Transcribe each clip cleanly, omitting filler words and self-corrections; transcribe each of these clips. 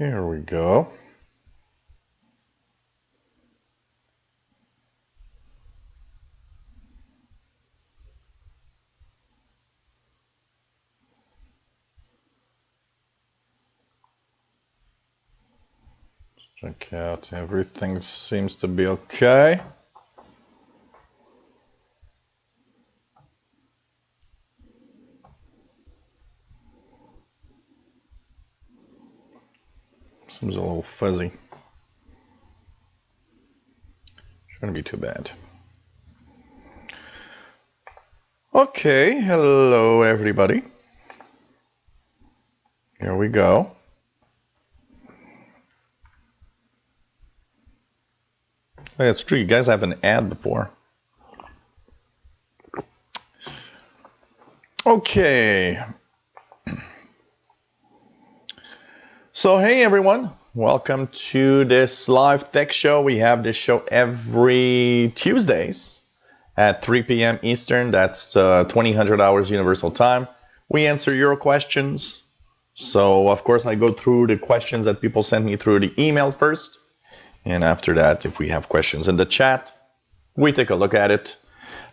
Here we go. Check out, everything seems to be okay. Seems a little fuzzy. Shouldn't be too bad. Okay, hello everybody. Here we go. Hey, it's true, you guys have an ad before. Okay. So hey everyone, welcome to this live tech show. We have this show every Tuesdays at 3 p.m. Eastern. That's 2000 hours Universal Time. We answer your questions. So of course I go through the questions that people send me through the email first. And after that, if we have questions in the chat, we take a look at it.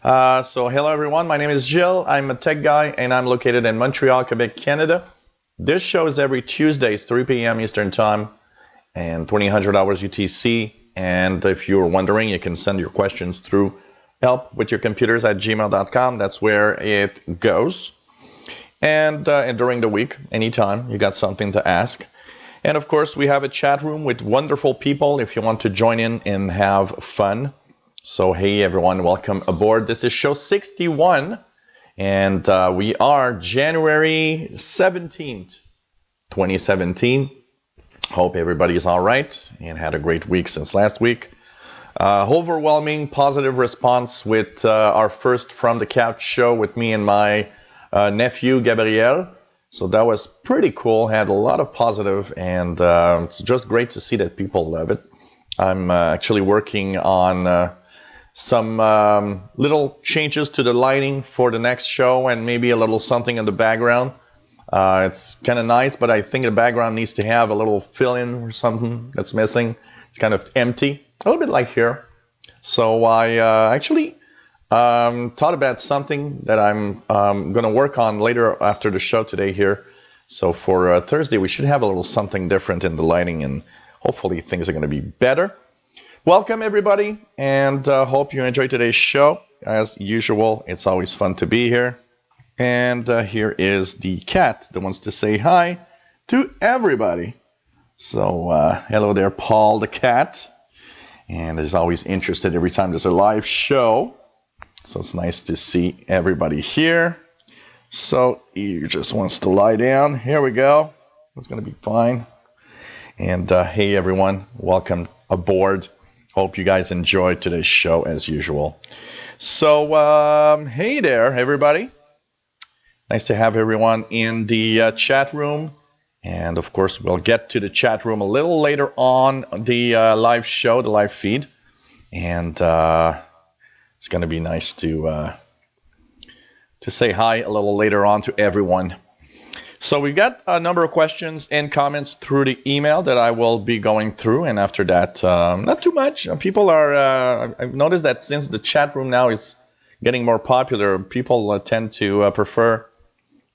So hello everyone, my name is Gilles. I'm a tech guy and I'm located in Montreal, Quebec, Canada. This show is every Tuesdays, 3 p.m. Eastern Time and 2000 hours UTC. And if you're wondering, you can send your questions through helpwithyourcomputers@gmail.com. That's where it goes. And during the week, anytime you got something to ask. And of course, we have a chat room with wonderful people if you want to join in and have fun. So hey everyone, welcome aboard. This is show 61. And we are January 17th, 2017. Hope everybody's all right and had a great week since last week. Overwhelming positive response with our first From the Couch show with me and my nephew, Gabriel. So that was pretty cool. Had a lot of positive, and it's just great to see that people love it. I'm actually working on some little changes to the lighting for the next show and maybe a little something in the background. It's kind of nice, but I think the background needs to have a little fill-in or something that's missing. It's kind of empty, a little bit like here. So I actually thought about something that I'm going to work on later after the show today here. So for Thursday, we should have a little something different in the lighting, and hopefully things are going to be better. Welcome, everybody, and hope you enjoy today's show. As usual, it's always fun to be here. And here is the cat that wants to say hi to everybody. So hello there, Paul the cat. And is always interested every time there's a live show. So it's nice to see everybody here. So he just wants to lie down. Here we go. It's going to be fine. And hey, everyone, welcome aboard. Hope you guys enjoyed today's show as usual. So, hey there, everybody. Nice to have everyone in the chat room. And, of course, we'll get to the chat room a little later on the live show, the live feed. And it's going to be nice to say hi a little later on to everyone. So we got a number of questions and comments through the email that I will be going through. And after that, not too much. People are, I've noticed that since the chat room now is getting more popular, people tend to prefer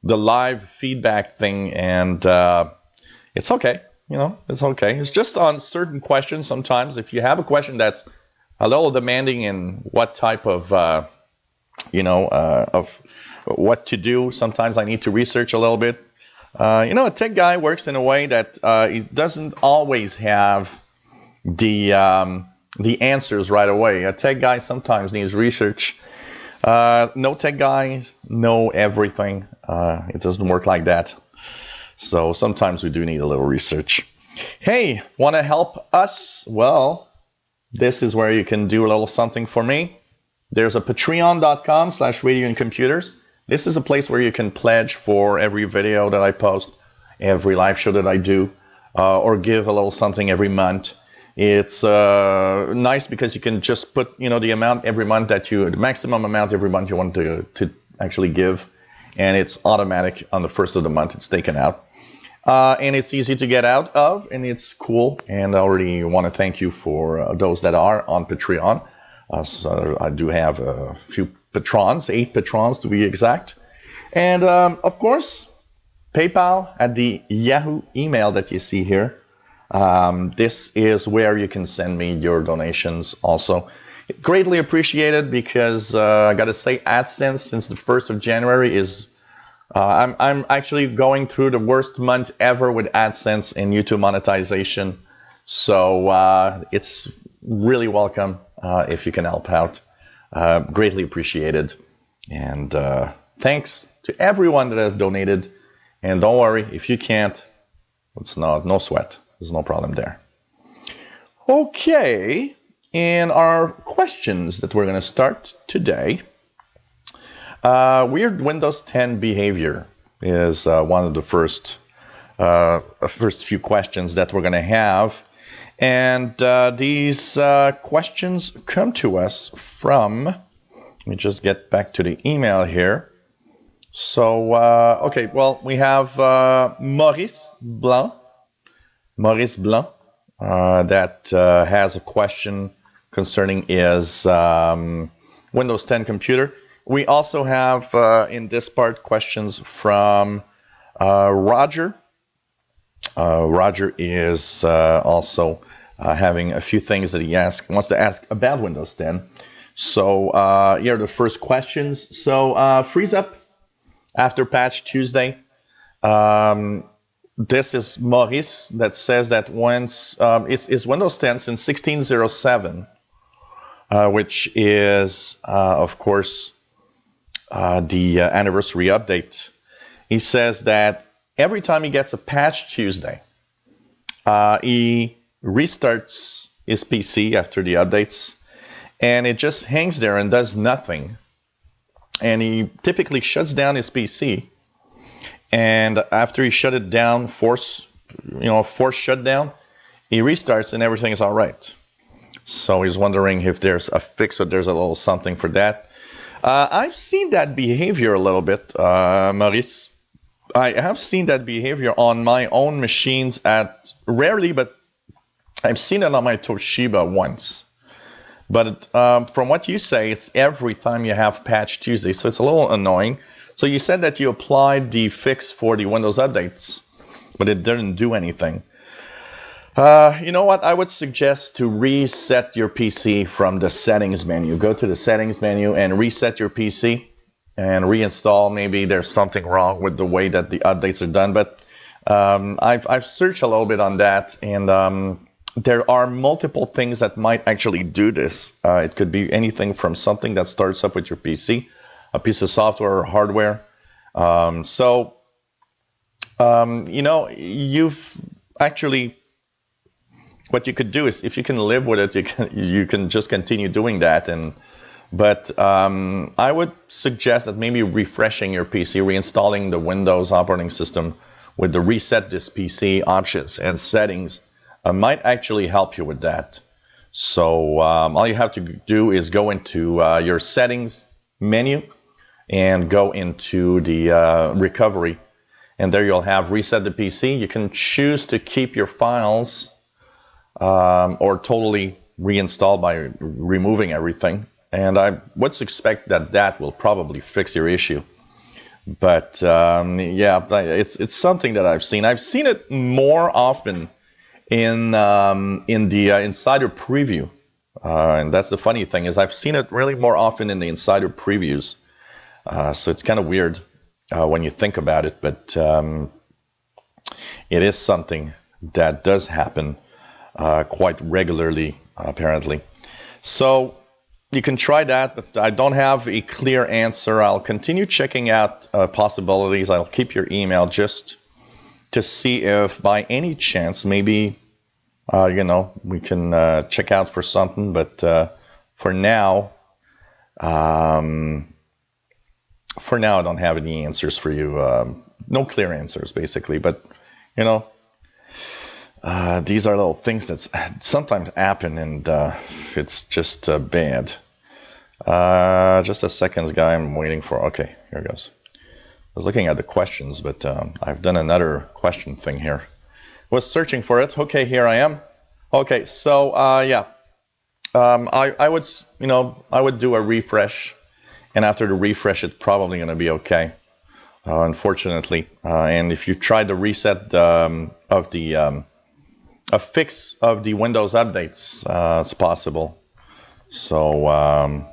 the live feedback thing. And it's okay. You know, it's okay. It's just on certain questions sometimes. If you have a question that's a little demanding in what type of, of what to do, sometimes I need to research a little bit. A tech guy works in a way that he doesn't always have the answers right away. A tech guy sometimes needs research. No tech guys know everything. It doesn't work like that. So sometimes we do need a little research. Hey, want to help us? Well, this is where you can do a little something for me. There's a patreon.com/radioandcomputers. This is a place where you can pledge for every video that I post, every live show that I do, or give a little something every month. It's nice because you can just put, the amount every month the maximum amount every month you want to actually give, and it's automatic on the first of the month. It's taken out. and it's easy to get out of, and it's cool. And I already want to thank you for those that are on Patreon. So I do have a few patrons, 8 patrons to be exact. And of course, PayPal at the Yahoo email that you see here. This is where you can send me your donations also. Greatly appreciated, because I got to say, AdSense since the 1st of January is I'm actually going through the worst month ever with AdSense and YouTube monetization. So it's really welcome if you can help out. Greatly appreciated. And thanks to everyone that has donated. And don't worry, if you can't, it's no sweat. There's no problem there. Okay, and our questions that we're going to start today. Weird Windows 10 behavior is one of the first few questions that we're going to have. And these questions come to us from, let me just get back to the email here. So, okay, well, we have Maurice Blanc. That has a question concerning his Windows 10 computer. We also have in this part questions from Roger. Roger is also having a few things that he wants to ask about Windows 10. So here are the first questions. So freeze up after patch Tuesday. This is Maurice that says that once it's Windows 10 since 16.07, which is, of course, the anniversary update. He says that every time he gets a patch Tuesday, he restarts his PC after the updates, and it just hangs there and does nothing. And he typically shuts down his PC. And after he shut it down, force shutdown, he restarts and everything is all right. So he's wondering if there's a fix or there's a little something for that. I've seen that behavior a little bit, Maurice. I have seen that behavior on my own machines rarely, but I've seen it on my Toshiba once. But from what you say, it's every time you have patch Tuesday, so it's a little annoying. So you said that you applied the fix for the Windows updates, but it didn't do anything. You know what? I would suggest to reset your PC from the settings menu. Go to the settings menu and reset your PC and reinstall. Maybe there's something wrong with the way that the updates are done. But I've searched a little bit on that, and there are multiple things that might actually do this. It could be anything from something that starts up with your PC, a piece of software or hardware. You've actually, what you could do is, if you can live with it, you can just continue doing that. But I would suggest that maybe refreshing your PC, reinstalling the Windows operating system with the reset this PC options and settings might actually help you with that. So all you have to do is go into your settings menu and go into the recovery, and there you'll have reset the PC. You can choose to keep your files or totally reinstall by removing everything, and I would suspect that will probably fix your issue. But yeah, it's something that I've seen. I've seen it more often in the insider preview, and that's the funny thing, is I've seen it really more often in the insider previews. So it's kind of weird when you think about it, but it is something that does happen quite regularly, apparently. So you can try that, but I don't have a clear answer. I'll continue checking out possibilities. I'll keep your email just to see if by any chance maybe we can check out for something. But for now, I don't have any answers for you. No clear answers, basically. But these are little things that sometimes happen, and it's just bad. Just a second, guy. I'm waiting for. Okay, here it goes. was looking at the questions, but I've done another question thing here. Was searching for it. Okay, here I am. Okay, so yeah, I would, I would do a refresh, and after the refresh, it's probably going to be okay. Unfortunately, and if you try the reset of the a fix of the Windows updates, it's possible. So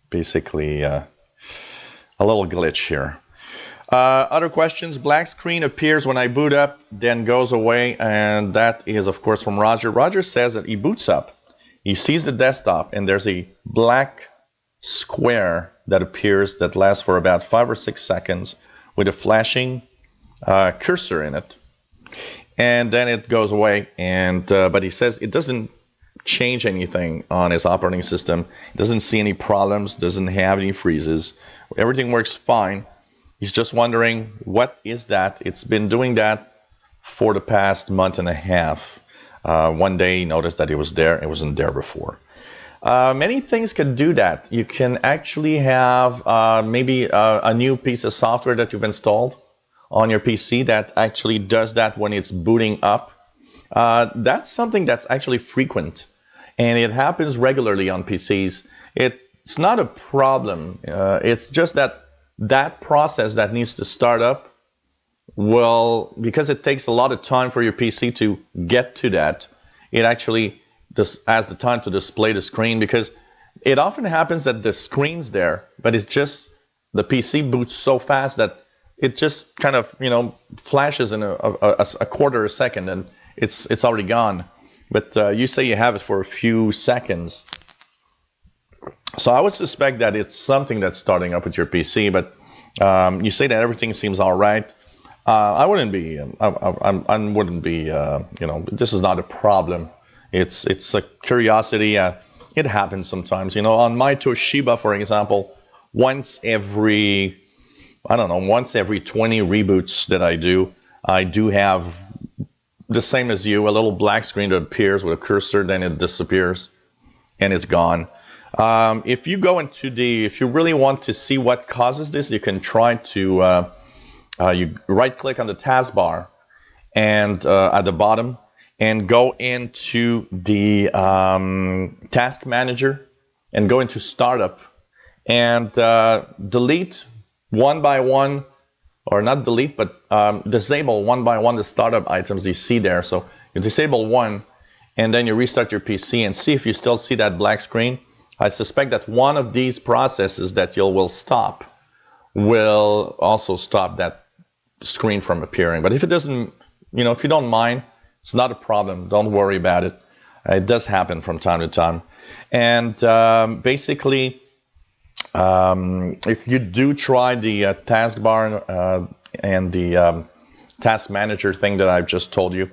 basically, a little glitch here. Other questions. Black screen appears when I boot up, then goes away, and that is, of course, from Roger. Roger says that he boots up, he sees the desktop, and there's a black square that appears that lasts for about 5 or 6 seconds with a flashing cursor in it, and then it goes away. And but he says it doesn't change anything on his operating system. Doesn't see any problems, doesn't have any freezes. Everything works fine. He's just wondering, what is that? It's been doing that for the past month and a half. One day he noticed that it was there. It wasn't there before. Many things can do that. You can actually have maybe a new piece of software that you've installed on your PC that actually does that when it's booting up. That's something that's actually frequent, and it happens regularly on PCs. It's not a problem. It's just that process that needs to start up will, because it takes a lot of time for your PC to get to that, it actually has the time to display the screen, because it often happens that the screen's there, but it's just the PC boots so fast that it just kind of flashes in a quarter of a second, and it's already gone. But you say you have it for a few seconds. So I would suspect that it's something that's starting up with your PC, but you say that everything seems all right. I wouldn't be, this is not a problem. It's a curiosity. It happens sometimes. On my Toshiba, for example, once every 20 reboots that I do have the same as you, a little black screen that appears with a cursor, then it disappears and it's gone. If you really want to see what causes this, you can try to you right click on the taskbar and at the bottom, and go into the task manager and go into startup and delete one by one, or not delete, but disable one by one the startup items you see there. So you disable one, and then you restart your PC and see if you still see that black screen. I suspect that one of these processes that you will stop will also stop that screen from appearing. But if it doesn't, if you don't mind, it's not a problem. Don't worry about it. It does happen from time to time. And basically, if you do try the taskbar and the task manager thing that I've just told you,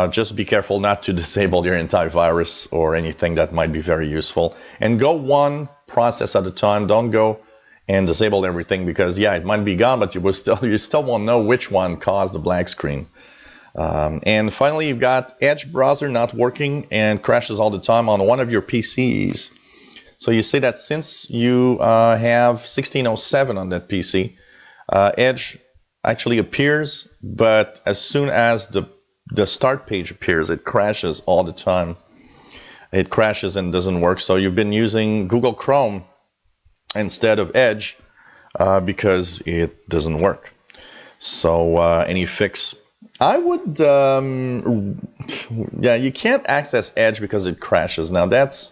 just be careful not to disable your antivirus or anything that might be very useful. And go one process at a time. Don't go and disable everything, because it might be gone, but you still won't know which one caused the black screen. And finally, you've got Edge browser not working and crashes all the time on one of your PCs. So you say that since you have 1607 on that PC, Edge actually appears, but as soon as the start page appears, it crashes all the time. It crashes and doesn't work. So you've been using Google Chrome instead of Edge because it doesn't work. So any fix? I would, you can't access Edge because it crashes. Now that's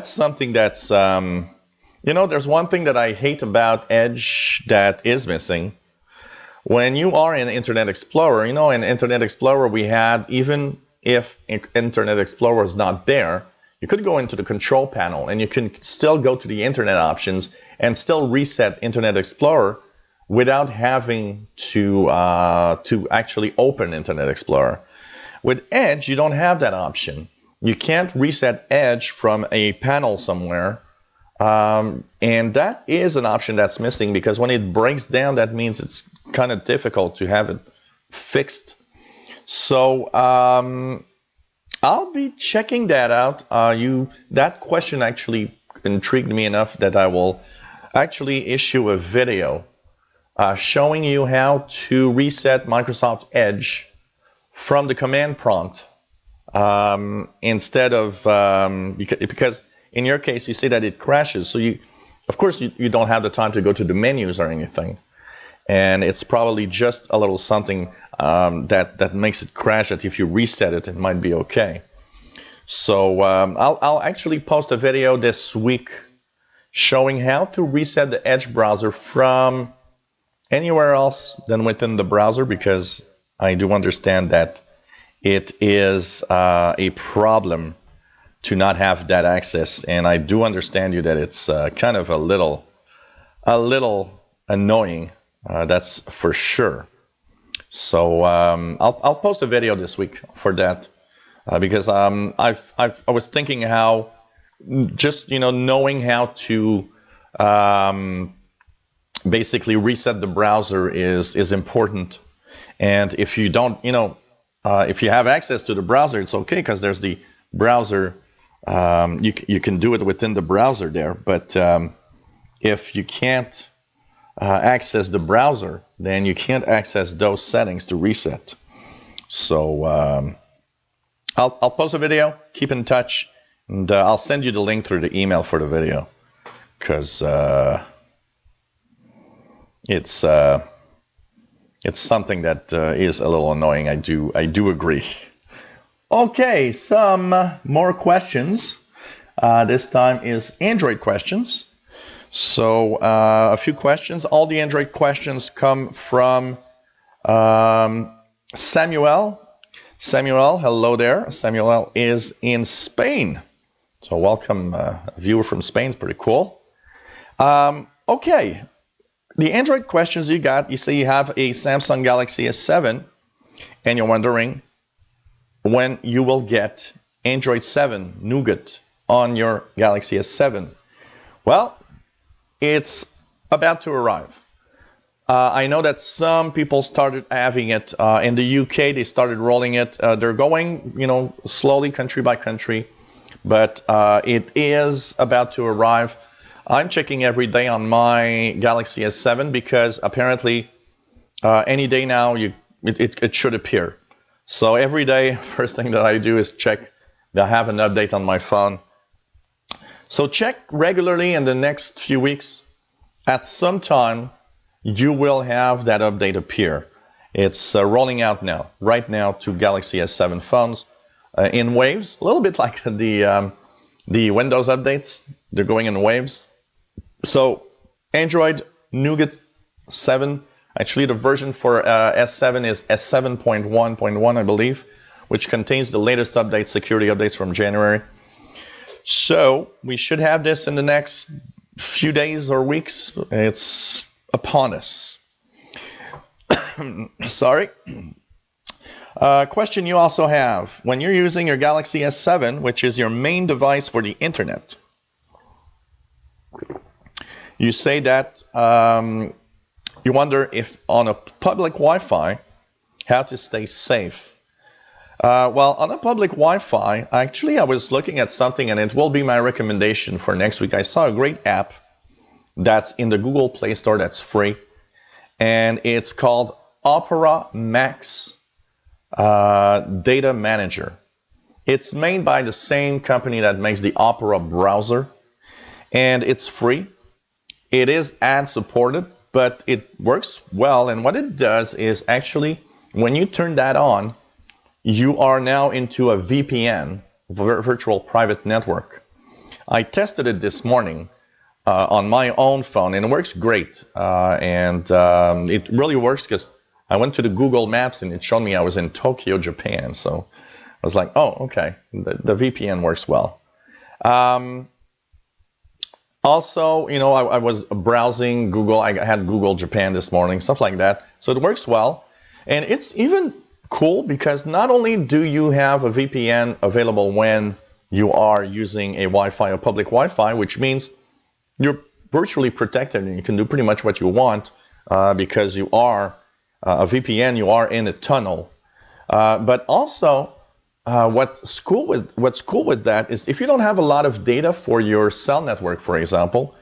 something that's, there's one thing that I hate about Edge that is missing. When you are in Internet Explorer, in Internet Explorer we had, even if Internet Explorer is not there, you could go into the control panel and you can still go to the Internet options and still reset Internet Explorer without having to actually open Internet Explorer. With Edge, you don't have that option. You can't reset Edge from a panel somewhere, and that is an option that's missing, because when it breaks down, that means it's kind of difficult to have it fixed. So I'll be checking that out. That question actually intrigued me enough that I will actually issue a video showing you how to reset Microsoft Edge from the command prompt instead of because in your case you see that it crashes. So of course you don't have the time to go to the menus or anything, and it's probably just a little something that makes it crash. That if you reset it, it might be okay. So I'll actually post a video this week showing how to reset the Edge browser from anywhere else than within the browser, because I do understand that it is a problem to not have that access, and I do understand you that it's kind of a little annoying. That's for sure. So I'll post a video this week for that because I was thinking how just knowing how to basically reset the browser is important. And if you don't, if you have access to the browser, it's okay because there's the browser. You can do it within the browser there. But if you can't access the browser, then you can't access those settings to reset. So I'll post a video. Keep in touch, and I'll send you the link through the email for the video because it's something that is a little annoying. I do agree. Okay, some more questions. This time is Android questions. So a few questions. All the Android questions come from Samuel. Samuel, hello there. Samuel is in Spain. So welcome, a viewer from Spain. It's pretty cool. Okay. The Android questions you got, you say you have a Samsung Galaxy S7 and you're wondering when you will get Android 7 Nougat on your Galaxy S7. Well, it's about to arrive. I know that some people started having it in the UK. They started rolling it. They're going, slowly, country by country, but it is about to arrive. I'm checking every day on my Galaxy S7 because apparently any day now it should appear. So every day, first thing that I do is check that I have an update on my phone. So check regularly in the next few weeks. At some time, you will have that update appear. It's rolling out now, right now, to Galaxy S7 phones in waves, a little bit like the Windows updates. They're going in waves. So Android Nougat 7, actually the version for S7 is S7.1.1, I believe, which contains the latest updates, security updates from January. So we should have this in the next few days or weeks. It's upon us. Sorry. Question you also have. When you're using your Galaxy S7, which is your main device for the internet, you say that you wonder if on a public Wi-Fi, how to stay safe. Well, on a public Wi-Fi, actually, I was looking at something, and it will be my recommendation for next week. I saw a great app that's in the Google Play Store that's free, and it's called Opera Max Data Manager. It's made by the same company that makes the Opera browser, and it's free. It is ad supported, but it works well, and what it does is actually, when you turn that on, you are now into a VPN, virtual private network. I tested it this morning on my own phone, and it works great. And it really works because I went to the Google Maps, and it showed me I was in Tokyo, Japan. So I was like, oh, okay, the VPN works well. Also, I was browsing Google. I had Google Japan this morning, stuff like that. So it works well. And it's even cool because not only do you have a VPN available when you are using a Wi-Fi, a public Wi-Fi, which means you're virtually protected and you can do pretty much what you want because you are a VPN, you are in a tunnel. But also, what's cool with that is if you don't have a lot of data for your cell network, for example,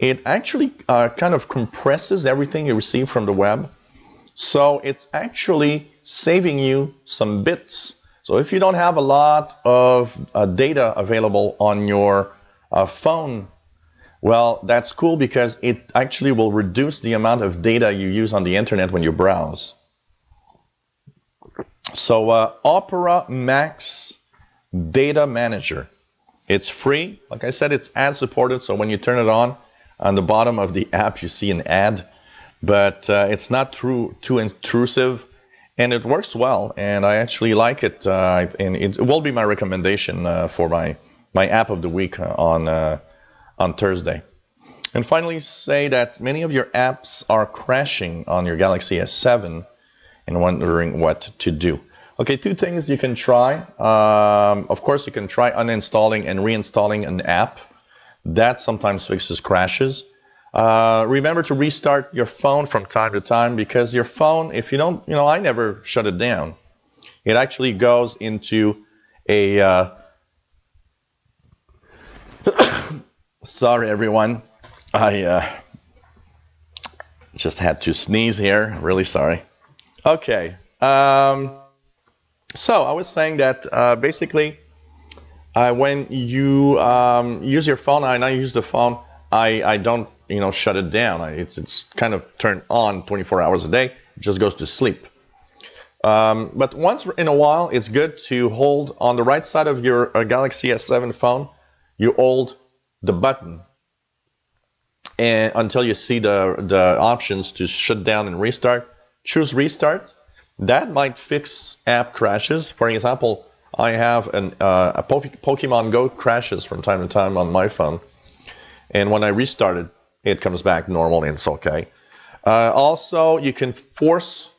it actually kind of compresses everything you receive from the web. So it's actually saving you some bits. So if you don't have a lot of data available on your phone, well, that's cool because it actually will reduce the amount of data you use on the internet when you browse. So Opera Max Data Manager. It's free. Like I said, it's ad supported. So when you turn it on the bottom of the app, you see an ad. But it's not too intrusive. And it works well. And I actually like it. And it will be my recommendation for my app of the week on Thursday. And finally, say that many of your apps are crashing on your Galaxy S7 and wondering what to do. Okay, two things you can try. Of course, you can try uninstalling and reinstalling an app. That sometimes fixes crashes. Remember to restart your phone from time to time because your phone, if you don't, I never shut it down. It actually goes into a... Sorry, everyone. I just had to sneeze here. Really sorry. Okay. So I was saying that basically when you use your phone, and I use the phone, I don't shut it down. It's kind of turned on 24 hours a day. It just goes to sleep. But once in a while, it's good to hold on the right side of your Galaxy S7 phone. You hold the button and until you see the options to shut down and restart. Choose restart. That might fix app crashes. For example, I have a Pokemon Go crashes from time to time on my phone. And when I restart it, it comes back normal and it's okay. Also, you can force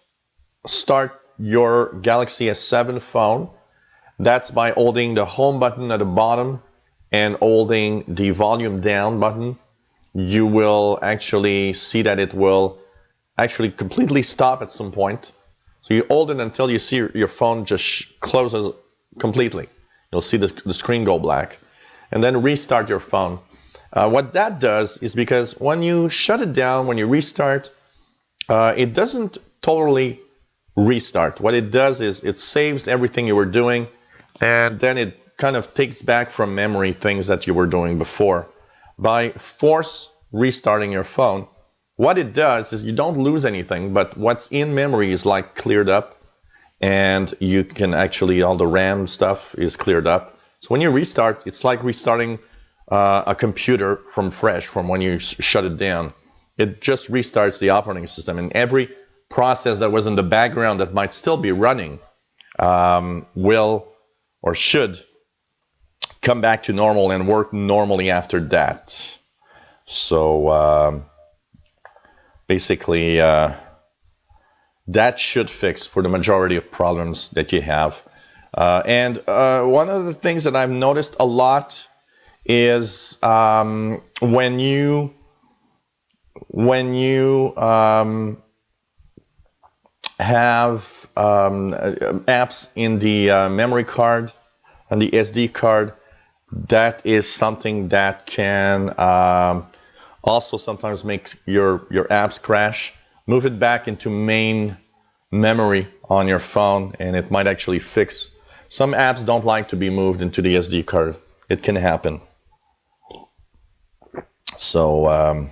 start your Galaxy S7 phone. That's by holding the home button at the bottom and holding the volume down button. You will actually see that it will actually completely stop at some point. So you hold it until you see your phone just closes completely. You'll see the screen go black. And then restart your phone. What that does is because when you shut it down, when you restart, it doesn't totally restart. What it does is it saves everything you were doing, and then it kind of takes back from memory things that you were doing before. By force restarting your phone, what it does is you don't lose anything, but what's in memory is like cleared up, and you can actually, all the RAM stuff is cleared up. So when you restart, it's like restarting a computer from fresh, from when you shut it down. It just restarts the operating system, and every process that was in the background that might still be running will or should come back to normal and work normally after that. So basically that should fix for the majority of problems that you have. And one of the things that I've noticed a lot is when you have apps in the memory card and the SD card, that is something that can also sometimes make your apps crash. Move it back into main memory on your phone, and it might actually fix. Some apps don't like to be moved into the SD card. It can happen. So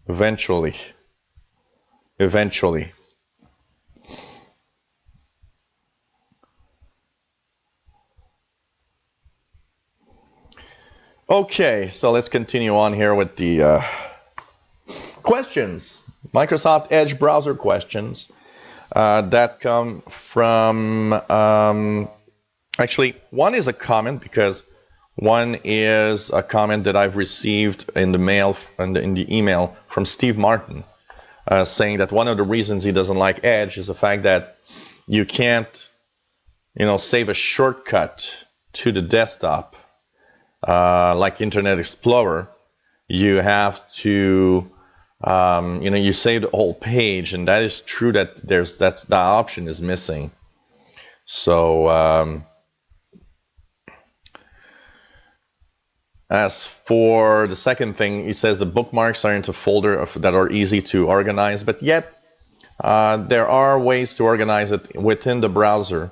eventually. Okay, so let's continue on here with the questions. Microsoft Edge browser questions that come from, actually, one is a comment, because one is a comment that I've received in the mail, in the email from Steve Martin, saying that one of the reasons he doesn't like Edge is the fact that you can't, save a shortcut to the desktop. Like Internet Explorer, you have to, you save the whole page, and that is true that that option is missing. So As for the second thing, he says the bookmarks are into folder that are easy to organize, but yet there are ways to organize it within the browser.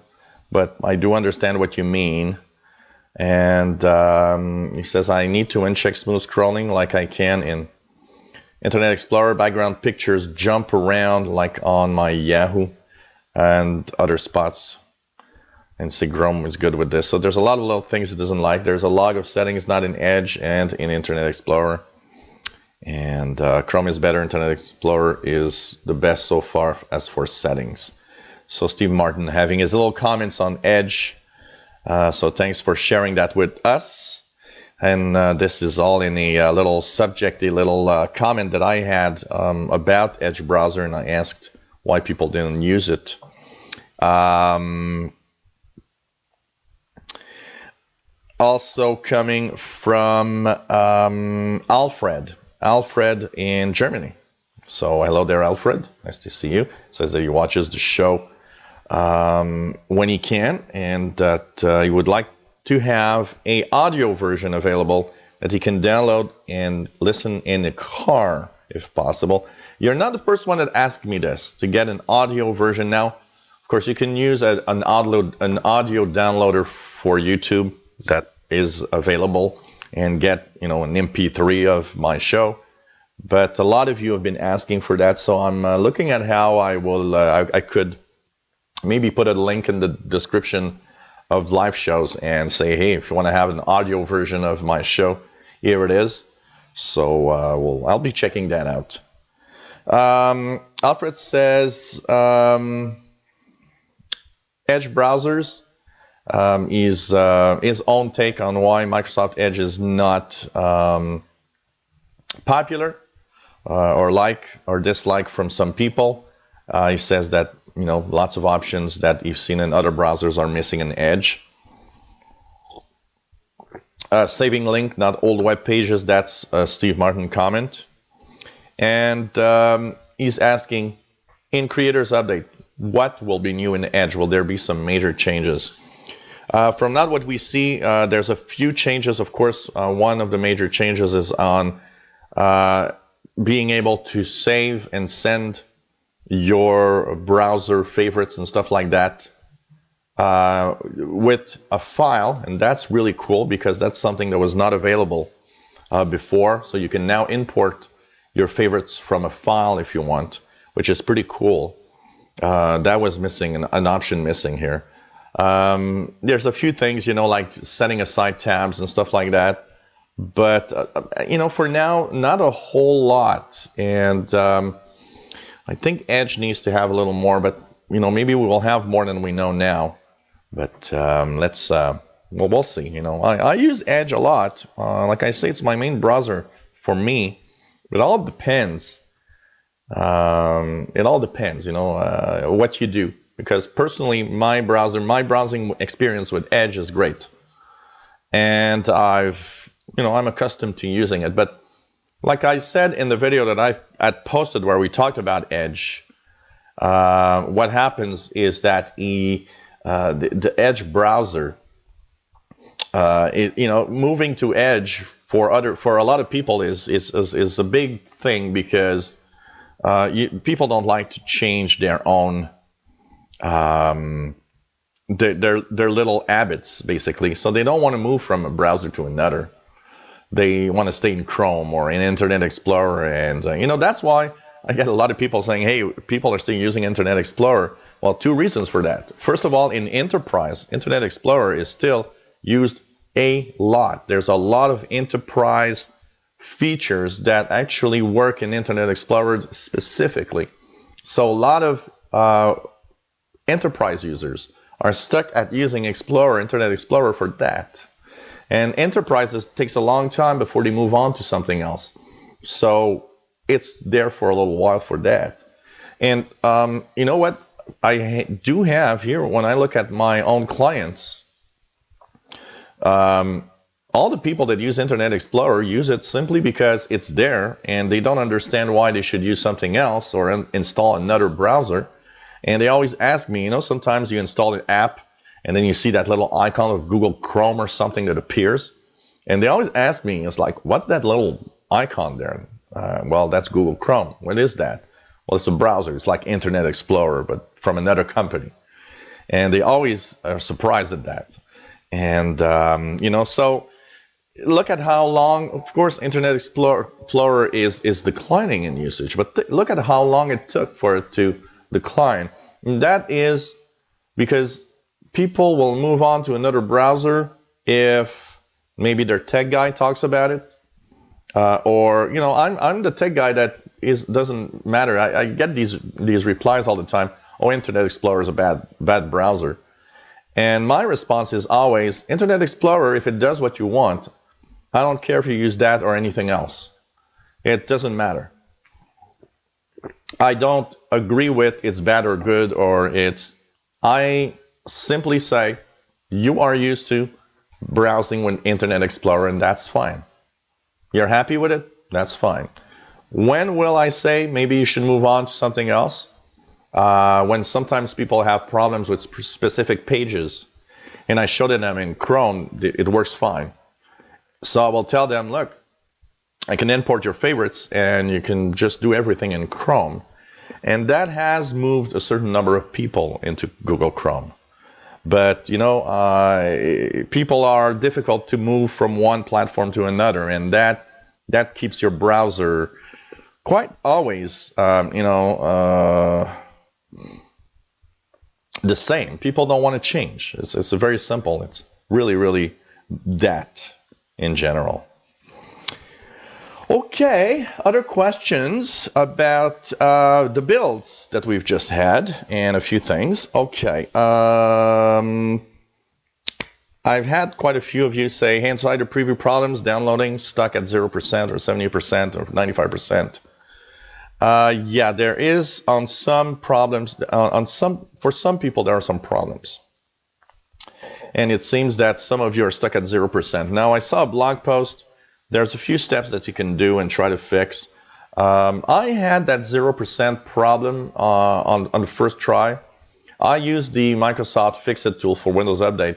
But I do understand what you mean. And he says I need to uncheck smooth scrolling like I can in Internet Explorer. Background pictures jump around like on my Yahoo and other spots. And see, Chrome is good with this. So there's a lot of little things it doesn't like. There's a log of settings not in Edge and in Internet Explorer. And Chrome is better. Internet Explorer is the best so far as for settings. So Steve Martin having his little comments on Edge. So thanks for sharing that with us. And this is all in a little subjecty little comment that I had about Edge browser, and I asked why people didn't use it. Also coming from Alfred in Germany. So hello there, Alfred. Nice to see you. Says that he watches the show when he can, and that he would like to have a audio version available that he can download and listen in the car if possible. You're not the first one that asked me this, to get an audio version. Now, of course, you can use an audio downloader for YouTube that is available and get, an MP3 of my show. But a lot of you have been asking for that, so I'm looking at how I could maybe put a link in the description of live shows and say, hey, if you want to have an audio version of my show, here it is. So I'll be checking that out. Alfred says Edge browsers. His own take on why Microsoft Edge is not popular or disliked from some people. He says that lots of options that you've seen in other browsers are missing in Edge. Saving link, not old web pages. That's a Steve Martin comment. And he's asking, in Creators Update, what will be new in Edge? Will there be some major changes? From that, what we see, there's a few changes. Of course, one of the major changes is on being able to save and send your browser favorites and stuff like that with a file. And that's really cool because that's something that was not available before. So you can now import your favorites from a file if you want, which is pretty cool. That was missing, an option missing here. There's a few things, like setting aside tabs and stuff like that. But, for now, not a whole lot. And I think Edge needs to have a little more, but, maybe we will have more than we know now. But we'll see. I use Edge a lot. Like I say, it's my main browser for me. It all depends. What you do. Because personally, my browsing experience with Edge is great, and I'm accustomed to using it. But like I said in the video that I had posted where we talked about Edge, what happens is that the Edge browser, moving to Edge for a lot of people is a big thing because people don't like to change their own. Their little habits, basically. So they don't want to move from a browser to another. They want to stay in Chrome or in Internet Explorer. And, that's why I get a lot of people saying, hey, people are still using Internet Explorer. Well, two reasons for that. First of all, in Enterprise, Internet Explorer is still used a lot. There's a lot of enterprise features that actually work in Internet Explorer specifically. So a lot of enterprise users are stuck at using Internet Explorer for that. And enterprises takes a long time before they move on to something else. So it's there for a little while for that. And you know what I do have here when I look at my own clients, all the people that use Internet Explorer use it simply because it's there and they don't understand why they should use something else or install another browser. And they always ask me, sometimes you install an app and then you see that little icon of Google Chrome or something that appears. And they always ask me, it's like, what's that little icon there? Well, that's Google Chrome. What is that? Well, it's a browser. It's like Internet Explorer, but from another company. And they always are surprised at that. And, so look at how long, of course, Internet Explorer is declining in usage, but look at how long it took for it to decline. And that is because people will move on to another browser if maybe their tech guy talks about it. I'm the tech guy that doesn't matter. I get these replies all the time. Oh, Internet Explorer is a bad browser. And my response is always, Internet Explorer, if it does what you want, I don't care if you use that or anything else. It doesn't matter. I don't agree with it's bad or good I simply say you are used to browsing with Internet Explorer and that's fine. You're happy with it? That's fine. When will I say maybe you should move on to something else? When sometimes people have problems with specific pages and I showed them in Chrome, it works fine. So I will tell them, look, I can import your favorites and you can just do everything in Chrome. And that has moved a certain number of people into Google Chrome. But, people are difficult to move from one platform to another. And that keeps your browser quite always, the same. People don't want to change. It's very simple. It's really, really that in general. Okay, other questions about the builds that we've just had and a few things. Okay, I've had quite a few of you say, hey, Insider preview problems, downloading stuck at 0% or 70% or 95%. Yeah, there is on some problems, for some people there are some problems. And it seems that some of you are stuck at 0%. Now, I saw a blog post. There's a few steps that you can do and try to fix. I had that 0% problem on the first try. I used the Microsoft Fix-It tool for Windows Update.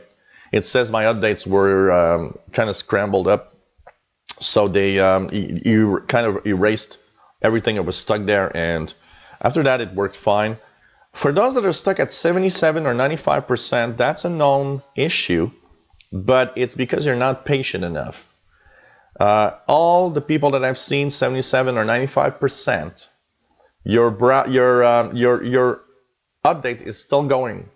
It says my updates were kind of scrambled up. So they kind of erased everything that was stuck there. And after that, it worked fine. For those that are stuck at 77 or 95%, that's a known issue. But it's because you're not patient enough. All the people that I've seen, 77 or 95%, your update is still going,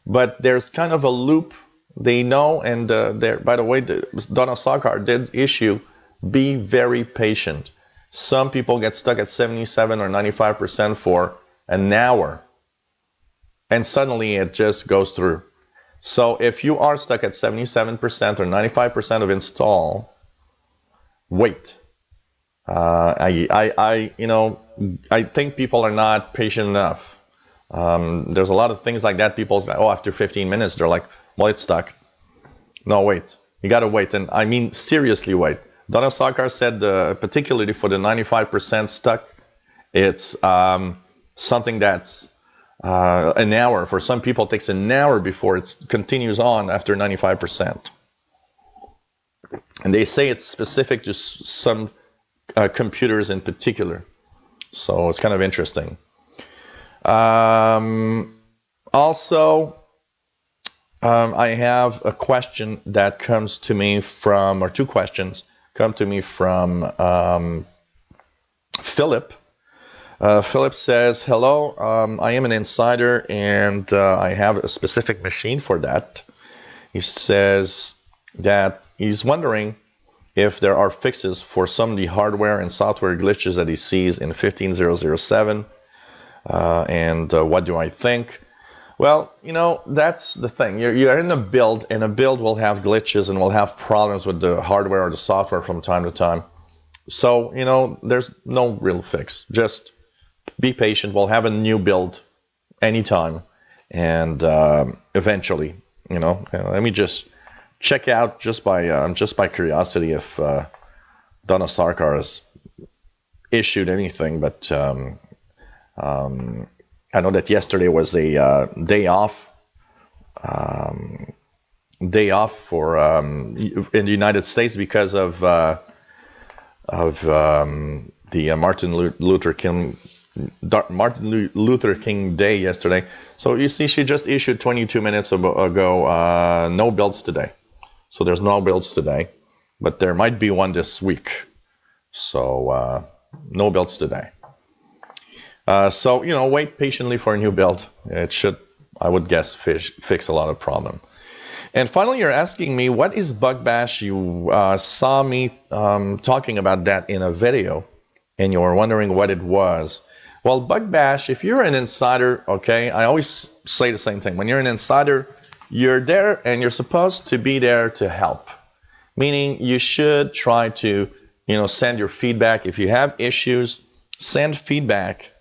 but there's kind of a loop. They know, and by the way, Donna Sarkar did issue, be very patient. Some people get stuck at 77 or 95% for an hour, and suddenly it just goes through. So if you are stuck at 77% or 95% of install, wait. I think people are not patient enough. There's a lot of things like that. People say, oh, after 15 minutes, they're like, well, it's stuck. No, wait. You got to wait. And I mean, seriously wait. Donna Sarkar said, particularly for the 95% stuck, it's something that's an hour. For some people, it takes an hour before it continues on after 95%. And they say it's specific to some computers in particular. So it's kind of interesting. Also, I have a question that comes to me from, or two questions come to me from Philip. Philip says, hello, I am an insider and I have a specific machine for that. He says that he's wondering if there are fixes for some of the hardware and software glitches that he sees in 15007. And what do I think? Well, that's the thing. You're in a build, and a build will have glitches and will have problems with the hardware or the software from time to time. So, there's no real fix. Just be patient. We'll have a new build anytime. And eventually, let me just check out just by curiosity if Donna Sarkar has issued anything. But I know that yesterday was a day off. day off for in the United States because of the Martin Luther King Day yesterday. So you see, she just issued 22 minutes ago no builds today. So there's no builds today, but there might be one this week. So no builds today. So wait patiently for a new build. It should, I would guess, fix a lot of problem. And finally, you're asking me, what is bug bash? You saw me talking about that in a video, and you were wondering what it was. Well, bug bash, if you're an insider, okay, I always say the same thing. When you're an insider, you're there and you're supposed to be there to help. Meaning you should try to, send your feedback. If you have issues, send feedback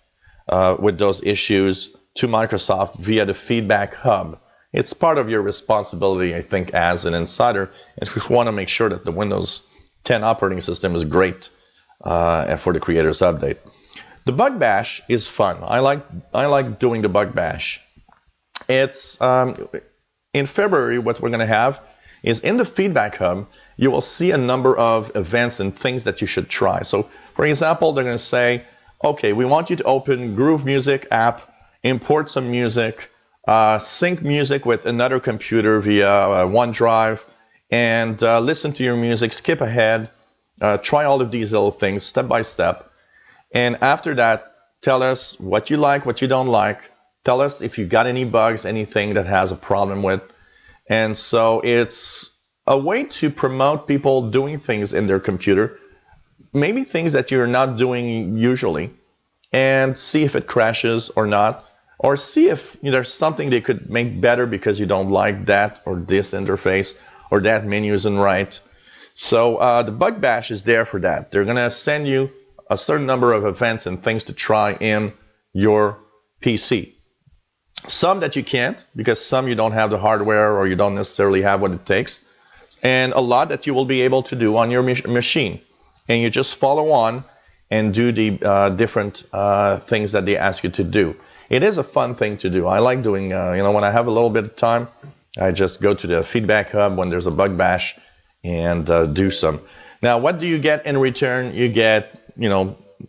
with those issues to Microsoft via the feedback hub. It's part of your responsibility, I think, as an insider, if you want to make sure that the Windows 10 operating system is great for the creators update. The bug bash is fun. I like doing the bug bash. It's in February. What we're going to have is in the feedback hub, you will see a number of events and things that you should try. So, for example, they're going to say, okay, we want you to open Groove Music app, import some music, sync music with another computer via OneDrive, and listen to your music, skip ahead, try all of these little things step by step. And after that, tell us what you like, what you don't like. Tell us if you got any bugs, anything that has a problem with. And so it's a way to promote people doing things in their computer, maybe things that you're not doing usually, and see if it crashes or not. Or see if there's something they could make better because you don't like that or this interface or that menu isn't right. So the bug bash is there for that. They're going to send you a certain number of events and things to try in your PC. Some that you can't, because some you don't have the hardware or you don't necessarily have what it takes. And a lot that you will be able to do on your machine. And you just follow on and do the different things that they ask you to do. It is a fun thing to do. I like doing, when I have a little bit of time, I just go to the feedback hub when there's a bug bash and do some. Now, what do you get in return? You get,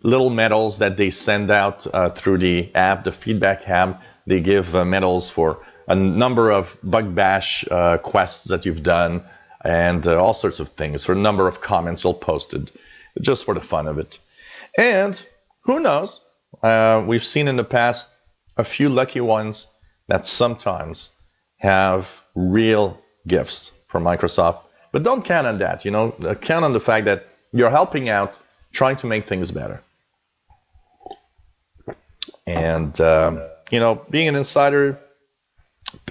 little medals that they send out through the app, the feedback hub. They give medals for a number of bug bash quests that you've done and all sorts of things, for a number of comments you'll posted, just for the fun of it. And who knows? We've seen in the past a few lucky ones that sometimes have real gifts from Microsoft. But don't count on that, count on the fact that you're helping out, trying to make things better. And, being an insider,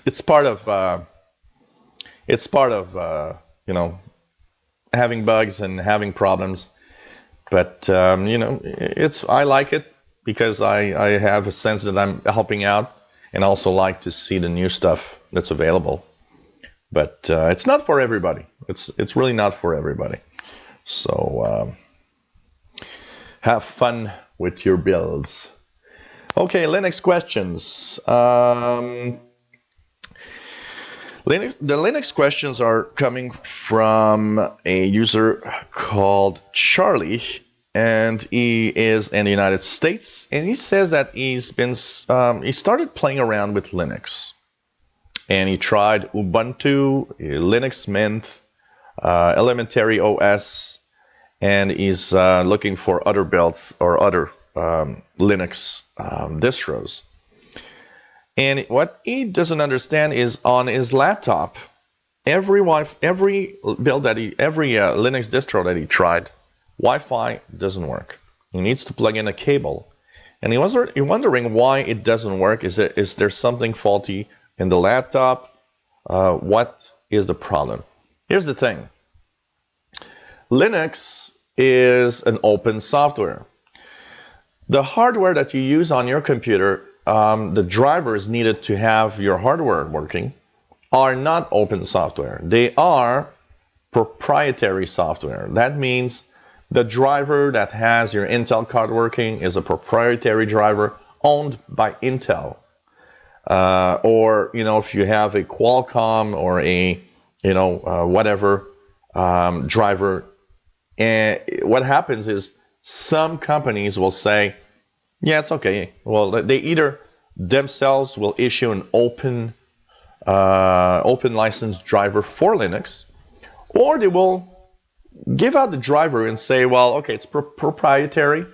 it's part of having bugs and having problems. But, I like it, because I have a sense that I'm helping out, and also like to see the new stuff that's available. But it's not for everybody. It's really not for everybody. So have fun with your builds. Okay, Linux questions. The Linux questions are coming from a user called Charlie. And he is in the United States, and he says that he started playing around with Linux, and he tried Ubuntu, Linux Mint, Elementary OS, and he's looking for other builds or other Linux distros. And what he doesn't understand is on his laptop, every build that every Linux distro that he tried, Wi-Fi doesn't work. He needs to plug in a cable. And he was wondering why it doesn't work. Is there something faulty in the laptop? What is the problem? Here's the thing. Linux is an open software. The hardware that you use on your computer, the drivers needed to have your hardware working, are not open software. They are proprietary software. That means the driver that has your Intel card working is a proprietary driver owned by Intel. Or, if you have a Qualcomm or a whatever driver. And what happens is some companies will say, yeah, it's okay. Well, they either themselves will issue an open license driver for Linux, or they will give out the driver and say, well, okay, it's proprietary.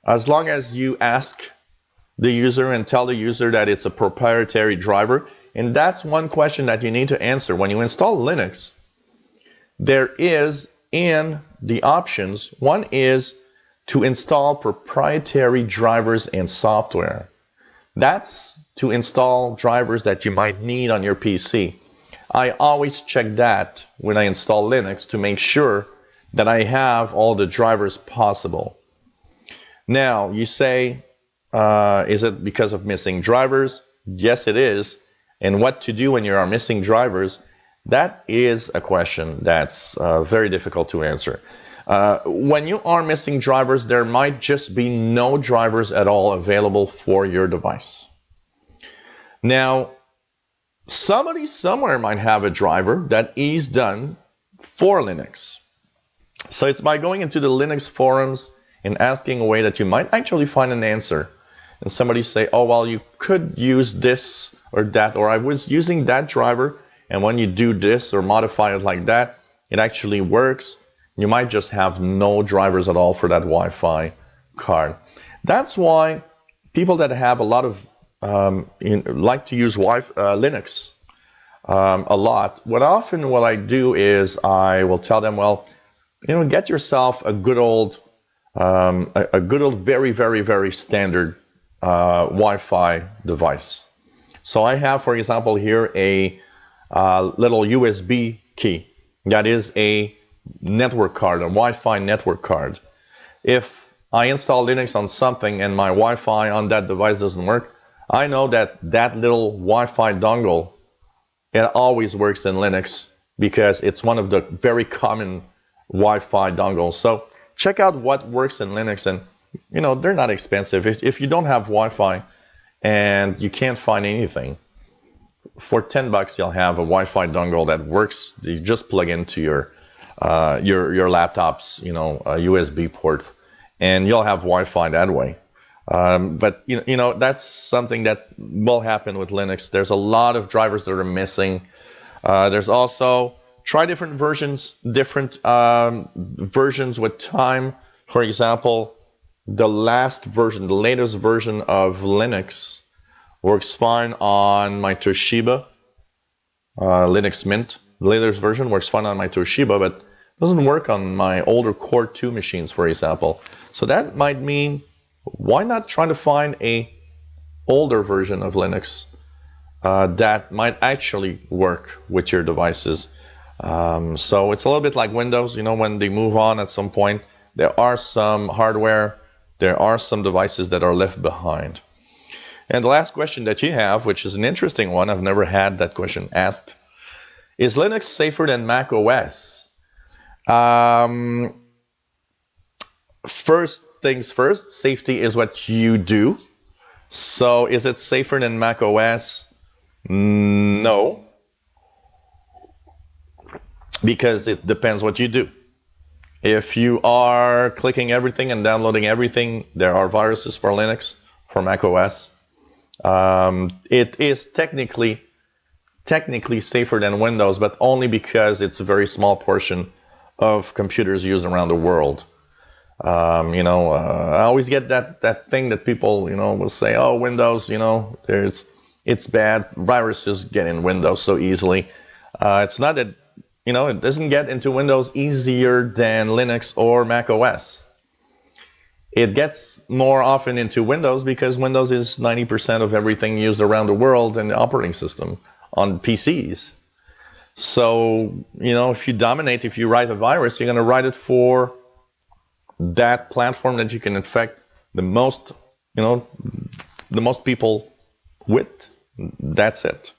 As long as you ask the user and tell the user that it's a proprietary driver. And that's one question that you need to answer. When you install Linux, there is in the options, one is to install proprietary drivers and software. That's to install drivers that you might need on your PC. I always check that when I install Linux to make sure that I have all the drivers possible. Now, you say, is it because of missing drivers? Yes, it is. And what to do when you are missing drivers? That is a question that's very difficult to answer. When you are missing drivers, there might just be no drivers at all available for your device. Now, somebody somewhere might have a driver that is done for Linux. So it's by going into the Linux forums and asking a way that you might actually find an answer. And somebody say, oh, well, you could use this or that, or I was using that driver, and when you do this or modify it like that, it actually works. You might just have no drivers at all for that Wi-Fi card. That's why people that have a lot of like to use Linux a lot. What I do is I will tell them, well, get yourself a good old, very, very, very standard Wi-Fi device. So I have, for example, here a little USB key that is a network card, a Wi-Fi network card. If I install Linux on something and my Wi-Fi on that device doesn't work, I know that that little Wi-Fi dongle, it always works in Linux because it's one of the very common Wi-Fi dongles. So check out what works in Linux, and they're not expensive. If you don't have Wi-Fi and you can't find anything, for $10 you'll have a Wi-Fi dongle that works. You just plug into your laptop's USB port, and you'll have Wi-Fi that way. But that's something that will happen with Linux. There's a lot of drivers that are missing. There's also try different versions with time. For example, the latest version of Linux works fine on my Toshiba Linux Mint. The latest version works fine on my Toshiba, but doesn't work on my older Core 2 machines, for example. So that might mean, why not try to find a older version of Linux that might actually work with your devices. So it's a little bit like Windows. When they move on at some point, there are some hardware, there are some devices that are left behind. And the last question that you have, which is an interesting one, I've never had that question asked, is Linux safer than Mac OS? First things first, safety is what you do. So is it safer than Mac OS? No, because it depends what you do. If you are clicking everything and downloading everything, there are viruses for Linux, for Mac OS. It is technically safer than Windows, but only because it's a very small portion of computers used around the world. I always get that thing that people will say, oh, Windows, it's bad. Viruses get in Windows so easily. It's not that it doesn't get into Windows easier than Linux or Mac OS. It gets more often into Windows because Windows is 90% of everything used around the world in the operating system on PCs. So, if you write a virus, you're going to write it for that platform that you can infect the most people with. That's it,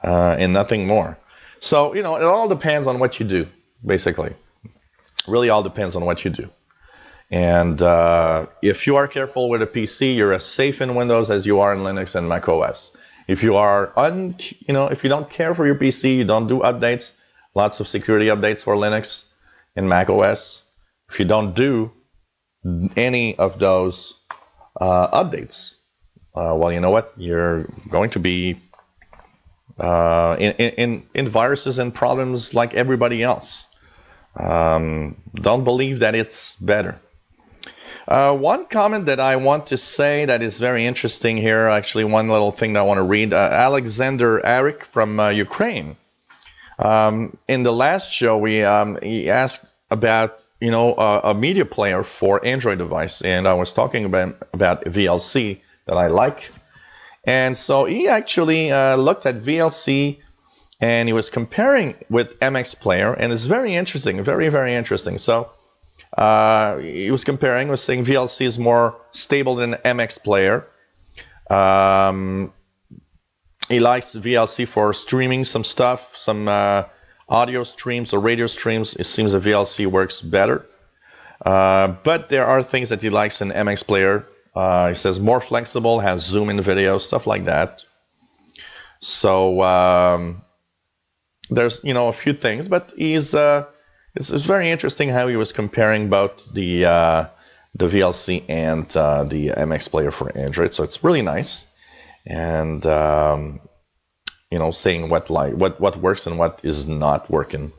and nothing more. So, it all depends on what you do, basically. Really all depends on what you do. And if you are careful with a PC, you're as safe in Windows as you are in Linux and Mac OS. If you are if you don't care for your PC, you don't do updates, lots of security updates for Linux and Mac OS. If you don't do any of those updates, well, you know what? You're going to be in viruses and problems like everybody else. Don't believe that it's better. One comment that I want to say that is very interesting here, actually one little thing that I want to read. Alexander Arik from Ukraine. In the last show, he asked about a media player for Android device, and I was talking about VLC that I like. And so he actually looked at VLC and he was comparing with MX Player, and it's very interesting, very, very interesting. So he was comparing, was saying VLC is more stable than MX Player. He likes VLC for streaming some stuff, some audio streams or radio streams. It seems that VLC works better. But there are things that he likes in MX Player. He says more flexible, has zoom in video, stuff like that. So there's a few things, but it's very interesting how he was comparing both the VLC and the MX Player for Android. So it's really nice, and saying what works and what is not working,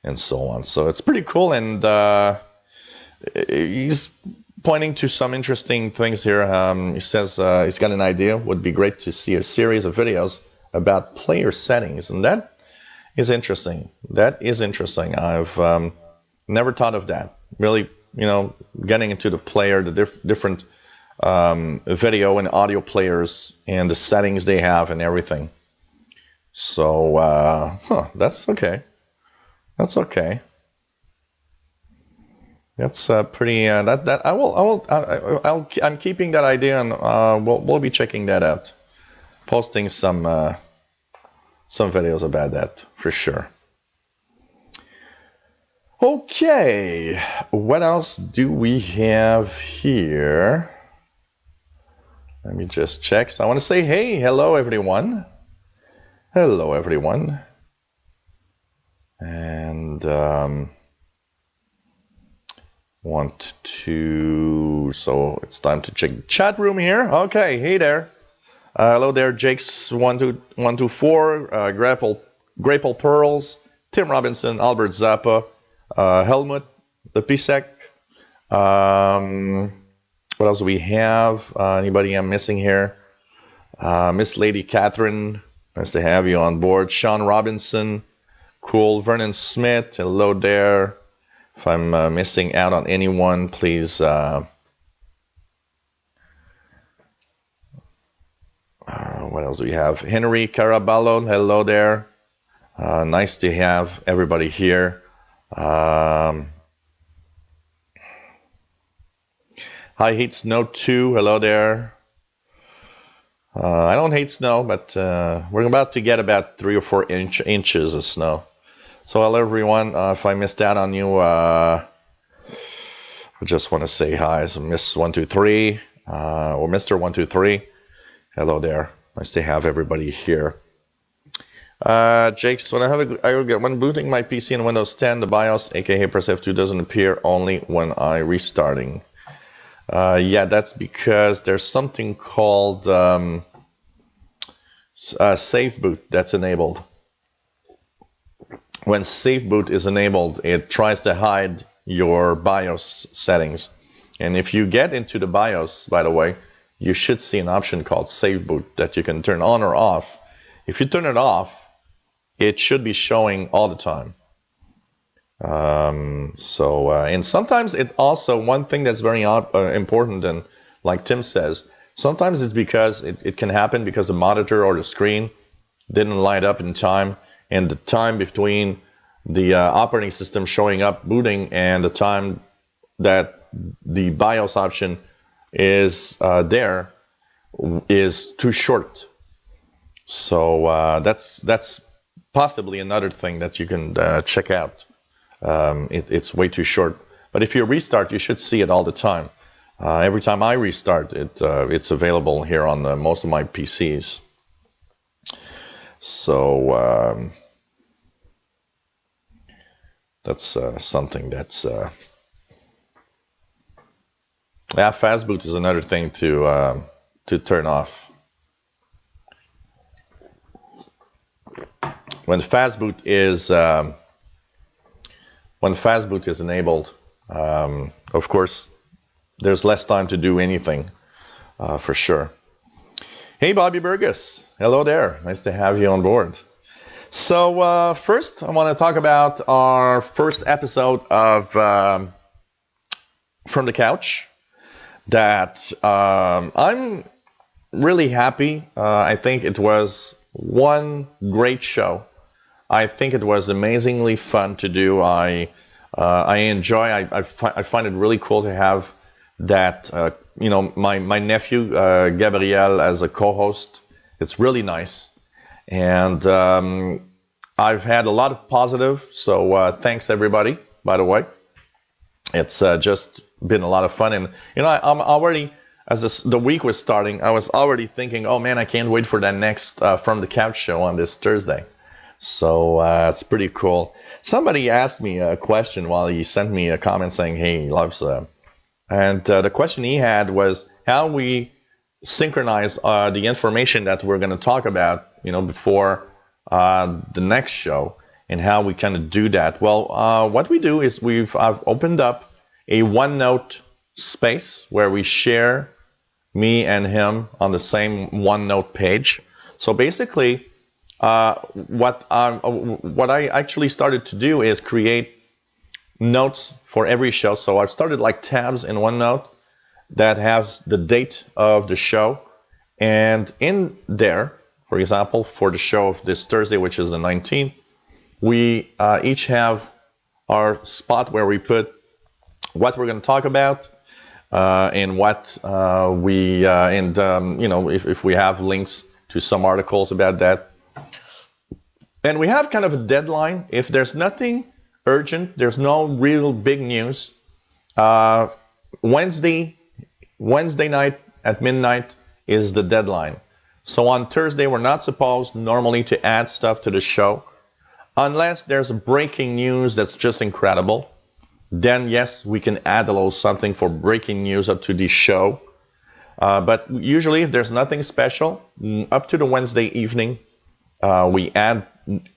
and so on. So it's pretty cool, and he's pointing to some interesting things here. He says he's got an idea. Would be great to see a series of videos about player settings, and that is interesting. That is interesting. I've never thought of that. Really, getting into the player, the different video and audio players and the settings they have and everything. So that's okay. That's okay. That's pretty. That I'm keeping that idea, and we'll be checking that out, posting some videos about that for sure. Okay, what else do we have here? Let me just check. So I want to say, hey, hello everyone. Hello everyone. And so it's time to check the chat room here. Okay, hey there. Hello there, Jakes1224, Grapple Pearls, Tim Robinson, Albert Zappa, Helmut, the PSEC. What else do we have? Anybody I'm missing here? Miss Lady Catherine, nice to have you on board. Sean Robinson, cool. Vernon Smith, hello there. If I'm missing out on anyone, please what else do we have? Henry Caraballo, hello there. Nice to have everybody here. Hi, Hate Snow 2, hello there. I don't hate snow, but we're about to get about 3 or 4 inches of snow. So hello everyone. If I missed out on you, I just want to say hi. So Miss 123 or Mr. 123, hello there. Nice to have everybody here. Jake, so when booting my PC in Windows 10, the BIOS, aka Press F2, doesn't appear only when I'm restarting. Yeah, that's because there's something called Safe Boot that's enabled. When Safe Boot is enabled, it tries to hide your BIOS settings. And if you get into the BIOS, by the way, you should see an option called Safe Boot that you can turn on or off. If you turn it off, it should be showing all the time. And sometimes it's also one thing that's very important, and like Tim says, sometimes it's because it can happen because the monitor or the screen didn't light up in time, and the time between the operating system showing up booting and the time that the BIOS option is there is too short. So that's possibly another thing that you can check out. It's way too short. But if you restart, you should see it all the time. Every time I restart, it's available here on most of my PCs. So That's something that's yeah. Fast boot is another thing to turn off. When fast boot is enabled, of course, there's less time to do anything for sure. Hey, Bobby Burgess. Hello there. Nice to have you on board. So first, I want to talk about our first episode of From the Couch. That I'm really happy. I think it was one great show. I think it was amazingly fun to do. I enjoy. I find it really cool to have that. My nephew Gabriel as a co-host. It's really nice, and I've had a lot of positive. So thanks everybody. By the way, it's just been a lot of fun, and I'm already. As the week was starting, I was already thinking, oh man, I can't wait for that next From the Couch show on this Thursday. So it's pretty cool. Somebody asked me a question while he sent me a comment saying, hey, he loves and the question he had was how we synchronize the information that we're going to talk about, before the next show, and how we kind of do that. Well, what we do is I've opened up a OneNote space where we share me and him on the same OneNote page. So basically, what I actually started to do is create notes for every show. So I've started like tabs in OneNote that has the date of the show, and in there, for example, for the show of this Thursday, which is the 19th, we each have our spot where we put what we're going to talk about. And what if we have links to some articles about that. And we have kind of a deadline. If there's nothing urgent, there's no real big news. Wednesday night at midnight is the deadline. So on Thursday, we're not supposed normally to add stuff to the show unless there's a breaking news that's just incredible. Then yes, we can add a little something for breaking news up to the show. But usually if there's nothing special, up to the Wednesday evening, we add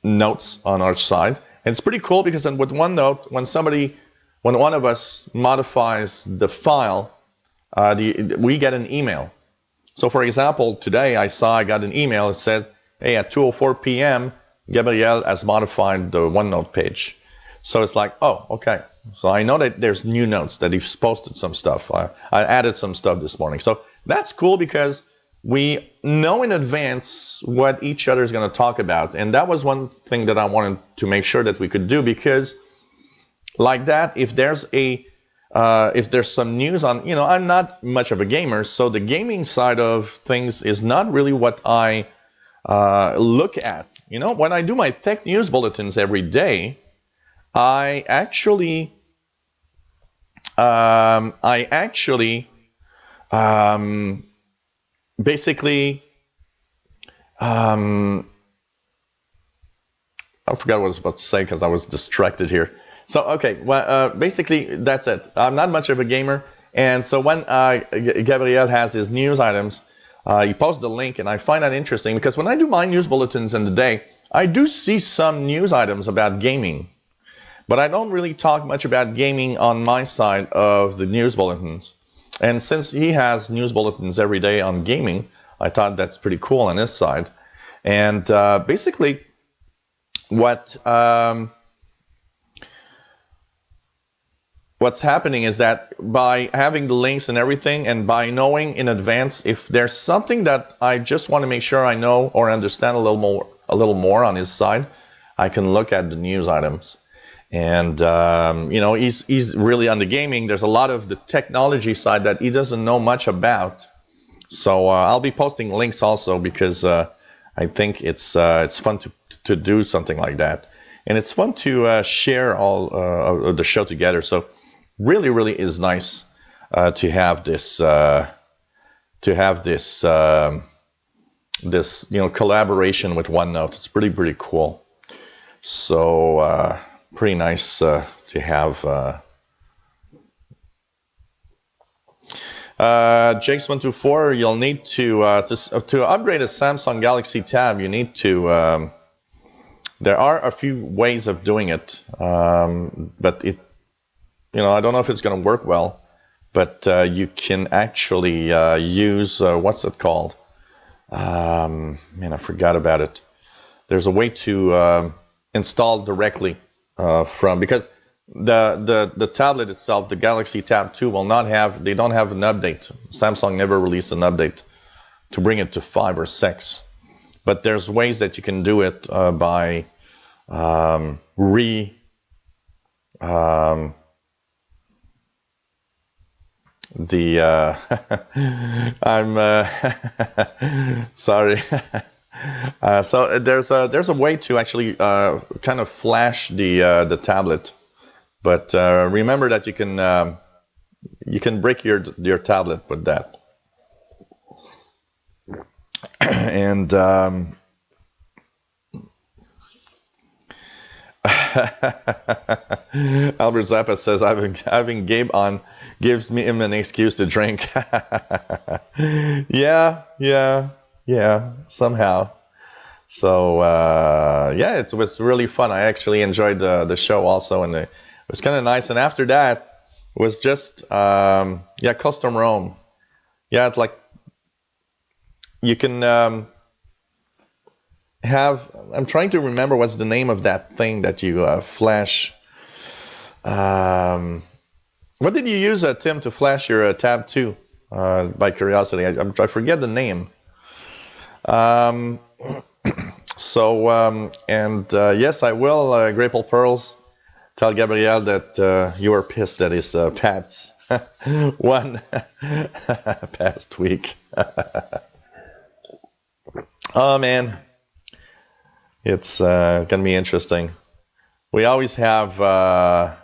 notes on our side. And it's pretty cool because then with OneNote, when one of us modifies the file, we get an email. So for example, today I got an email that said, hey, at 2:04 p.m., Gabriel has modified the OneNote page. So it's like, oh, okay. So I know that there's new notes, that he's posted some stuff. I added some stuff this morning. So that's cool because we know in advance what each other is going to talk about. And that was one thing that I wanted to make sure that we could do, because like that, if there's some news on, I'm not much of a gamer, so the gaming side of things is not really what I look at. When I do my tech news bulletins every day, I actually basically I forgot what I was about to say because I was distracted here. So okay, well, basically that's it. I'm not much of a gamer, and so when Gabriel has his news items, he posts the link, and I find that interesting because when I do my news bulletins in the day, I do see some news items about gaming. But I don't really talk much about gaming on my side of the news bulletins. And since he has news bulletins every day on gaming, I thought that's pretty cool on his side. And basically, what's happening is that by having the links and everything, and by knowing in advance, if there's something that I just want to make sure I know or understand a little more on his side, I can look at the news items. And he's really on the gaming. There's a lot of the technology side that he doesn't know much about. So I'll be posting links also because I think it's fun to do something like that, and it's fun to share all of the show together. So really is nice to have this collaboration with OneNote. It's pretty cool. So pretty nice to have. Jakes124, you'll need to upgrade a Samsung Galaxy Tab. You need to. There are a few ways of doing it, but it, I don't know if it's going to work well. But you can actually use what's it called? Man, I forgot about it. There's a way to install directly because the tablet itself, the Galaxy Tab 2, they don't have an update. Samsung never released an update to bring it to 5 or 6. But there's ways that you can do it by I'm sorry. So there's a way to actually kind of flash the tablet, but remember that you can break your tablet with that. And Albert Zappa says having Gabe on gives me him an excuse to drink. yeah, somehow. So yeah, it was really fun. I actually enjoyed the show also, and it was kind of nice. And after that, it was just custom ROM. Yeah, it's like you can have. I'm trying to remember what's the name of that thing that you flash. What did you use, Tim, to flash your Tab 2? By curiosity, I forget the name. Yes, I will, Grapple Pearls, tell Gabriel that you are pissed that his Pats won past week. Oh, man. It's going to be interesting. We always have a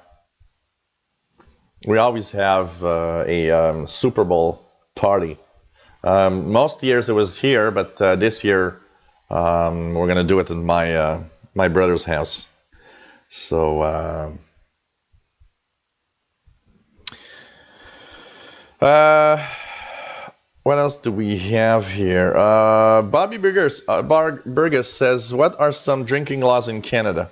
Super Bowl party. Most years it was here, but this year we're gonna do it in my brother's house. So what else do we have here? Bobby Burgess says, "What are some drinking laws in Canada?"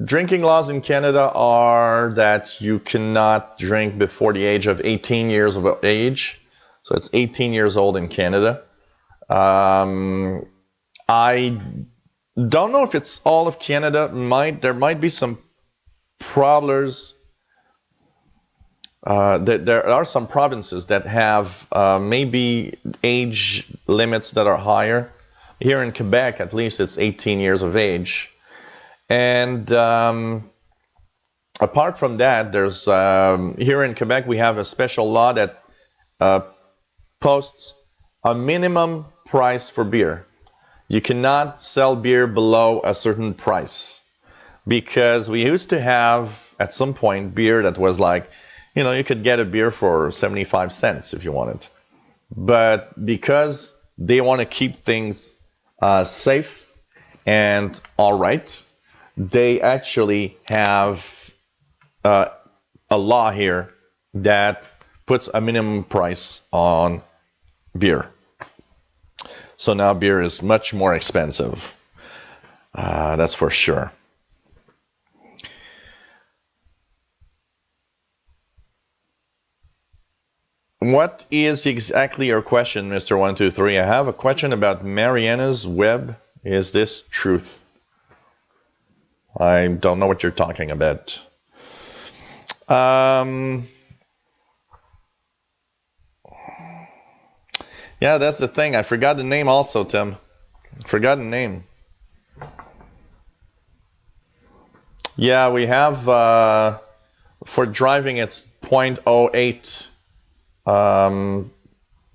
Drinking laws in Canada are that you cannot drink before the age of 18 years of age. So it's 18 years old in Canada. I don't know if it's all of Canada. There might be some problems. There are some provinces that have maybe age limits that are higher. Here in Quebec, at least, it's 18 years of age. And apart from that, there's here in Quebec we have a special law that posts a minimum price for beer. You cannot sell beer below a certain price, because we used to have at some point beer that was like, you could get a beer for 75 cents if you wanted, but because they want to keep things safe and all right, they actually have a law here that puts a minimum price on beer. So now beer is much more expensive. That's for sure. What is exactly your question, Mr. 123? I have a question about Mariana's Web. Is this truth? I don't know what you're talking about. Yeah, that's the thing. I forgot the name also, Tim. Forgot the name. Yeah, we have, for driving, it's 0.08.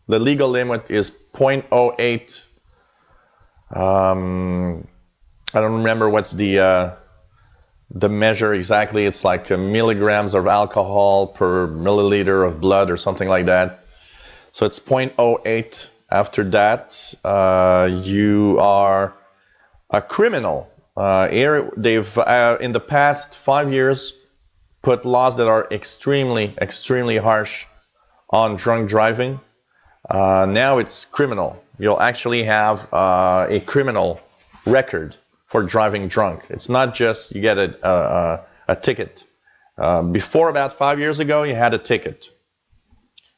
The legal limit is 0.08. I don't remember what's the measure exactly. It's like milligrams of alcohol per milliliter of blood or something like that. So it's 0.08. After that, you are a criminal Here they've in the past 5 years put laws that are extremely harsh on drunk driving. Now it's criminal. You'll actually have a criminal record for driving drunk. It's not just you get a ticket. Before about 5 years ago, you had a ticket.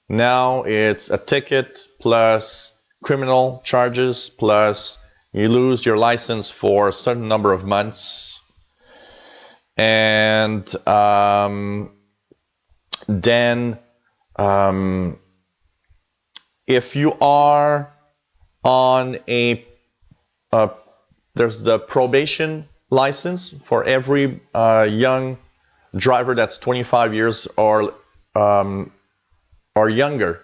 Now it's a ticket plus criminal charges plus you lose your license for a certain number of months. And then if you are on there's the probation license for every young driver that's 25 years or younger.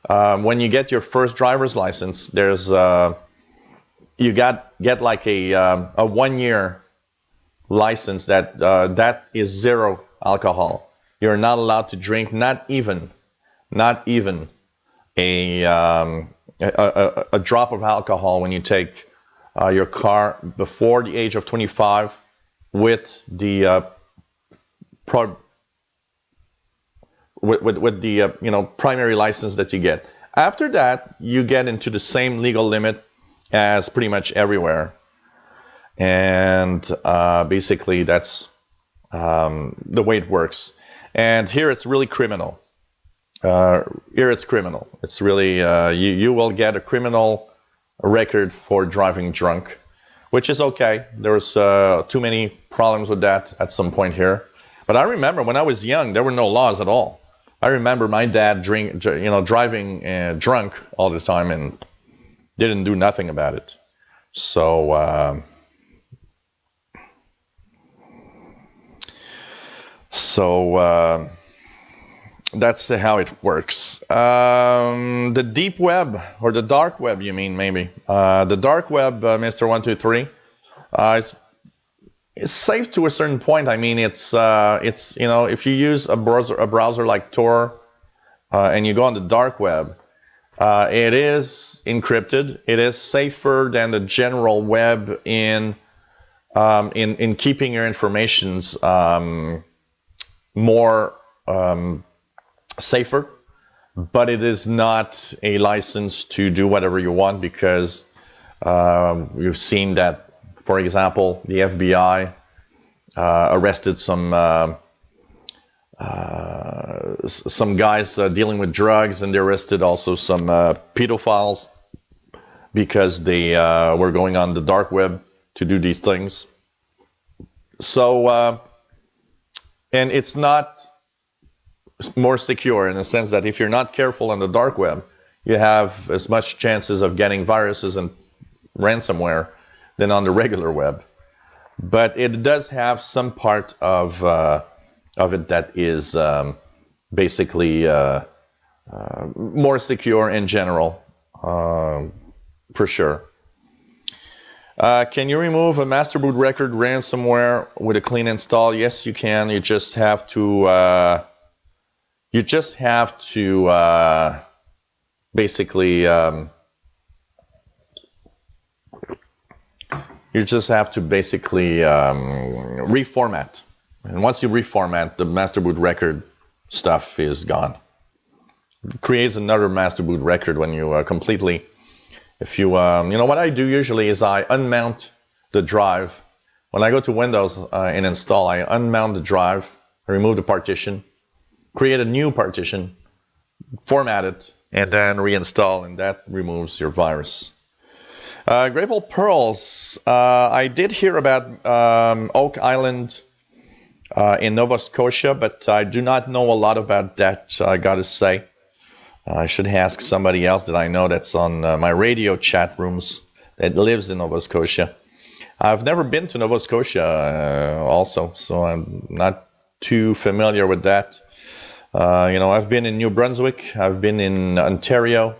When you get your first driver's license, there's you get like a 1 year license that is zero alcohol. You're not allowed to drink, not even a drop of alcohol when you take your car before the age of 25 with the primary license that you get. After that, you get into the same legal limit as pretty much everywhere, and basically that's the way it works. And here it's really criminal. It's really you will get a criminal record for driving drunk, which is okay. There's too many problems with that at some point here. But I remember when I was young, there were no laws at all. I remember my dad driving drunk all the time and didn't do nothing about it. So that's how it works. The deep web or the dark web, you mean maybe? The dark web, Mr. 123, it's safe to a certain point. I mean, it's if you use a browser like Tor and you go on the dark web, it is encrypted. It is safer than the general web in keeping your informations more safer, but it is not a license to do whatever you want, because you've seen that, for example, the FBI arrested some guys dealing with drugs, and they arrested also some pedophiles because they were going on the dark web to do these things. So, and it's not more secure in the sense that if you're not careful on the dark web, you have as much chances of getting viruses and ransomware than on the regular web. But it does have some part of it that is basically more secure in general, for sure. Can you remove a master boot record ransomware with a clean install? Yes, you can. You just have to basically reformat. And once you reformat, the master boot record stuff is gone. It creates another master boot record when you completely. If you, what I do usually is I unmount the drive. When I go to Windows and install, I unmount the drive, I remove the partition, create a new partition, format it, and then reinstall, and that removes your virus. Grateful Pearls. I did hear about Oak Island in Nova Scotia, but I do not know a lot about that, I gotta say. I should ask somebody else that I know that's on my radio chat rooms that lives in Nova Scotia. I've never been to Nova Scotia also, so I'm not too familiar with that. I've been in New Brunswick, I've been in Ontario,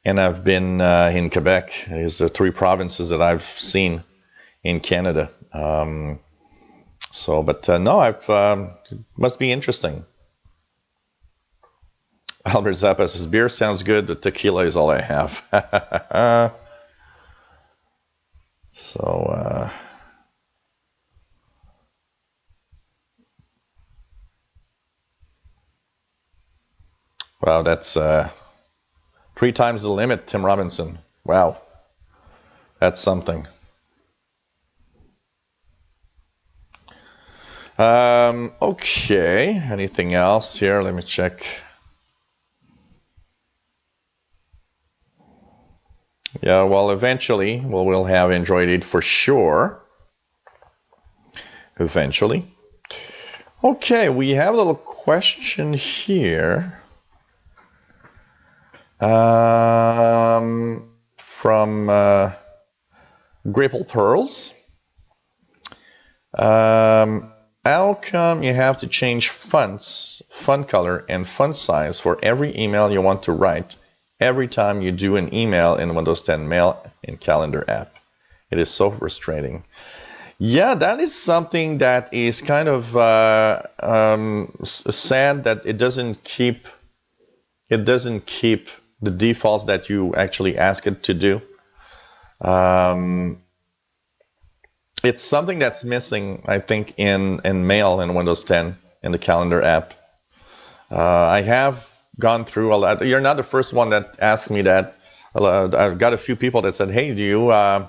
and I've been in Quebec. These are three provinces that I've seen in Canada. No, it must be interesting. Albert Zappa says, beer sounds good, but tequila is all I have. Wow, that's 3 times the limit, Tim Robinson. Wow, that's something. Okay, anything else here? Let me check. Yeah, well, eventually we'll have Android 8 for sure. Eventually. Okay, we have a little question here from Grapple Pearls. How come you have to change font color, and font size for every email you want to write every time you do an email in Windows 10 Mail and Calendar app? It is so frustrating. Yeah, that is something that is kind of sad that it doesn't keep the defaults that you actually ask it to do. It's something that's missing, I think, in Mail in Windows 10 in the Calendar app. I have gone through a lot. You're not the first one that asked me that. I've got a few people that said, "Hey, do you, how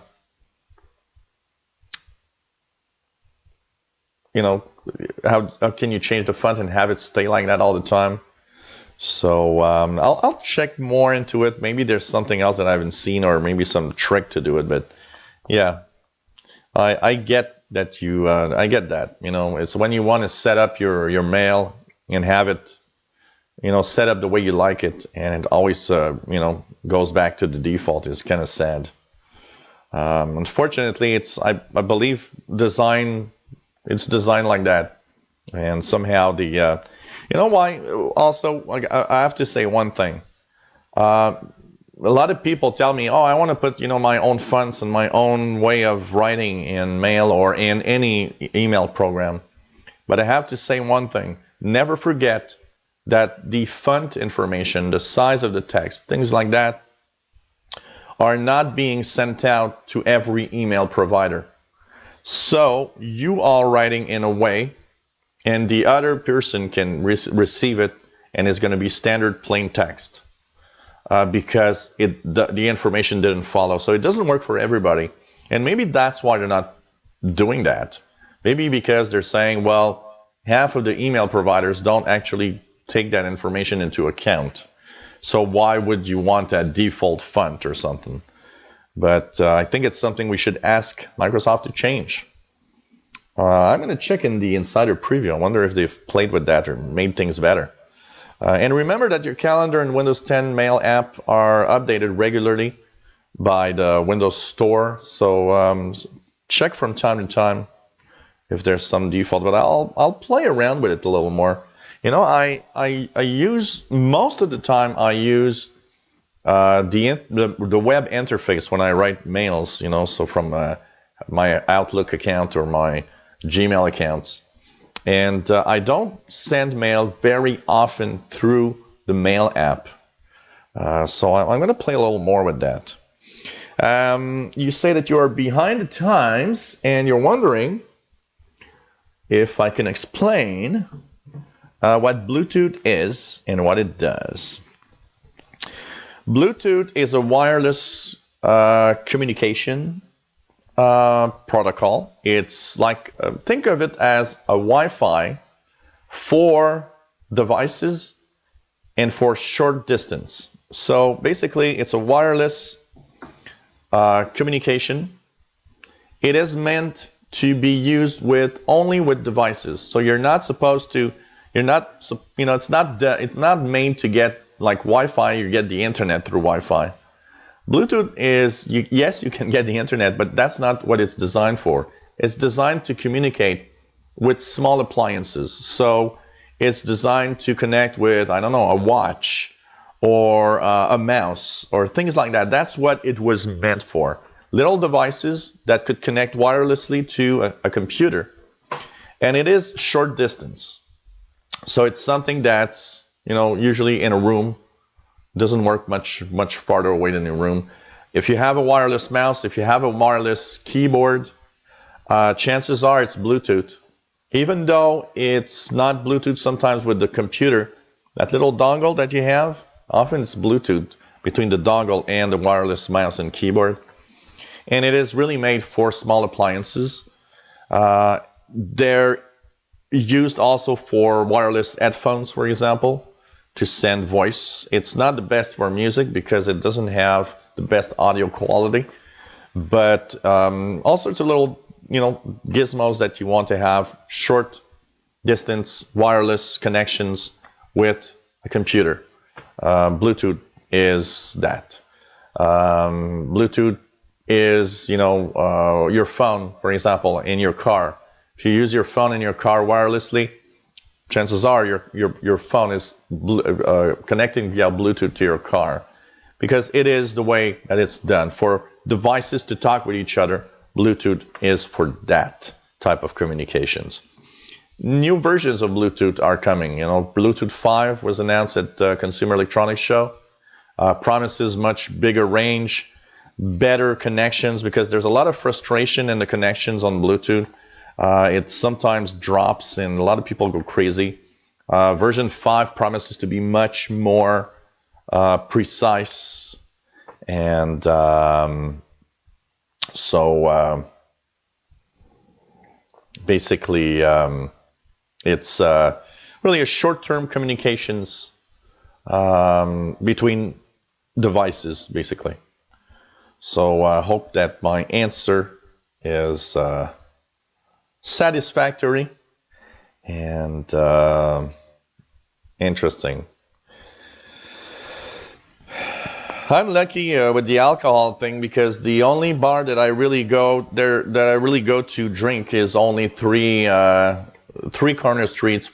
can you change the font and have it stay like that all the time?" So I'll check more into it. Maybe there's something else that I haven't seen, or maybe some trick to do it. But yeah. I get that I get that, it's when you want to set up your mail and have it, set up the way you like it, and it always, goes back to the default. Is kind of sad. Unfortunately, I believe it's designed like that, and somehow why? Also, like, I have to say one thing. A lot of people tell me, "Oh, I want to put, my own fonts and my own way of writing in Mail or in any email program." But I have to say one thing. Never forget that the font information, the size of the text, things like that, are not being sent out to every email provider. So you are writing in a way, and the other person can receive it, and it's going to be standard plain text. Because the information didn't follow. So it doesn't work for everybody. And maybe that's why they're not doing that. Maybe because they're saying, well, half of the email providers don't actually take that information into account. So why would you want that default font or something? But I think it's something we should ask Microsoft to change. I'm going to check in the Insider Preview. I wonder if they've played with that or made things better. And remember that your calendar and Windows 10 Mail app are updated regularly by the Windows Store. So check from time to time if there's some default. But I'll play around with it a little more. I use, most of the time I use the web interface when I write mails. So from my Outlook account or my Gmail accounts. And I don't send mail very often through the Mail app. So I'm going to play a little more with that. You say that you are behind the times, and you're wondering if I can explain what Bluetooth is and what it does. Bluetooth is a wireless communication protocol. It's like, think of it as a Wi-Fi for devices and for short distance. So basically, it's a wireless communication. It is meant to be used only with devices. So you're not supposed to. It's not made to get like Wi-Fi. You get the internet through Wi-Fi. Bluetooth is, yes, you can get the internet, but that's not what it's designed for. It's designed to communicate with small appliances. So it's designed to connect with, I don't know, a watch or a mouse or things like that. That's what it was meant for. Little devices that could connect wirelessly to a computer. And it is short distance. So it's something that's, usually in a room. Doesn't work much farther away than your room. If you have a wireless mouse, if you have a wireless keyboard, chances are it's Bluetooth. Even though it's not Bluetooth sometimes with the computer, That little dongle that you have, often it's Bluetooth between the dongle and the wireless mouse and keyboard. And it is really made for small appliances. They're used also for wireless headphones, for example, to send voice. It's not the best for music because it doesn't have the best audio quality, but all sorts of little, gizmos that you want to have short distance wireless connections with a computer. Bluetooth is that. Bluetooth is, your phone, for example, in your car. If you use your phone in your car wirelessly, chances are your phone is connecting via Bluetooth to your car, because it is the way that it's done. For devices to talk with each other, Bluetooth is for that type of communications. New versions of Bluetooth are coming. Bluetooth 5 was announced at Consumer Electronics Show. Promises much bigger range, better connections, because there's a lot of frustration in the connections on Bluetooth. It sometimes drops and a lot of people go crazy. Version 5 promises to be much more precise, and so basically it's really a short-term communications between devices, basically. So I hope that my answer is satisfactory and interesting. I'm lucky with the alcohol thing, because the only bar that I really go to drink is only four corner streets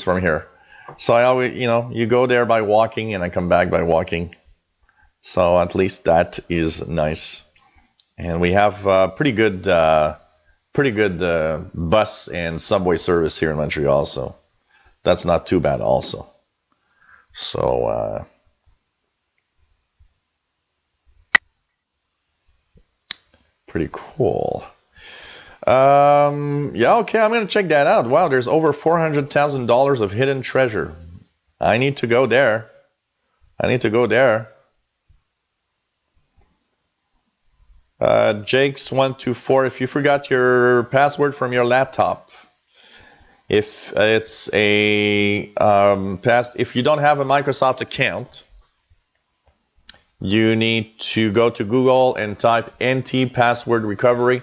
from here. So I always, you go there by walking and I come back by walking. So at least that is nice. And we have pretty good bus and subway service here in Montreal, so that's not too bad also. So pretty cool. Yeah, okay, I'm gonna check that out. Wow, there's over $400,000 of hidden treasure. I need to go there. Jakes124, if you forgot your password from your laptop, if it's if you don't have a Microsoft account, you need to go to Google and type NT password recovery,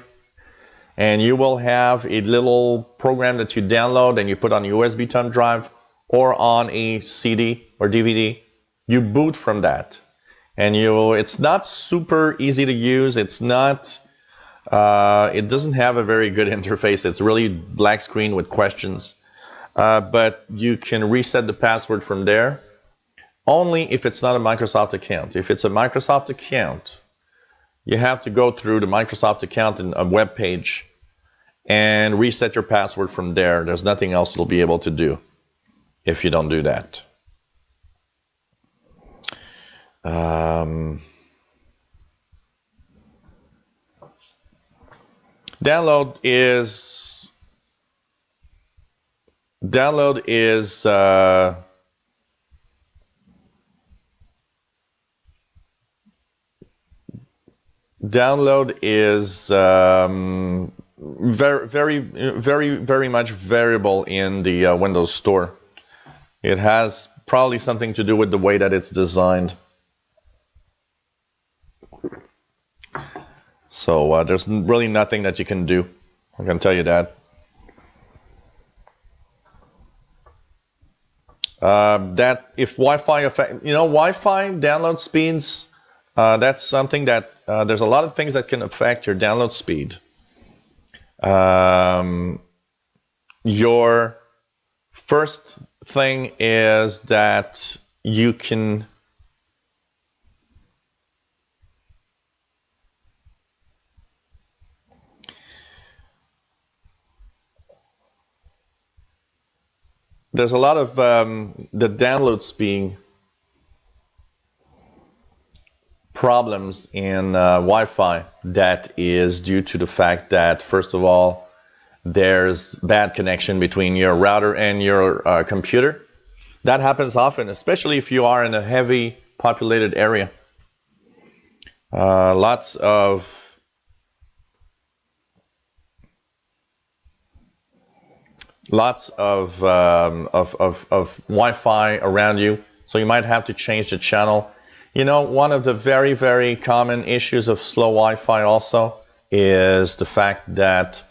and you will have a little program that you download and you put on a USB thumb drive or on a CD or DVD. You boot from that. And it's not super easy to use. It's not, it doesn't have a very good interface. It's really black screen with questions. But you can reset the password from there, only if it's not a Microsoft account. If it's a Microsoft account, you have to go through the Microsoft account in a web page and reset your password from there. There's nothing else you'll be able to do if you don't do that. Download is very much variable in the Windows Store. It has probably something to do with the way that it's designed. So there's really nothing that you can do. I can tell you that. That if Wi-Fi affect, Wi-Fi download speeds, that's something that there's a lot of things that can affect your download speed. Your first thing is that you can there's a lot of the download speed problems in Wi-Fi that is due to the fact that, first of all, there's bad connection between your router and your computer. That happens often, especially if you are in a heavy populated area. Lots of Wi-Fi around you, so you might have to change the channel. You know, one of the very, very common issues of slow Wi-Fi also is the fact that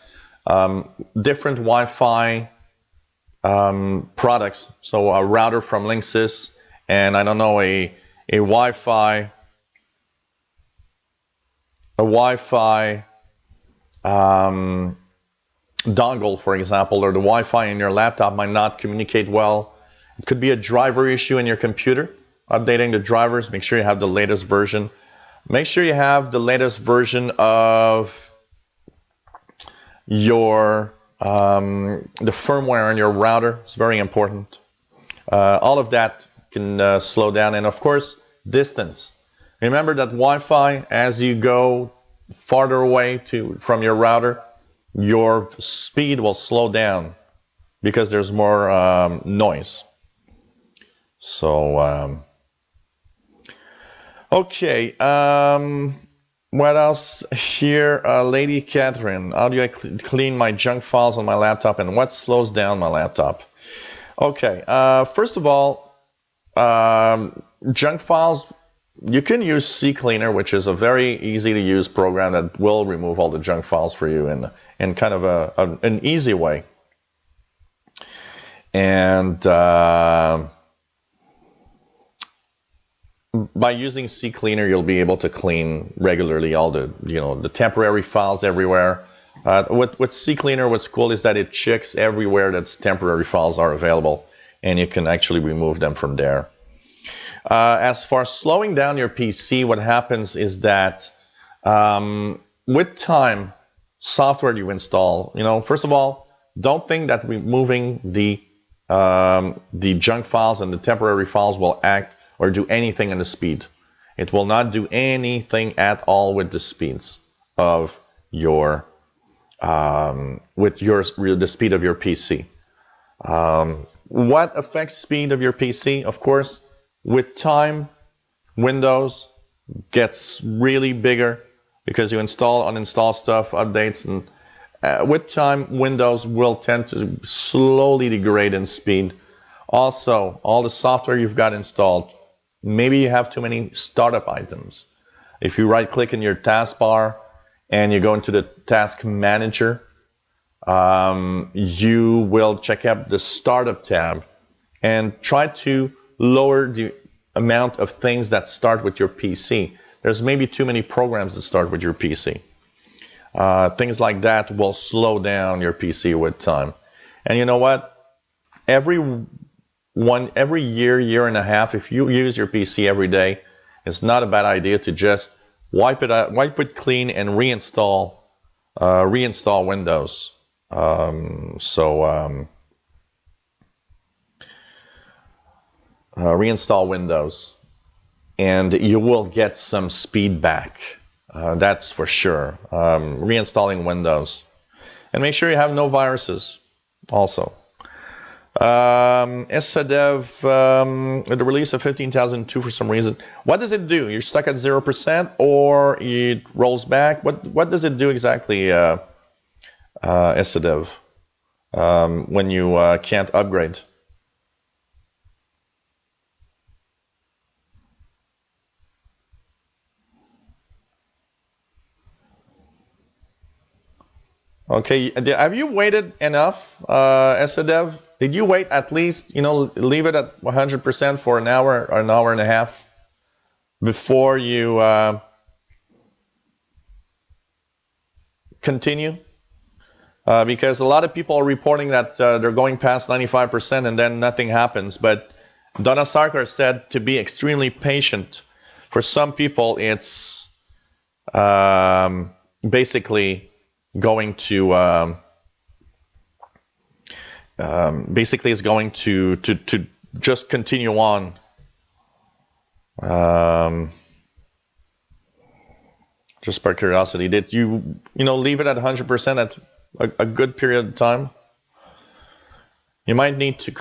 different Wi-Fi products, so a router from Linksys and I don't know a Wi-Fi dongle, for example, or the Wi-Fi in your laptop might not communicate well. It could be a driver issue in your computer. Updating the drivers, make sure you have the latest version. Make sure you have the latest version of your the firmware on your router. It's very important. All of that can slow down, and of course, distance. Remember that Wi-Fi, as you go farther away from your router, your speed will slow down because there's more noise. So, okay. What else here? Lady Catherine, how do I clean my junk files on my laptop, and what slows down my laptop? Okay. First of all, junk files, you can use CCleaner, which is a very easy to use program that will remove all the junk files for you in kind of an easy way. And by using CCleaner, you'll be able to clean regularly all the temporary files everywhere. With CCleaner, what's cool is that it checks everywhere that temporary files are available, and you can actually remove them from there. As far as slowing down your PC, what happens is that with time, software you install, first of all, don't think that removing the junk files and the temporary files will act or do anything on the speed. It will not do anything at all with the speeds of the speed of your PC. What affects speed of your PC? Of course, with time, Windows gets really bigger because you install, uninstall stuff, updates, and with time, Windows will tend to slowly degrade in speed. Also, all the software you've got installed, maybe you have too many startup items. If you right-click in your taskbar and you go into the task manager, you will check out the startup tab and try to lower the amount of things that start with your PC. There's maybe too many programs that start with your PC. Things like that will slow down your PC with time. And you know what? Every year and a half, if you use your PC every day, it's not a bad idea to just wipe it clean and reinstall Windows. Reinstall Windows, and you will get some speed back. That's for sure. Reinstalling Windows, and make sure you have no viruses. Also, SDev, the release of 15,002 for some reason. What does it do? You're stuck at 0%, or it rolls back? What does it do exactly, SDev, when you can't upgrade? Okay, have you waited enough, SDev? Did you wait at least, leave it at 100% for an hour or an hour and a half before you continue? Because a lot of people are reporting that they're going past 95% and then nothing happens. But Donna Sarkar said to be extremely patient. For some people, it's basically going to it's going to just continue on. Just by curiosity, did you leave it at 100% at a good period of time? you might need to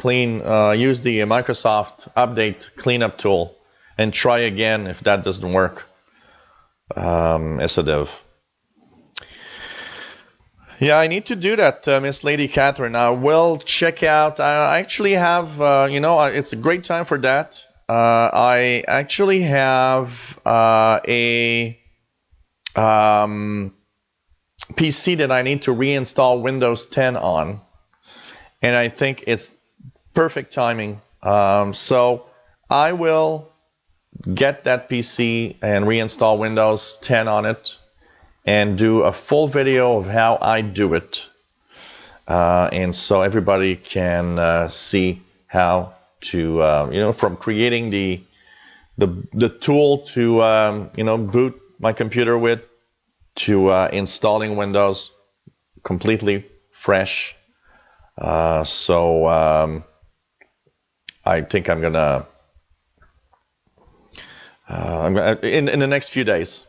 use the Microsoft Update cleanup tool and try again if that doesn't work. As a dev. Yeah, I need to do that, Miss Lady Catherine. I will check out. I actually have, it's a great time for that. I actually have a PC that I need to reinstall Windows 10 on, and I think it's perfect timing. So I will get that PC and reinstall Windows 10 on it and do a full video of how I do it, and so everybody can see how to from creating the tool to boot my computer with, to installing Windows completely fresh. So I think I'm gonna in the next few days.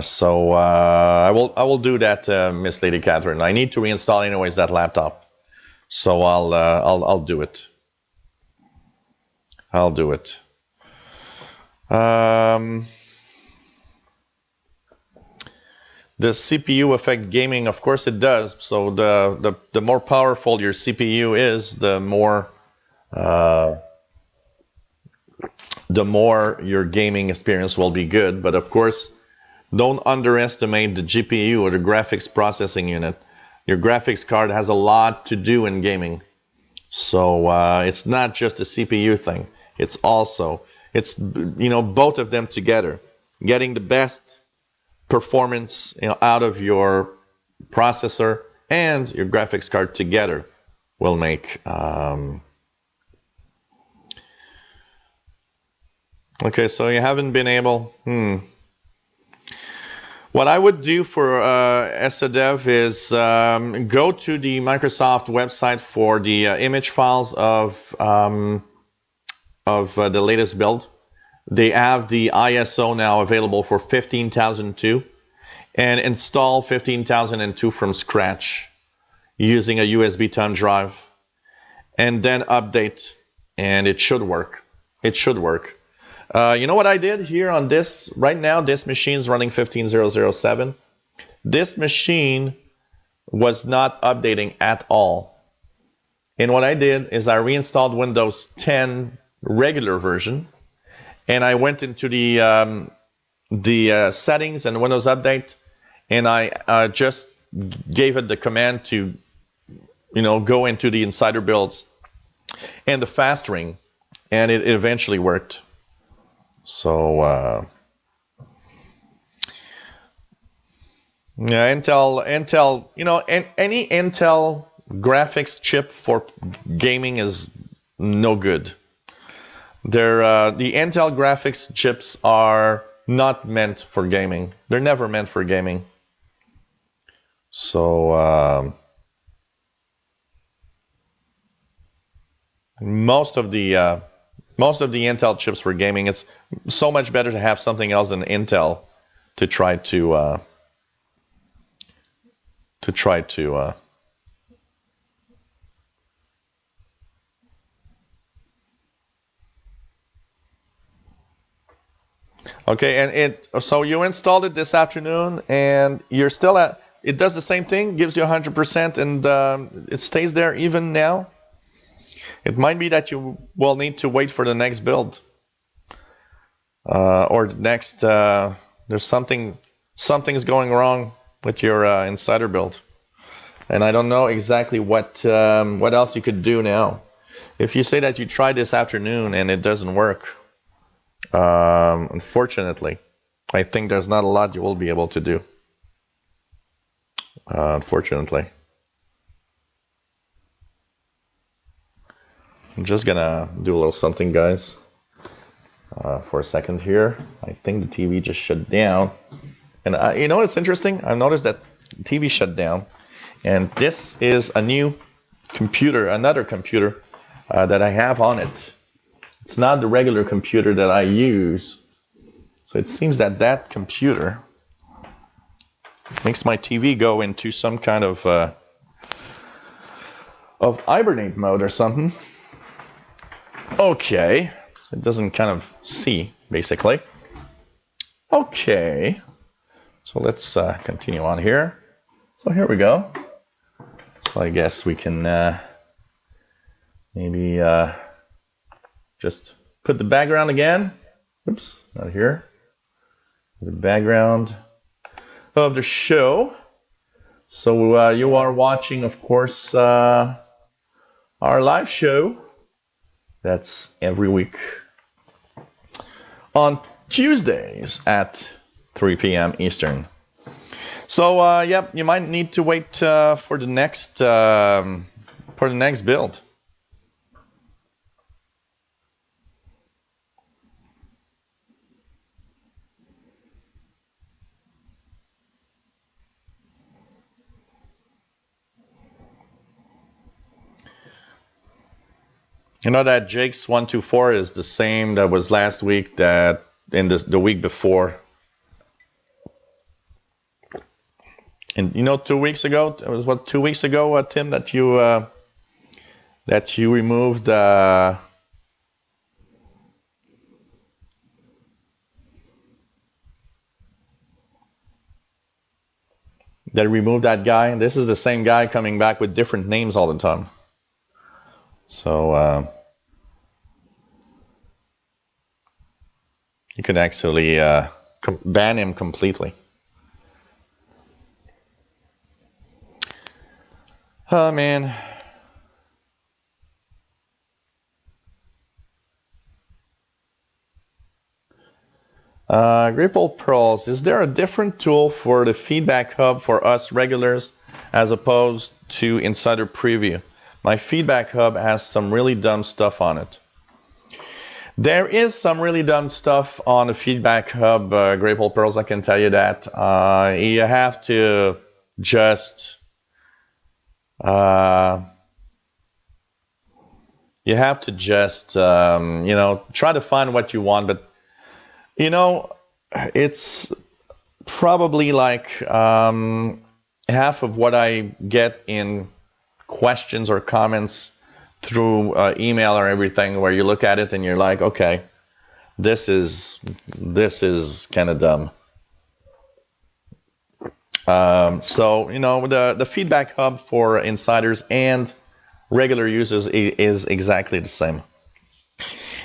So I will do that, Miss Lady Catherine. I need to reinstall anyways that laptop, so I'll do it. The CPU affect gaming, of course it does. So the more powerful your CPU is, the more your gaming experience will be good. But of course, don't underestimate the GPU, or the graphics processing unit. Your graphics card has a lot to do in gaming. So it's not just a CPU thing. It's both of them together. Getting the best performance out of your processor and your graphics card together will make okay, so you haven't been able what I would do for as a dev is go to the Microsoft website for the image files of the latest build. They have the ISO now available for 15,002, and install 15,002 from scratch using a USB thumb drive, and then update, and it should work. You know what I did here on this? Right now, this machine is running 15007. This machine was not updating at all. And what I did is I reinstalled Windows 10 regular version, and I went into the settings and Windows Update, and I just gave it the command to, go into the insider builds and the fast ring, and it eventually worked. So yeah, Intel, any Intel graphics chip for gaming is no good. The Intel graphics chips are not meant for gaming. They're never meant for gaming. So most of the Intel chips for gaming, it's so much better to have something else than Intel to try to okay, so you installed it this afternoon, and you're still it does the same thing, gives you 100%, and it stays there even now. It might be that you will need to wait for the next build, or the next. There's something's going wrong with your insider build, and I don't know exactly what else you could do now. If you say that you tried this afternoon and it doesn't work, unfortunately, I think there's not a lot you will be able to do. Unfortunately. I'm just gonna do a little something, guys, for a second here. I think the TV just shut down, and you know what's interesting? I noticed that the TV shut down, and this is a new computer, another computer that I have on it. It's not the regular computer that I use, so it seems that computer makes my TV go into some kind of of hibernate mode or something. Okay, so it doesn't kind of see, basically. Okay, so let's continue on here. So here we go. So I guess we can maybe just put the background again. Oops, not here. The background of the show. So you are watching, of course, our live show. That's every week on Tuesdays at 3 p.m. Eastern. So yep, you might need to wait for the next build. You know that Jake's 124 is the same that was last week, that in the week before. And you know, 2 weeks ago, it was 2 weeks ago, Tim, that you removed that removed that guy. And this is the same guy coming back with different names all the time. So you could actually ban him completely. Oh man. Grapple Pearls, is there a different tool for the feedback hub for us regulars as opposed to Insider Preview? My feedback hub has some really dumb stuff on it. There is some really dumb stuff on the feedback hub, Grapple Pearls, I can tell you that. You have to just you know, try to find what you want, but you know, it's probably like half of what I get in questions or comments through email or everything, where you look at it and you're like, okay, this is kind of dumb. So you know, the feedback hub for insiders and regular users is exactly the same.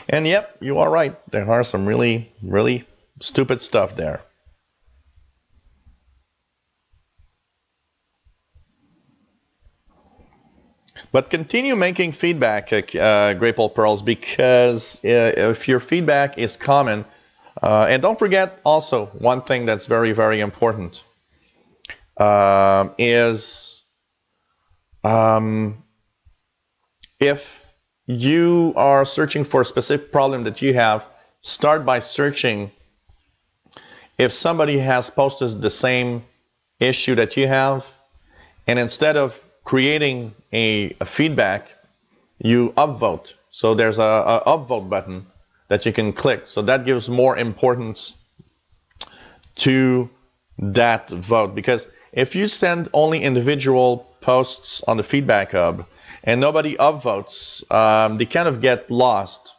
And yep, you are right. There are some really, really stupid stuff there. But continue making feedback, Grapple Pearls, because if your feedback is common, and don't forget also one thing that's very, very important is if you are searching for a specific problem that you have, start by searching if somebody has posted the same issue that you have, and instead of creating a feedback, you upvote. So there's a upvote button that you can click. So that gives more importance to that vote, because if you send only individual posts on the feedback hub and nobody upvotes, they kind of get lost.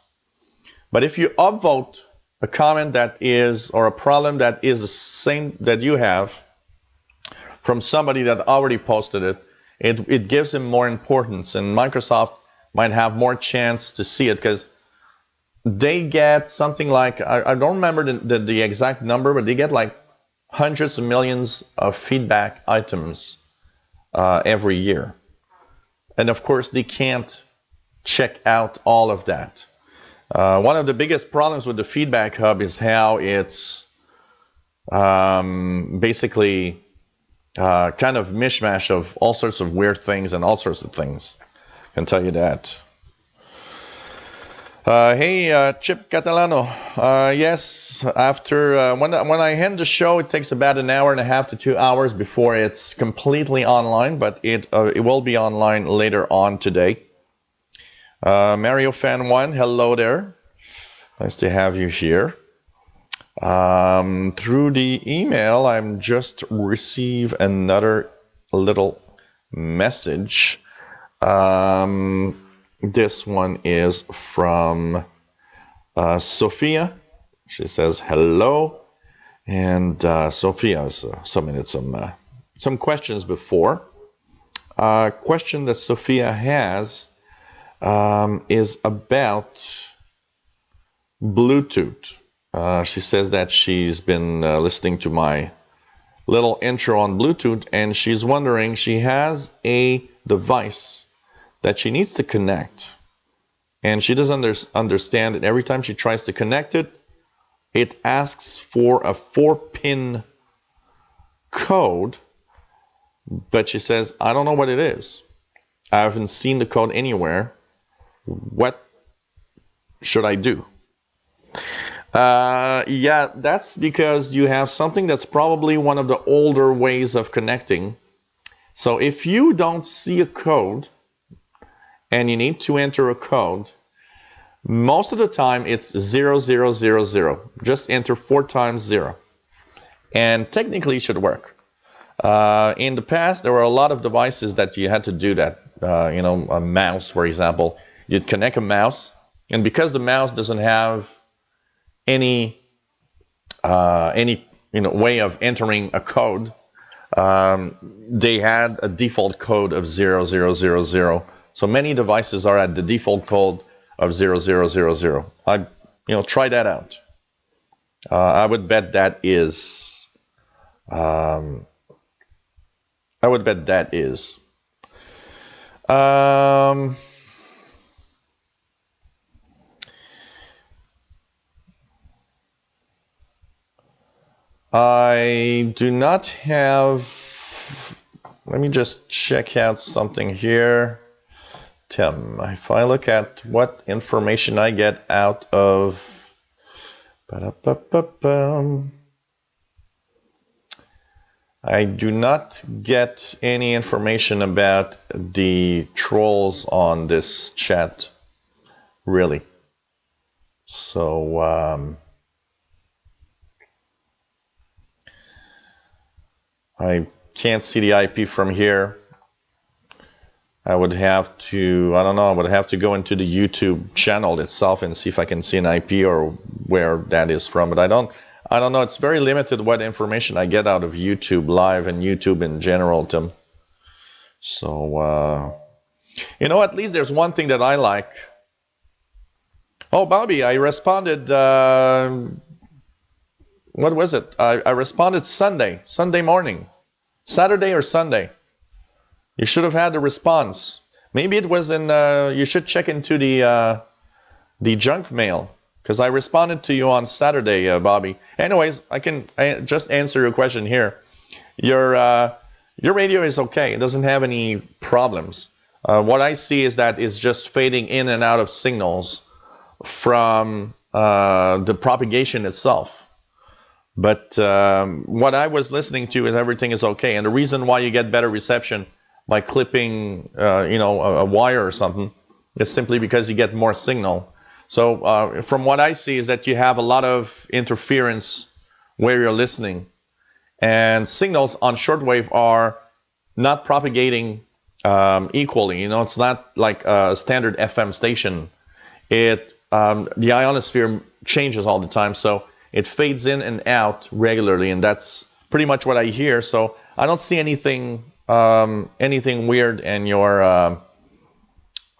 But if you upvote a comment that is, or a problem that is the same that you have from somebody that already posted it, it gives them more importance, and Microsoft might have more chance to see it, because they get something like, I don't remember the exact number, but they get like hundreds of millions of feedback items every year. And of course, they can't check out all of that. One of the biggest problems with the feedback hub is how it's basically kind of mishmash of all sorts of weird things and all sorts of things. I can tell you that. Hey, Chip Catalano. Yes, after when I end the show, it takes about an hour and a half to 2 hours before it's completely online, but it will be online later on today. Mario Fan 1, hello there. Nice to have you here. Through the email, I'm just received another little message. This one is from Sophia. She says hello, and Sophia has submitted some questions before. Question that Sophia has is about Bluetooth. She says that she's been listening to my little intro on Bluetooth, and she's wondering, she has a device that she needs to connect, and she doesn't understand it. Every time she tries to connect it, it asks for a 4-pin code, but she says, I don't know what it is. I haven't seen the code anywhere. What should I do? Yeah, that's because you have something that's probably one of the older ways of connecting. So if you don't see a code and you need to enter a code, most of the time it's 0000. Just enter 4 times 0. And technically it should work. In the past, there were a lot of devices that you had to do that. A mouse, for example. You'd connect a mouse, and because the mouse doesn't have any way of entering a code, they had a default code of 0000. So many devices are at the default code of 0000. Try that out. I would bet that is. I would bet that is. I do not have. Let me just check out something here. Tim, if I look at what information I get out of. I do not get any information about the trolls on this chat, really. So, I can't see the IP from here. I would have to, I would have to go into the YouTube channel itself and see if I can see an IP or where that is from. But I don't know. It's very limited what information I get out of YouTube Live and YouTube in general, Tim. So, at least there's one thing that I like. Oh, Bobby, I responded, what was it? I responded Sunday morning. Saturday or Sunday. You should have had a response. Maybe it was in, you should check into the junk mail. Because I responded to you on Saturday, Bobby. Anyways, I just answer your question here. Your radio is okay. It doesn't have any problems. What I see is that it's just fading in and out of signals from the propagation itself. But what I was listening to is everything is okay. And the reason why you get better reception by clipping, a wire or something is simply because you get more signal. So from what I see is that you have a lot of interference where you're listening. And signals on shortwave are not propagating equally. It's not like a standard FM station. The ionosphere changes all the time. So it fades in and out regularly. And that's pretty much what I hear. So I don't see anything weird in your...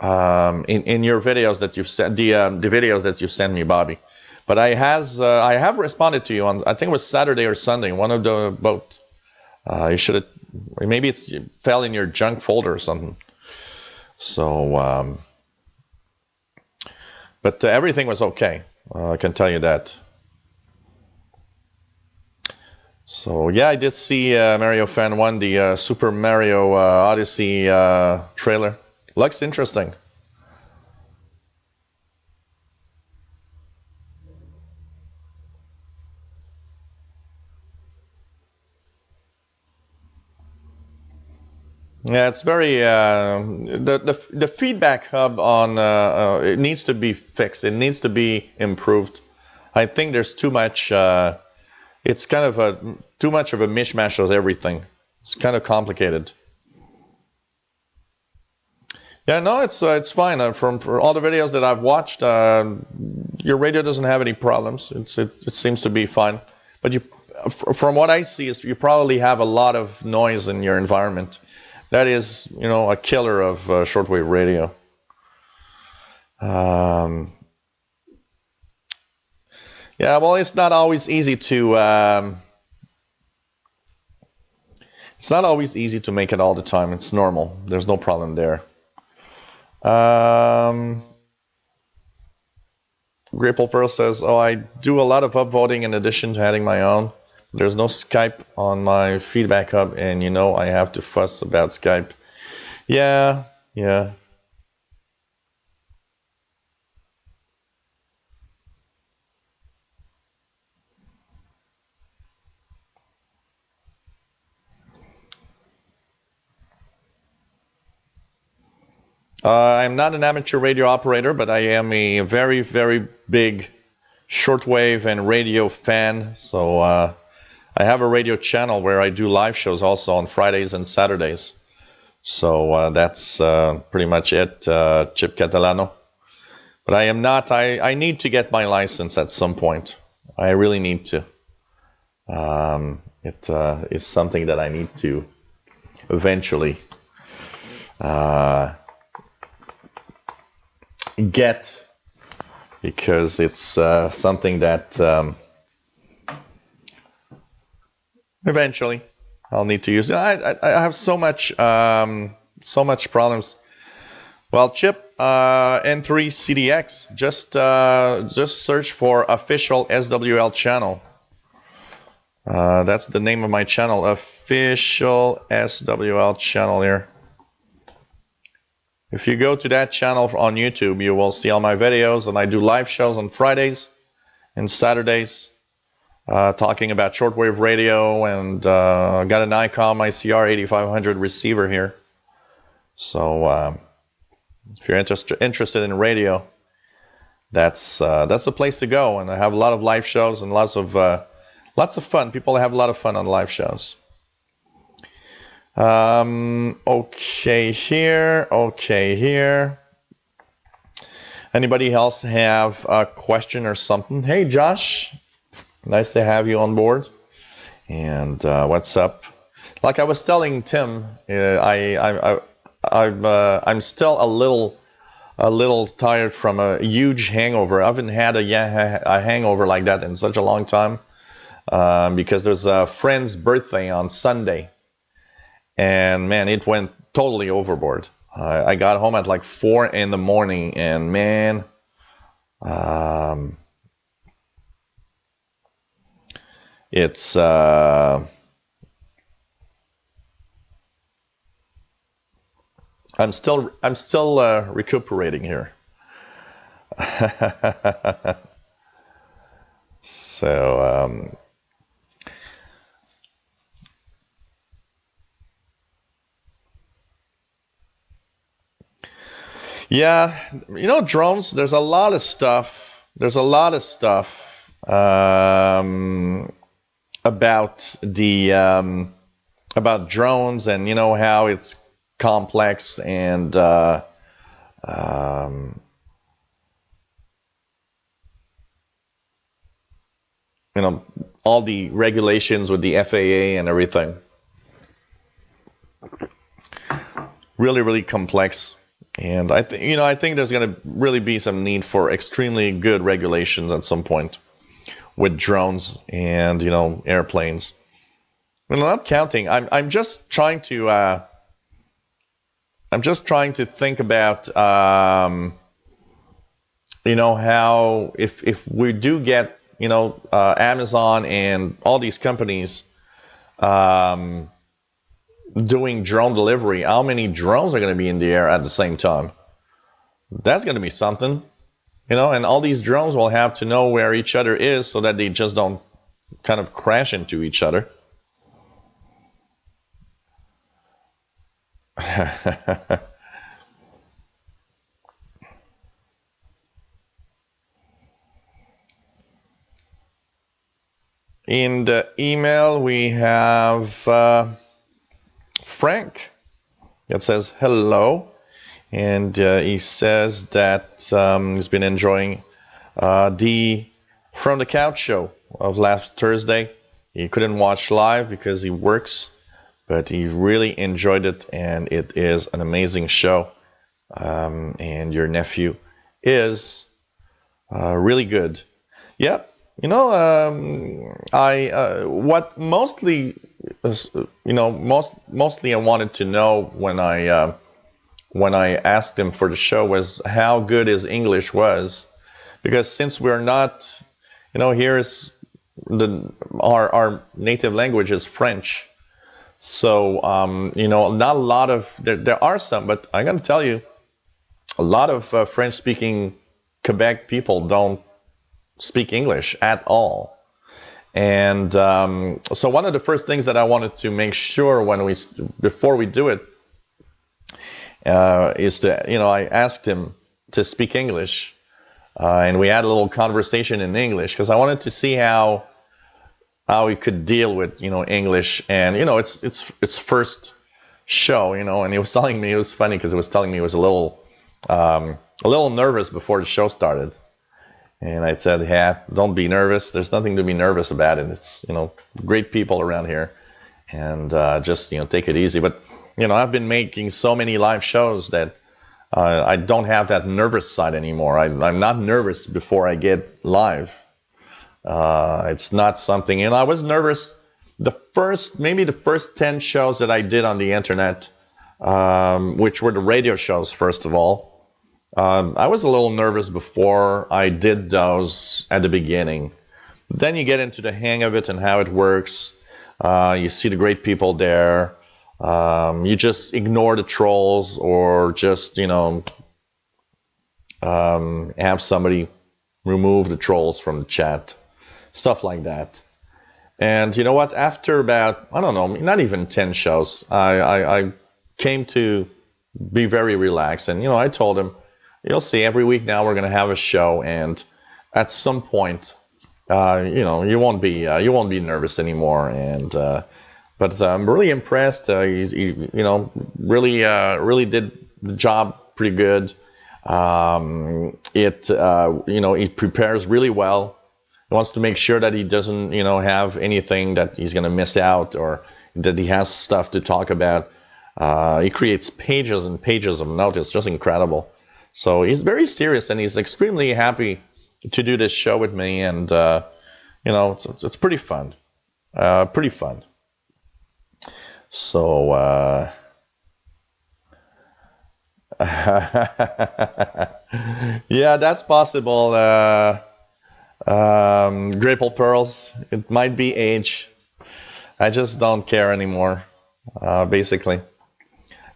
in your videos that you've sent, the videos that you sent me, Bobby. But I have responded to you on, I think it was Saturday or Sunday, one of the both. You should have, maybe it fell in your junk folder or something. So, but everything was okay. I can tell you that. So yeah, I did see Mario Fan 1, the Super Mario Odyssey trailer. Looks interesting. Yeah, it's very the feedback hub on it needs to be fixed. It needs to be improved. I think there's too much. It's kind of too much of a mishmash of everything. It's kind of complicated. Yeah, no, it's fine. For all the videos that I've watched, your radio doesn't have any problems. It seems to be fine. But from what I see, is you probably have a lot of noise in your environment. That is, a killer of shortwave radio. Yeah, well, it's not always easy to make it all the time. It's normal. There's no problem there. Grateful Pearl says, "Oh, I do a lot of upvoting in addition to adding my own. There's no Skype on my feedback hub, and I have to fuss about Skype." Yeah, yeah. I'm not an amateur radio operator, but I am a very, very big shortwave and radio fan. So I have a radio channel where I do live shows also on Fridays and Saturdays. So that's pretty much it, Chip Catalano. But I am not. I need to get my license at some point. I really need to. It is something that I need to eventually get, because it's something that eventually I'll need to use. I have so much problems. Well, Chip, N3 CDX, just search for official SWL channel. That's the name of my channel, official SWL channel here. If you go to that channel on YouTube, you will see all my videos, and I do live shows on Fridays and Saturdays, talking about shortwave radio, and got an ICOM ICR 8500 receiver here. So if you're interested in radio, that's the place to go. And I have a lot of live shows and lots of fun. People have a lot of fun on live shows. Okay here. Anybody else have a question or something? Hey, Josh, nice to have you on board. And what's up? Like I was telling Tim, I'm still a little tired from a huge hangover. I haven't had a hangover like that in such a long time, because there's a friend's birthday on Sunday. And man, it went totally overboard. I got home at like 4 in the morning, and man, it's I'm still recuperating here. So yeah, drones. There's a lot of stuff. About about drones, and how it's complex, and all the regulations with the FAA and everything. Really, really complex. And I think there's going to really be some need for extremely good regulations at some point with drones and airplanes. I'm not counting. I'm just trying to think about how if we do get Amazon and all these companies doing drone delivery, how many drones are going to be in the air at the same time? That's going to be something, and all these drones will have to know where each other is so that they just don't kind of crash into each other. In the email, we have Frank. It says, hello. and he says that he's been enjoying the From the Couch show of last Thursday. He couldn't watch live because he works, but he really enjoyed it, and it is an amazing show. And your nephew is really good. Yeah, what mostly, mostly I wanted to know when I asked him for the show was how good his English was, because since we're not, here's our native language is French, so not a lot of there are some, but I got to tell you, a lot of French-speaking Quebec people don't speak English at all. And so one of the first things that I wanted to make sure before we do it is to, I asked him to speak English, and we had a little conversation in English because I wanted to see how he could deal with English, and it's first show, and he was telling me, it was funny because he was telling me he was a little nervous before the show started. And I said, yeah, don't be nervous. There's nothing to be nervous about it. It's, great people around here. And just, take it easy. But, I've been making so many live shows that I don't have that nervous side anymore. I'm not nervous before I get live. It's not something, I was nervous maybe the first 10 shows that I did on the internet, which were the radio shows, first of all. I was a little nervous before I did those at the beginning. Then you get into the hang of it and how it works. You see the great people there. You just ignore the trolls, or just, have somebody remove the trolls from the chat. Stuff like that. And you know what? After about, I don't know, not even 10 shows, I came to be very relaxed. And, I told him, you'll see, every week now we're going to have a show, and at some point, you won't be nervous anymore. And but I'm really impressed. He really did the job pretty good. He prepares really well. He wants to make sure that he doesn't, have anything that he's going to miss out, or that he has stuff to talk about. He creates pages and pages of notes. It's just incredible. So he's very serious, and he's extremely happy to do this show with me, and it's pretty fun, So yeah, that's possible. Grapple pearls. It might be age. I just don't care anymore. Basically.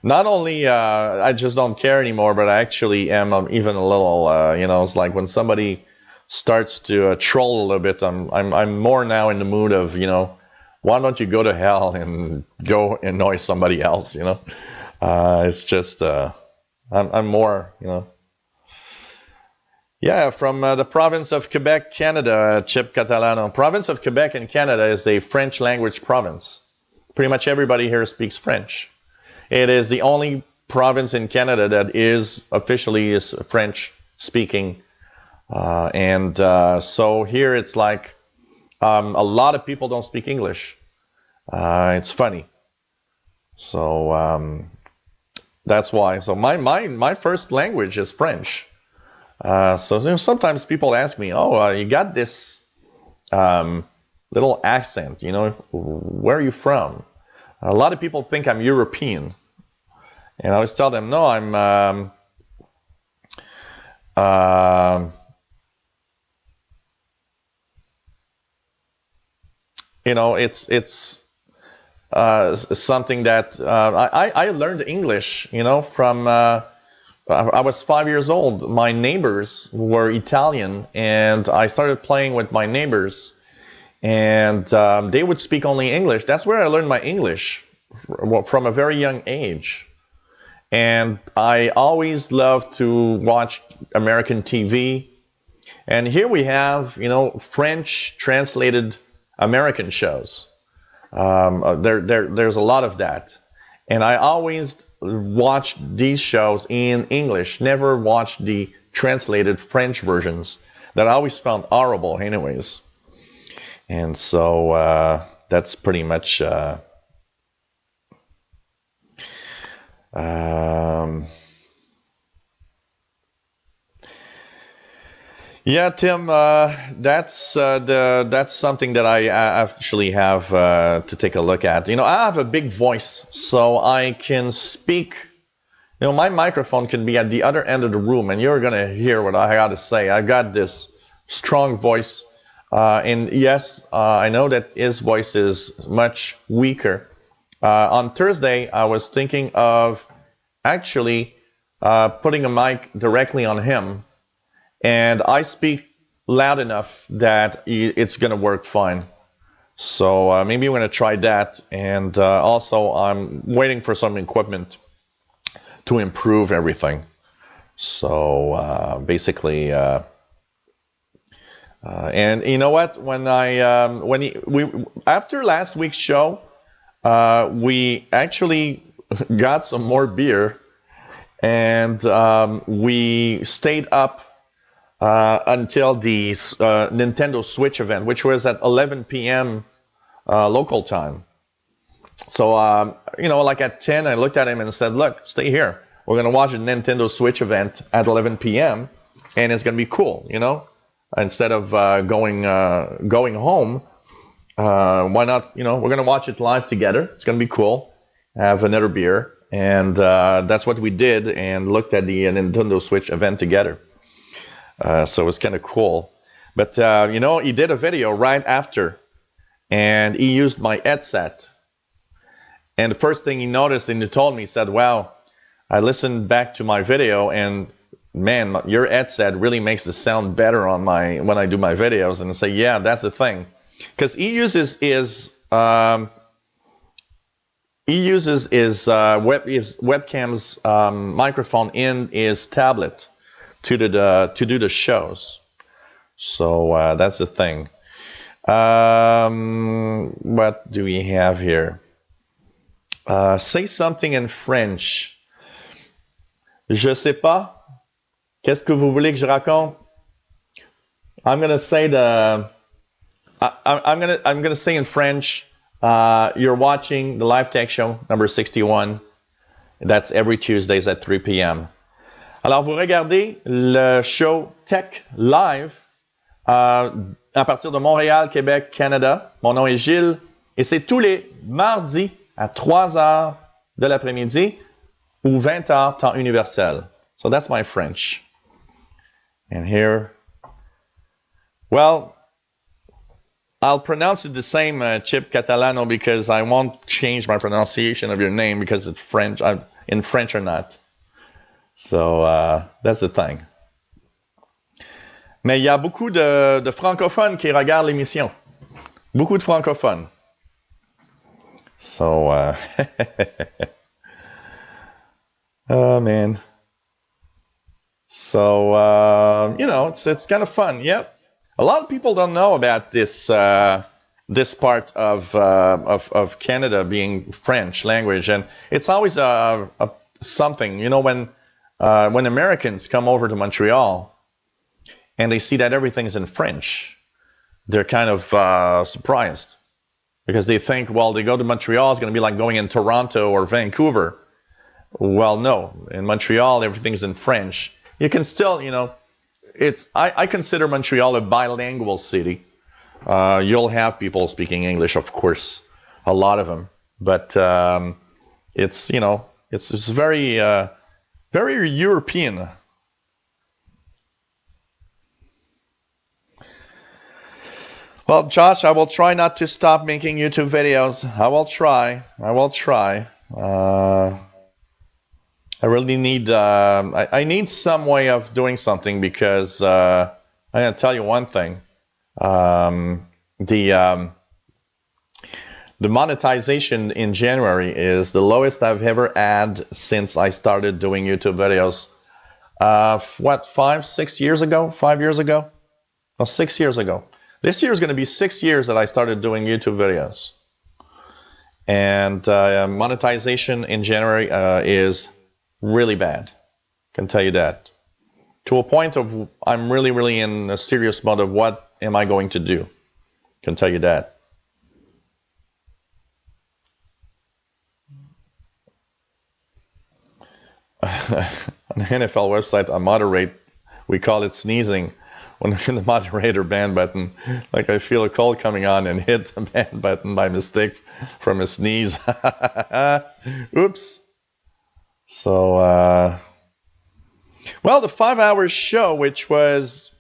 Not only I just don't care anymore, but I actually am even a little, it's like when somebody starts to troll a little bit, I'm more now in the mood of, why don't you go to hell and go annoy somebody else, It's just, I'm more, Yeah, from the province of Quebec, Canada, Chip Catalano. Province of Quebec in Canada is a French language province. Pretty much everybody here speaks French. It is the only province in Canada that is officially French speaking. So here it's like a lot of people don't speak English. It's funny. So that's why. So my first language is French. So sometimes people ask me, you got this little accent, where are you from? A lot of people think I'm European, and I always tell them, no, I'm it's something that I learned English, from I was 5 years old. My neighbors were Italian, and I started playing with my neighbors. And they would speak only English. That's where I learned my English, from a very young age. And I always loved to watch American TV. And here we have, French translated American shows. There's a lot of that. And I always watched these shows in English, never watched the translated French versions that I always found horrible anyways. And so that's pretty much yeah, Tim, that's something that I actually have to take a look at. You know, I have a big voice, so I can speak. You know, my microphone can be at the other end of the room, and you're gonna hear what I got to say. I've got this strong voice, and yes, I know that his voice is much weaker. On Thursday, I was thinking of actually putting a mic directly on him. And I speak loud enough that it's going to work fine. So maybe I'm going to try that. And also, I'm waiting for some equipment to improve everything. So basically, and you know what? When after last week's show, we actually got some more beer, and we stayed up until the Nintendo Switch event, which was at 11 p.m. Local time. So, you know, like at 10, I looked at him and said, look, stay here. We're going to watch the Nintendo Switch event at 11 p.m. and it's going to be cool, you know? Instead of going home, why not, you know, we're going to watch it live together. It's going to be cool. Have another beer. And that's what we did and looked at the Nintendo Switch event together. So it was kind of cool. But, you know, he did a video right after, and he used my headset. And the first thing he noticed, and he told me, he said, wow, I listened back to my video, and man, your headset really makes the sound better on when I do my videos. And I say, yeah, that's the thing. Because he uses his webcam's microphone in his tablet to do the shows. So that's the thing. What do we have here? Say something in French. Je sais pas. Qu'est-ce que vous voulez que je raconte? I'm gonna say I'm gonna say in French. You're watching the live tech show number 61. That's every Tuesdays at 3 p.m. Alors, vous regardez le show Tech Live à partir de Montréal, Québec, Canada. Mon nom est Gilles et c'est tous les mardis à 3 heures de l'après-midi ou 20 heures temps universel. So that's my French. And here, well, I'll pronounce it the same, Chip Catalano, because I won't change my pronunciation of your name because it's French. I'm in French or not. So that's the thing. Mais il y a beaucoup de francophones qui regardent l'émission. Beaucoup de francophones. So, oh man. So, you know, it's kind of fun. Yep. A lot of people don't know about this this part of Canada being French language, and it's always something. You know, when Americans come over to Montreal and they see that everything's in French, they're kind of surprised because they think, well, they go to Montreal, it's going to be like going in Toronto or Vancouver. Well, no, in Montreal everything's in French. You can still, you know. I consider Montreal a bilingual city. You'll have people speaking English, of course, a lot of them, but it's, you know, it's very very European. Well, Josh, I will try not to stop making YouTube videos. I will try. I really need, I need some way of doing something because I'm going to tell you one thing. The monetization in January is the lowest I've ever had since I started doing YouTube videos. 5 years ago? 5 years ago? No, 6 years ago. This year is going to be 6 years that I started doing YouTube videos. And monetization in January is really bad. Can tell you that. To a point of I'm really, really in a serious mode of what am I going to do. Can tell you that. On the NFL website, I moderate. We call it sneezing. When I'm in the moderator ban button, like I feel a call coming on and hit the ban button by mistake from a sneeze. Oops. So, well, the 5 hour show, which was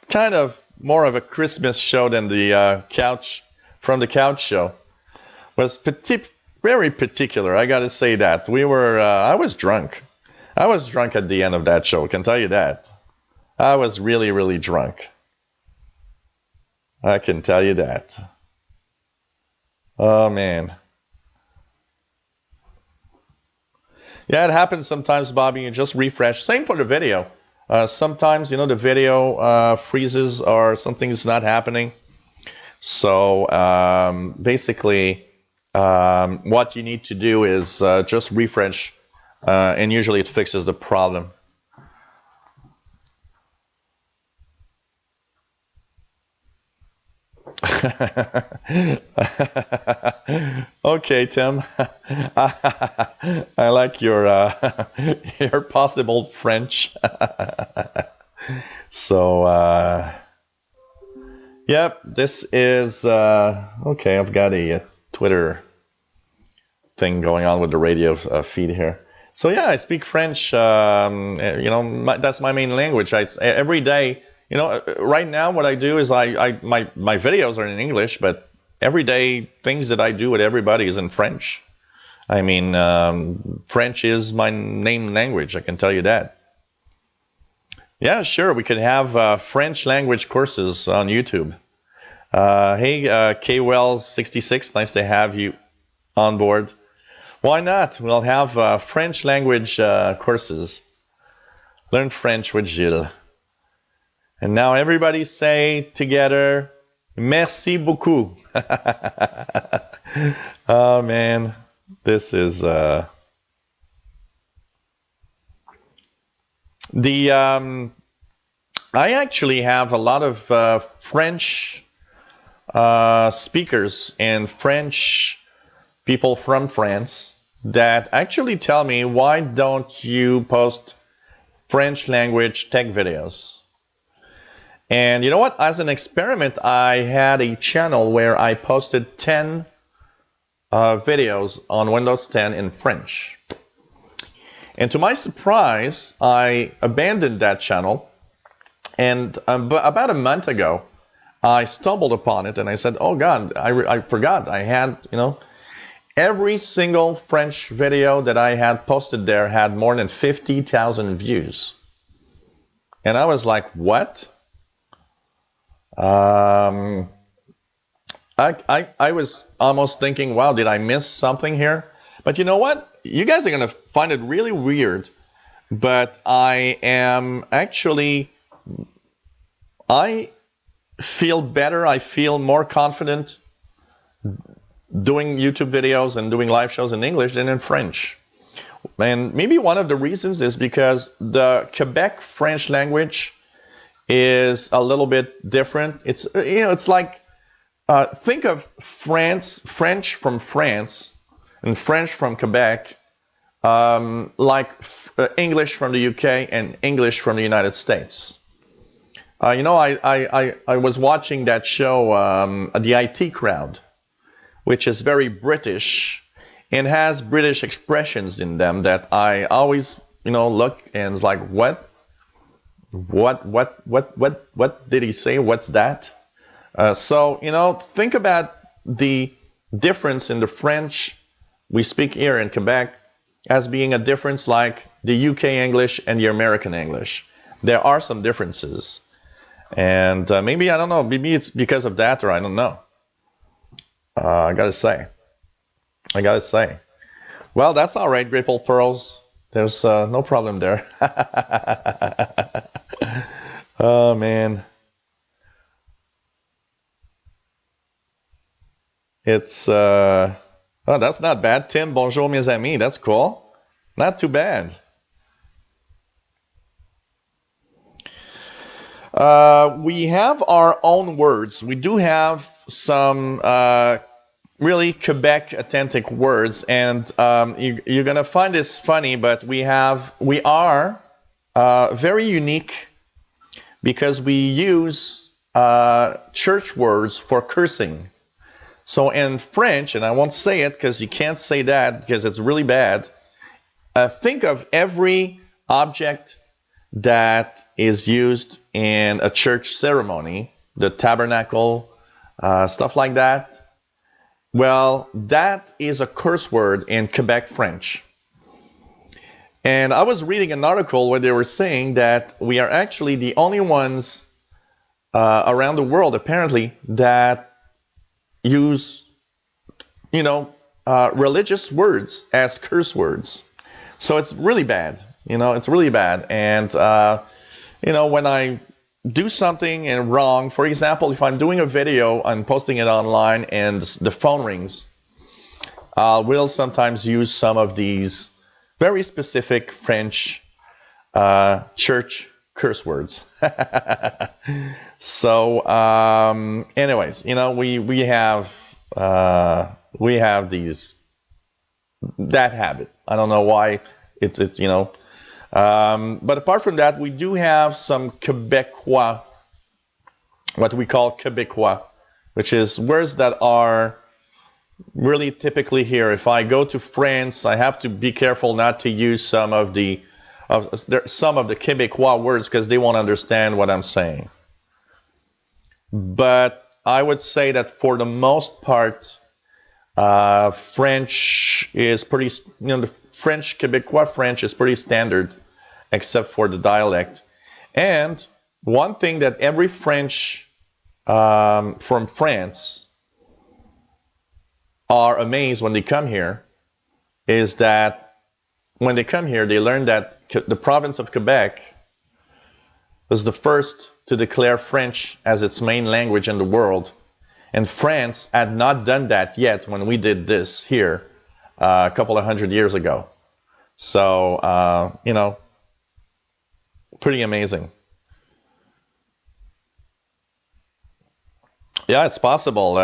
kind of more of a Christmas show than the couch show, was very particular. I got to say that I was drunk. I was drunk at the end of that show. I can tell you that. I was really, really drunk. I can tell you that. Oh man. Yeah, it happens sometimes, Bobby. You just refresh. Same for the video. Sometimes, the video freezes or something's not happening. So basically, what you need to do is just refresh, and usually it fixes the problem. Okay, Tim. I like your your possible French. So, yep, this is okay. I've got a Twitter thing going on with the radio feed here. So yeah, I speak French. That's my main language. Every day. Right now what I do is my videos are in English, but every day things that I do with everybody is in French. I mean, French is my main language. I can tell you that. Yeah, sure. We could have French language courses on YouTube. Hey, KWells66, nice to have you on board. Why not? We'll have French language courses. Learn French with Gilles. And now everybody say together, merci beaucoup. Oh man, this is I actually have a lot of French speakers and French people from France that actually tell me, why don't you post French language tech videos? And you know what? As an experiment, I had a channel where I posted 10 videos on Windows 10 in French. And to my surprise, I abandoned that channel. And about a month ago, I stumbled upon it and I said, oh God, I forgot. I had, every single French video that I had posted there had more than 50,000 views. And I was like, what? I was almost thinking, wow, did I miss something here? But you know what? You guys are going to find it really weird, but I feel better. I feel more confident doing YouTube videos and doing live shows in English than in French. And maybe one of the reasons is because the Quebec French language is a little bit different. It's it's like think of French from France and French from Quebec, like English from the UK and English from the United States. I was watching that show, the IT Crowd, which is very British and has British expressions in them that I always look and it's like, what did he say? What's that? So, think about the difference in the French we speak here in Quebec as being a difference like the UK English and the American English. There are some differences. And maybe, I don't know, maybe it's because of that, or I don't know. I gotta say. Well, that's all right, Grateful Pearls. There's no problem there. Oh, man. It's, Oh, that's not bad. Tim, bonjour mes amis. That's cool. Not too bad. We have our own words. We do have some really Quebec authentic words, and you're gonna find this funny, but we are very unique because we use church words for cursing. So in French, and I won't say it because you can't say that because it's really bad. Think of every object that is used in a church ceremony, the tabernacle, stuff like that. Well, that is a curse word in Quebec French. And I was reading an article where they were saying that we are actually the only ones around the world, apparently, that use, religious words as curse words. So it's really bad. It's really bad. And, when I do something and wrong, for example, if I'm doing a video and posting it online and the phone rings, I will sometimes use some of these very specific French church curse words. So, anyways, we have that habit. I don't know why but apart from that, we do have some Quebecois, what we call Quebecois, which is words that are really typically here. If I go to France, I have to be careful not to use some of the Quebecois words because they won't understand what I'm saying. But I would say that for the most part, French is pretty, the French, Quebecois French is pretty standard, except for the dialect. And one thing that every French from France are amazed when they come here is that when they come here, they learn that the province of Quebec was the first to declare French as its main language in the world. And France had not done that yet when we did this here a couple of 100 years ago. So, pretty amazing. Yeah, it's possible.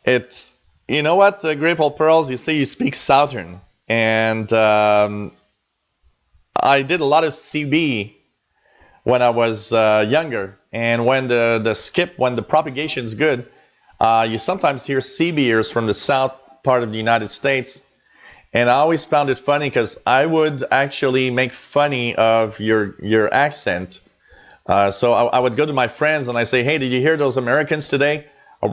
It's, you know what, Grapeful Pearls, you say you speak Southern. And I did a lot of CB when I was younger. And when when the propagation is good, you sometimes hear CBers from the south part of the United States. And I always found it funny because I would actually make funny of your accent. So I would go to my friends and I say, hey, did you hear those Americans today? And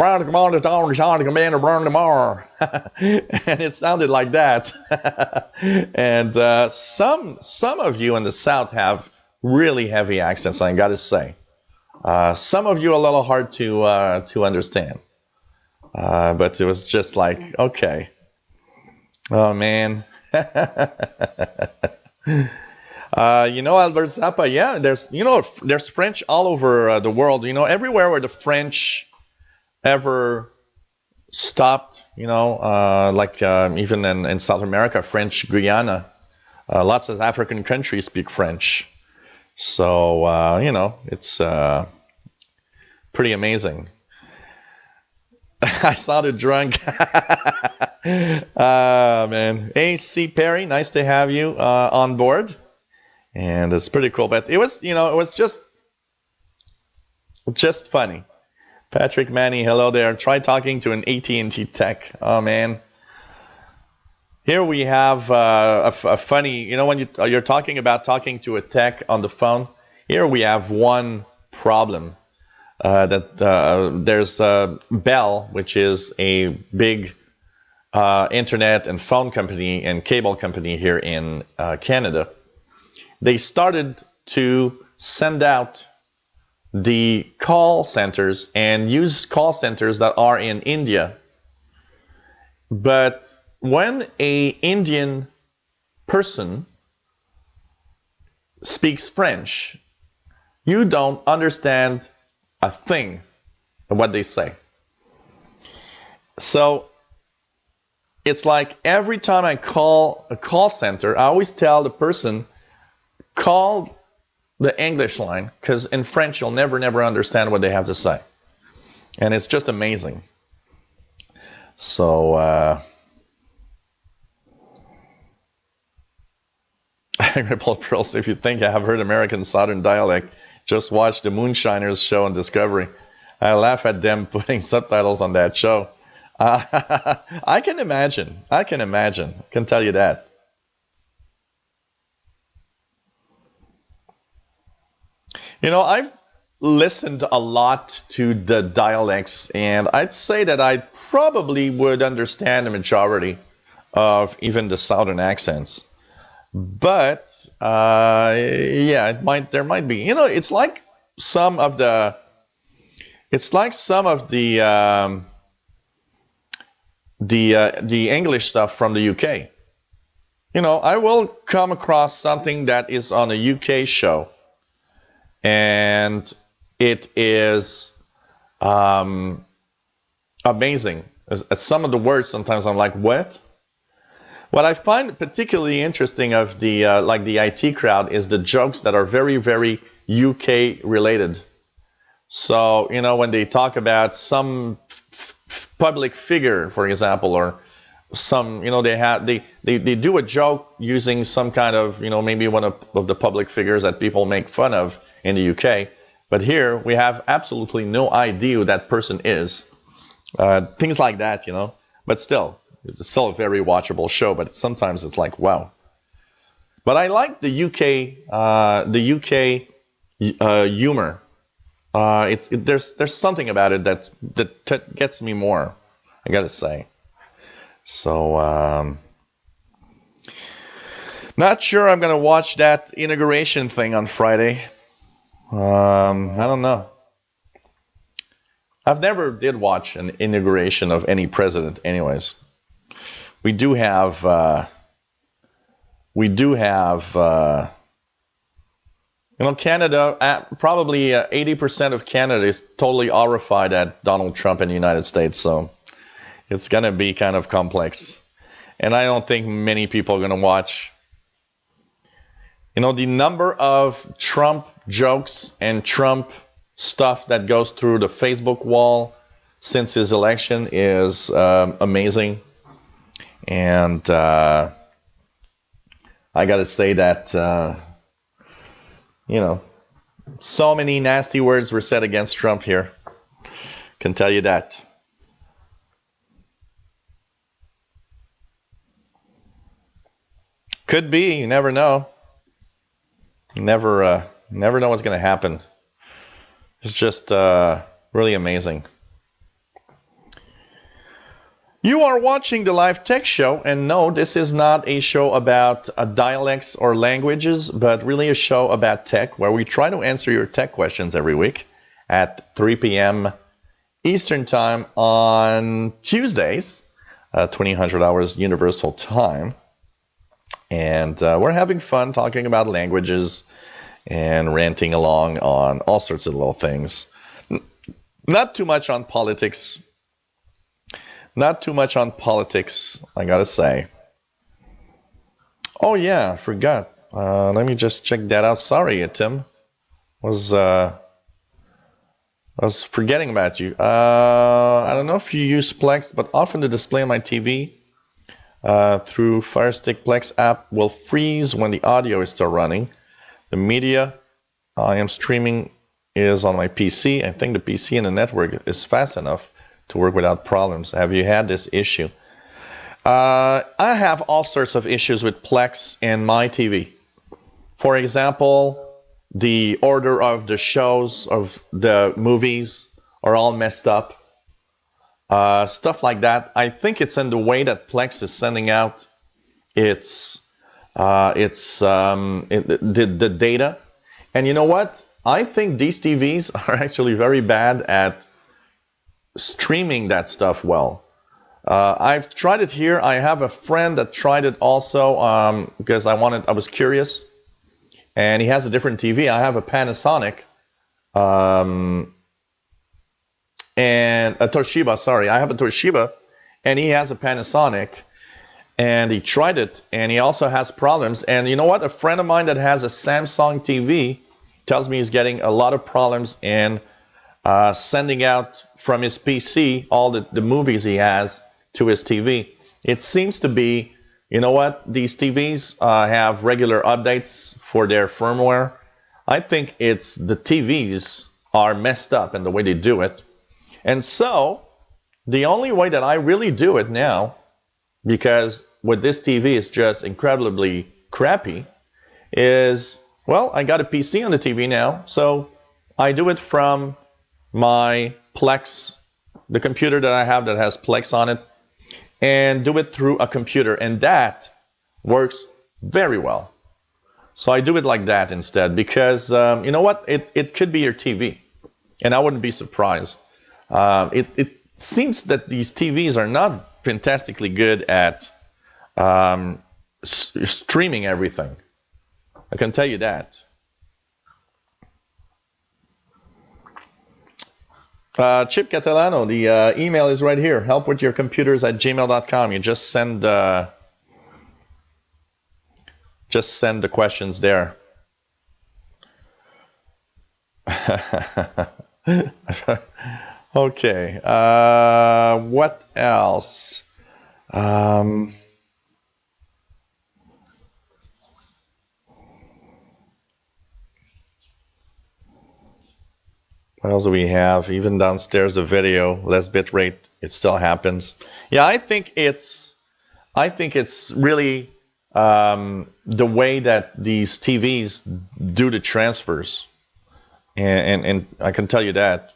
it sounded like that. And some of you in the South have really heavy accents, I got to say. Some of you are a little hard to understand. But it was just like, okay. Oh, man. Albert Zappa, yeah, there's French all over the world. Everywhere where the French ever stopped, even in South America, French Guyana, lots of African countries speak French. So, it's pretty amazing. I sounded drunk. Man. Hey, C. Perry, nice to have you on board. And it's pretty cool. But it was just funny. Patrick Manny, hello there. Try talking to an AT&T tech. Oh, man. Here we have a funny, when you're talking to a tech on the phone, here we have one problem. There's Bell, which is a big internet and phone company and cable company here in Canada. They started to send out the call centers and use call centers that are in India. But when an Indian person speaks French, you don't understand a thing what they say. So it's like every time I call a call center, I always tell the person, call the English line, because in French you'll never understand what they have to say. And it's just amazing. So, Ripple Pearls, if you think I have heard American Southern dialect, just watch the Moonshiners show on Discovery. I laugh at them putting subtitles on that show. I can imagine. I can tell you that. You know, I've listened a lot to the dialects, and I'd say that I probably would understand the majority of even the southern accents. But yeah, there might be. You know, it's like some of the the English stuff from the UK. You know, I will come across something that is on a UK show, and it is amazing. As some of the words, sometimes I'm like, what? What I find particularly interesting of the like the IT crowd is the jokes that are very UK related. So, you know, when they talk about some public figure, for example, or some, you know, they do a joke using some kind of, you know, maybe one of the public figures that people make fun of in the UK. But here we have absolutely no idea who that person is. Things like that, you know. But still, it's still a very watchable show. But sometimes it's like, wow. But I like the UK humor. There's something about it that gets me more, I gotta say. So not sure I'm gonna watch that inauguration thing on Friday. I don't know. I've never did watch an inauguration of any president, anyways. We do have you know, Canada, probably 80% of Canada is totally horrified at Donald Trump in the United States. So it's going to be kind of complex. And I don't think many people are going to watch. You know, the number of Trump jokes and Trump stuff that goes through the Facebook wall since his election is amazing. And I got to say that, you know, so many nasty words were said against Trump here. Can tell you that. Could be. You never know. You never know what's going to happen. It's just really amazing. You are watching the Live Tech Show, and no, this is not a show about dialects or languages, but really a show about tech, where we try to answer your tech questions every week at 3 p.m. Eastern Time on Tuesdays, 2000 hours Universal Time. And we're having fun talking about languages and ranting along on all sorts of little things. Not too much on politics. Not too much on politics, I gotta say. Oh yeah, I forgot. Let me just check that out. Sorry, Tim. Was forgetting about you. I don't know if you use Plex, but often the display on my TV through Fire Stick Plex app will freeze when the audio is still running. The media I am streaming is on my PC. I think the PC and the network is fast enough to work without problems. Have you had this issue? I have all sorts of issues with Plex and my TV. For example, the order of the shows, of the movies are all messed up. Stuff like that. I think it's in the way that Plex is sending out the data. And you know what? I think these TVs are actually very bad at streaming that stuff well. I've tried it here. I have a friend that tried it also because I was curious, and he has a different TV. I have a Panasonic, and a Toshiba, sorry. I have a Toshiba, and he has a Panasonic, and he tried it, and he also has problems. And you know what? A friend of mine that has a Samsung TV tells me he's getting a lot of problems in sending out from his PC all the movies he has to his TV. It seems to be, you know what? These TVs have regular updates for their firmware. I think it's the TVs are messed up in the way they do it. And so, the only way that I really do it now, because with this TV is just incredibly crappy, is, well, I got a PC on the TV now, so I do it from my Plex, the computer that I have that has Plex on it, and do it through a computer, and that works very well. So I do it like that instead, because you know what? It could be your TV, and I wouldn't be surprised. It seems that these TVs are not fantastically good at streaming everything. I can tell you that. Chip Catalano, the email is right here. helpwithyourcomputers@gmail.com. You just send the questions there. Okay. What else? What else do we have? Even downstairs, the video, less bit rate, it still happens. Yeah, I think it's really the way that these TVs do the transfers, and I can tell you that.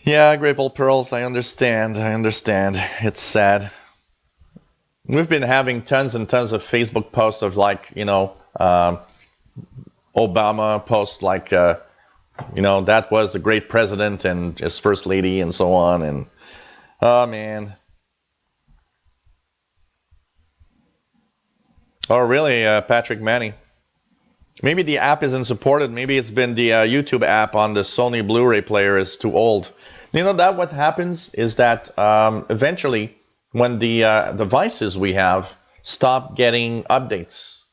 Yeah, Grapple Pearls, I understand. It's sad. We've been having tons and tons of Facebook posts of, like, Obama posts like, that was a great president and his first lady and so on. And, oh, man. Oh, really, Patrick Manny? Maybe the app isn't supported. Maybe it's been the YouTube app on the Sony Blu-ray player is too old. That what happens is that eventually when the devices we have stop getting updates,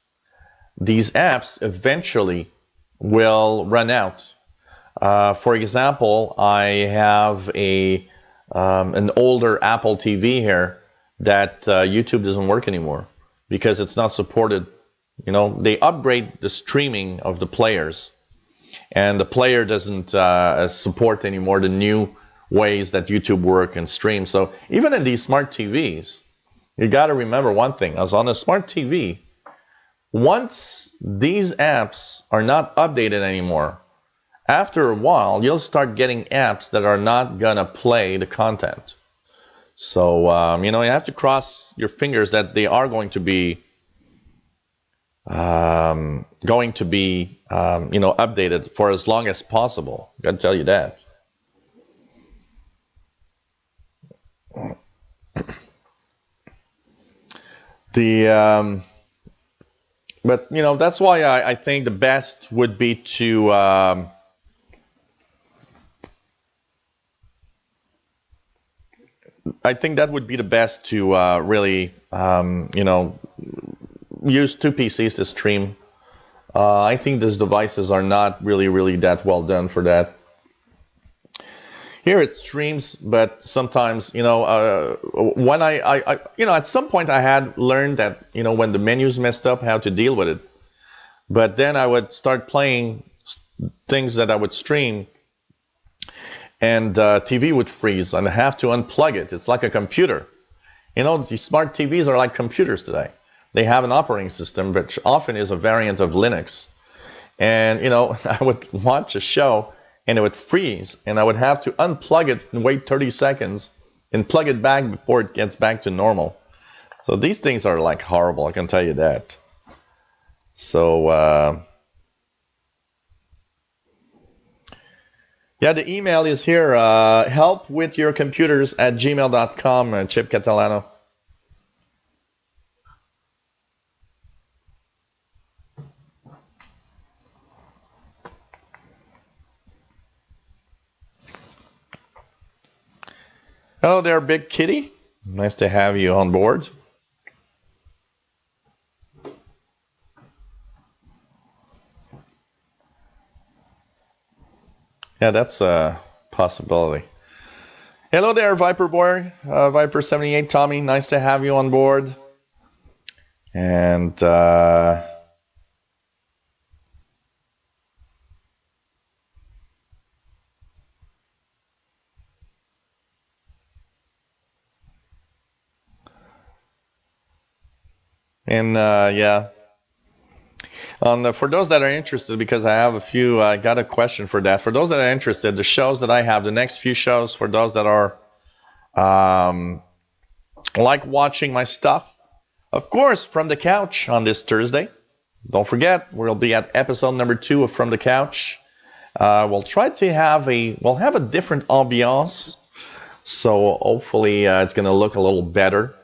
these apps eventually will run out. For example, I have an older Apple TV here that YouTube doesn't work anymore because it's not supported. They upgrade the streaming of the players, and the player doesn't support anymore the new ways that YouTube work and stream. So even in these smart TVs, you got to remember one thing. As on a smart TV, once these apps are not updated anymore, after a while, you'll start getting apps that are not going to play the content. So, you have to cross your fingers that they are going to be updated for as long as possible. I gotta tell you that. But that's why I think the best would be to really use two PCs to stream. I think these devices are not really that well done for that. Here it streams, but sometimes, when at some point I had learned that, when the menu's messed up, how to deal with it. But then I would start playing things that I would stream, and the TV would freeze, and I have to unplug it. It's like a computer. These smart TVs are like computers today. They have an operating system, which often is a variant of Linux. And, I would watch a show, and it would freeze, and I would have to unplug it and wait 30 seconds and plug it back before it gets back to normal. So these things are like horrible, I can tell you that. So, yeah, the email is here, helpwithyourcomputers@gmail.com, Chip Catalano. Hello there, Big Kitty. Nice to have you on board. Yeah, that's a possibility. Hello there, Viper Boy, Viper 78, Tommy. Nice to have you on board. And yeah, for those that are interested, because I have a few, I got a question for that. For those that are interested, the shows that I have, the next few shows, for those that are like watching my stuff, of course, From the Couch on this Thursday. Don't forget, we'll be at episode number 2 of From the Couch. We'll try to have a different ambiance, so hopefully it's gonna look a little better.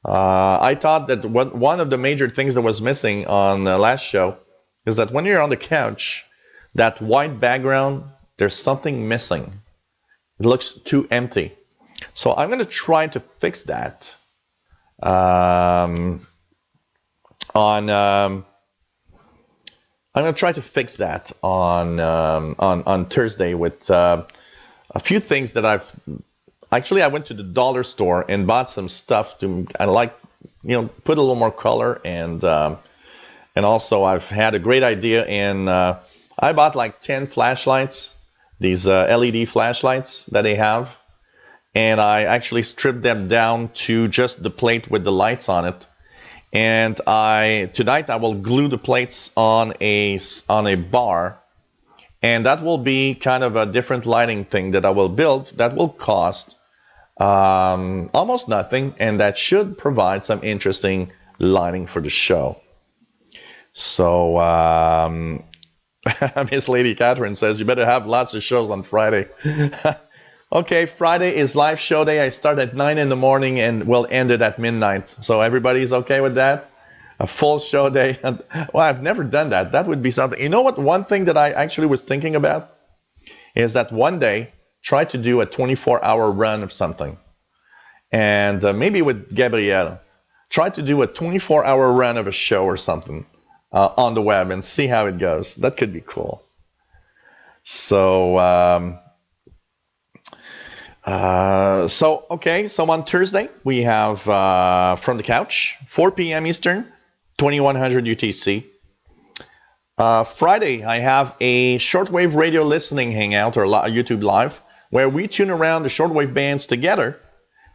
I thought that one of the major things that was missing on the last show is that when you're on the couch, that white background, there's something missing. It looks too empty. So I'm going to try to fix that I'm going to try to fix that on Thursday with a few things that I went to the dollar store and bought some stuff to put a little more color and also I've had a great idea and I bought like 10 flashlights, these LED flashlights that they have, and I actually stripped them down to just the plate with the lights on it. And tonight I will glue the plates on a bar, and that will be kind of a different lighting thing that I will build that will cost almost nothing, and that should provide some interesting lighting for the show. So Miss Lady Catherine says you better have lots of shows on Friday. Okay, Friday is live show day. I start at 9 in the morning and we'll end it at midnight. So everybody's okay with that? A full show day. Well, I've never done that. That would be something. You know what? One thing that I actually was thinking about is that one day try to do a 24-hour run of something. And maybe with Gabrielle, try to do a 24-hour run of a show or something on the web and see how it goes. That could be cool. So on Thursday, we have From the Couch, 4 p.m. Eastern, 2100 UTC. Friday, I have a shortwave radio listening hangout or YouTube live where we tune around the shortwave bands together.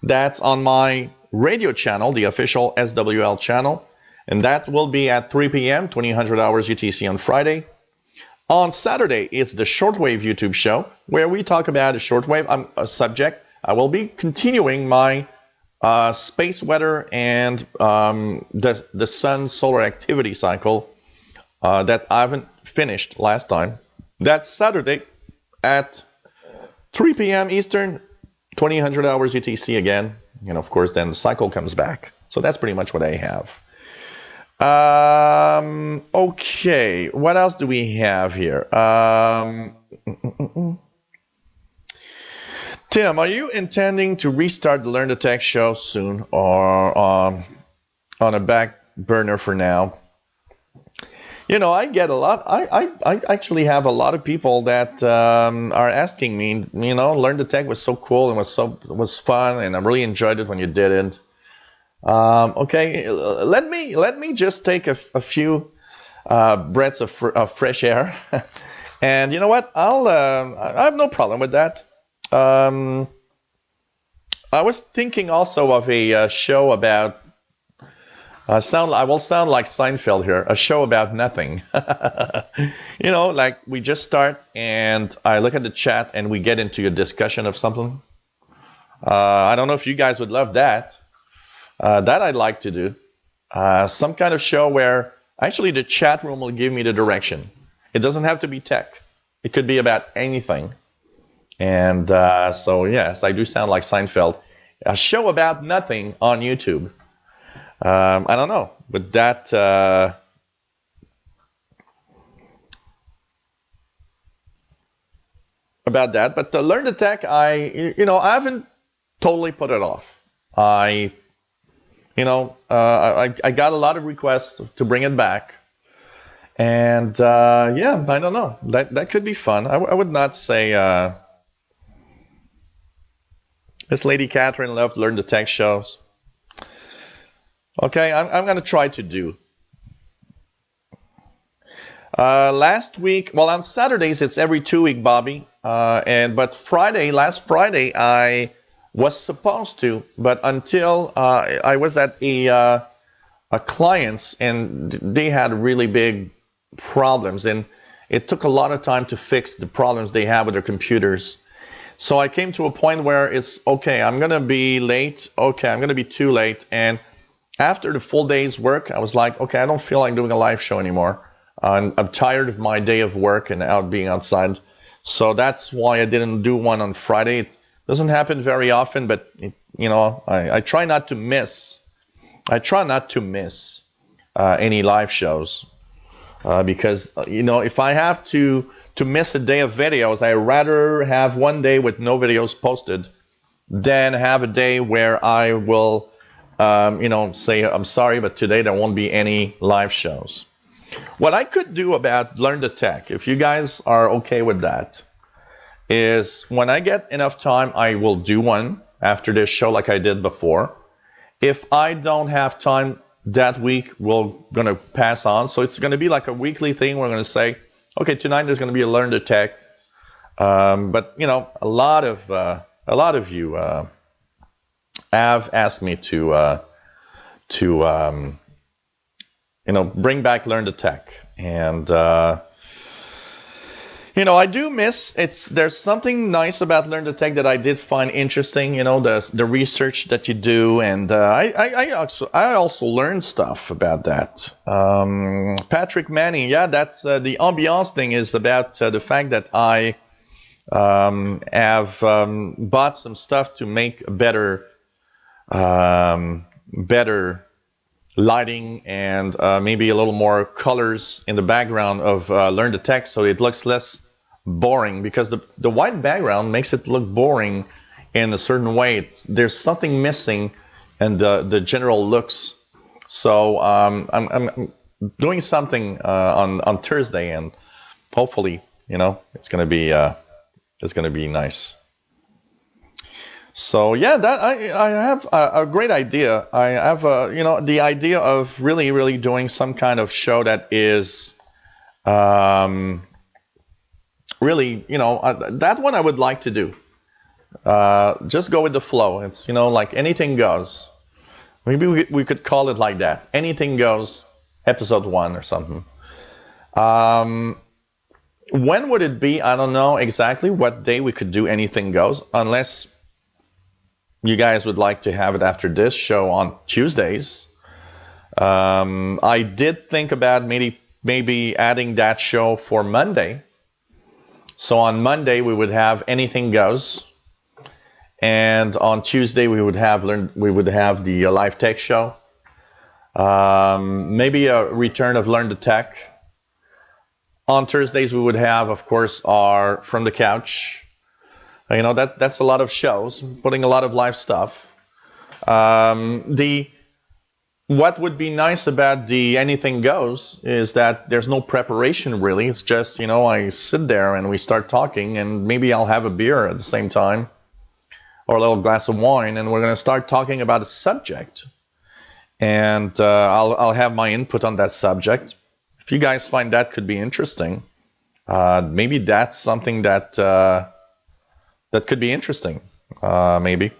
That's on my radio channel, the official SWL channel, and that will be at 3 p.m., 2000 hours UTC on Friday. On Saturday, it's the Shortwave YouTube show, where we talk about a shortwave subject. I will be continuing my space weather and the sun solar activity cycle that I haven't finished last time. That's Saturday at 3 p.m. Eastern, 2000 hours UTC again. And of course, then the cycle comes back. So that's pretty much what I have. Okay, what else do we have here? Tim, are you intending to restart the Learn the Tech show soon or on a back burner for now? You know, I get a lot. I actually have a lot of people that are asking me, you know, Learn the Tech was so cool and was fun, and I really enjoyed it when you did it. Okay, let me just take a few breaths of fresh air, and you know what? I have no problem with that. I was thinking also of a show about I will sound like Seinfeld here. A show about nothing. You know, like we just start and I look at the chat and we get into a discussion of something. I don't know if you guys would love that. That I'd like to do. Some kind of show where actually the chat room will give me the direction. It doesn't have to be tech. It could be about anything. And so, yes, I do sound like Seinfeld. A show about nothing on YouTube. I don't know. But that... about that. But to Learn the Tech, I haven't totally put it off. I, I got a lot of requests to bring it back. And yeah, I don't know. That could be fun. I would not say this lady Catherine loved Learn the Tech shows. Okay, I'm gonna try to do. Last week, well, on Saturdays it's every 2 week, Bobby. But last Friday, I was supposed to, but until I was at a client's and they had really big problems, and it took a lot of time to fix the problems they have with their computers. So I came to a point where it's okay, I'm gonna be late. Okay, I'm gonna be too late. And after the full day's work, I was like, okay, I don't feel like doing a live show anymore. I'm tired of my day of work and out being outside. So that's why I didn't do one on Friday. It doesn't happen very often, but I try not to miss. I try not to miss any live shows because if I have to miss a day of videos, I rather have one day with no videos posted than have a day where I will say, I'm sorry, but today there won't be any live shows. What I could do about Learn the Tech, if you guys are okay with that, is when I get enough time, I will do one after this show like I did before. If I don't have time that week, we're going to pass on. So it's going to be like a weekly thing. We're going to say, okay, tonight there's going to be a Learn the Tech. But, a lot of you have asked me to bring back Learn the Tech. And, I do miss there's something nice about Learn the Tech that I did find interesting, the research that you do. And I also learned stuff about that. Patrick Manning, yeah, that's the ambiance thing is about the fact that I have bought some stuff to make better lighting and maybe a little more colors in the background of Learn the Tech, so it looks less boring, because the white background makes it look boring in a certain way. There's something missing in the general looks. So I'm doing something on Thursday, and hopefully it's gonna be nice. So yeah, that I have a great idea. I have the idea of really doing some kind of show that is really that one I would like to do. Just go with the flow. It's like anything goes. Maybe we could call it like that. Anything goes, episode 1 or something. When would it be? I don't know exactly what day we could do Anything Goes, unless you guys would like to have it after this show on Tuesdays. I did think about maybe adding that show for Monday. So on Monday we would have Anything Goes, and on Tuesday we would have the live tech show. Maybe a return of Learn the Tech. On Thursdays we would have, of course, our From the Couch. That's a lot of shows, putting a lot of live stuff. What would be nice about the Anything Goes is that there's no preparation really. It's just, I sit there and we start talking, and maybe I'll have a beer at the same time or a little glass of wine, and we're going to start talking about a subject. And I'll have my input on that subject. If you guys find that could be interesting, maybe that's something that could be interesting, maybe.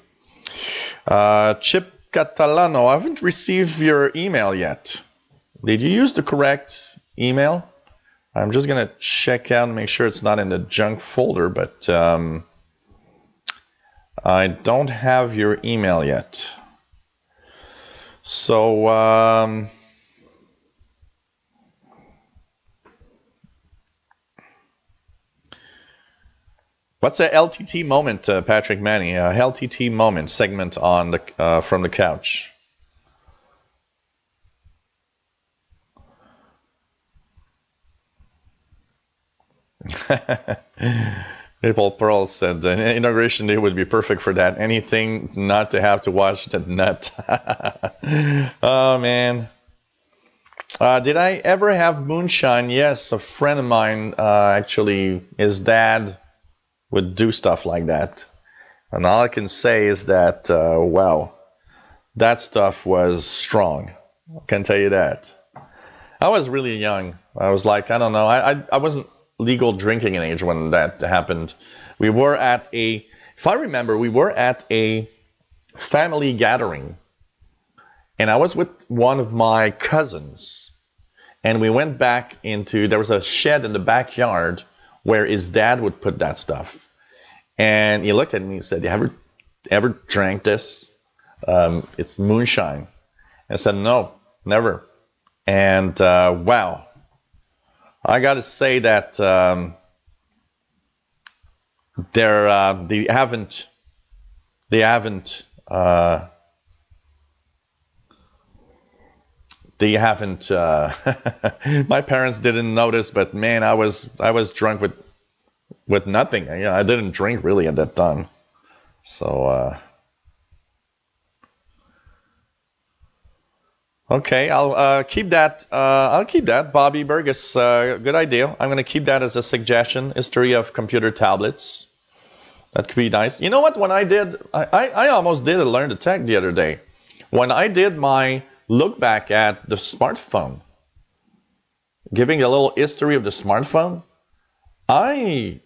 Chip Catalano, I haven't received your email yet. Did you use the correct email? I'm just going to check out and make sure it's not in the junk folder, but I don't have your email yet. So, what's a LTT moment, Patrick Manny? A LTT moment segment on the From the Couch. Maple Pearl said the inauguration day would be perfect for that. Anything not to have to watch the nut. Oh, man. Did I ever have moonshine? Yes, a friend of mine, actually, his dad would do stuff like that. And all I can say is that, wow, that stuff was strong. I can tell you that. I was really young. I was like, I don't know. I wasn't legal drinking age when that happened. We were at if I remember, we were at a family gathering. And I was with one of my cousins. And we went back there was a shed in the backyard where his dad would put that stuff. And he looked at me and said, you ever drank this? It's moonshine. I said, no, never. And wow, I got to say that they haven't. My parents didn't notice, but man, I was drunk with nothing. I didn't drink really at that time. So okay, I'll keep that. I'll keep that. Bobby Burgess, good idea. I'm going to keep that as a suggestion. History of computer tablets. That could be nice. You know what? When I almost did a Learn to Tech the other day. When I did my look back at the smartphone, giving a little history of the smartphone, I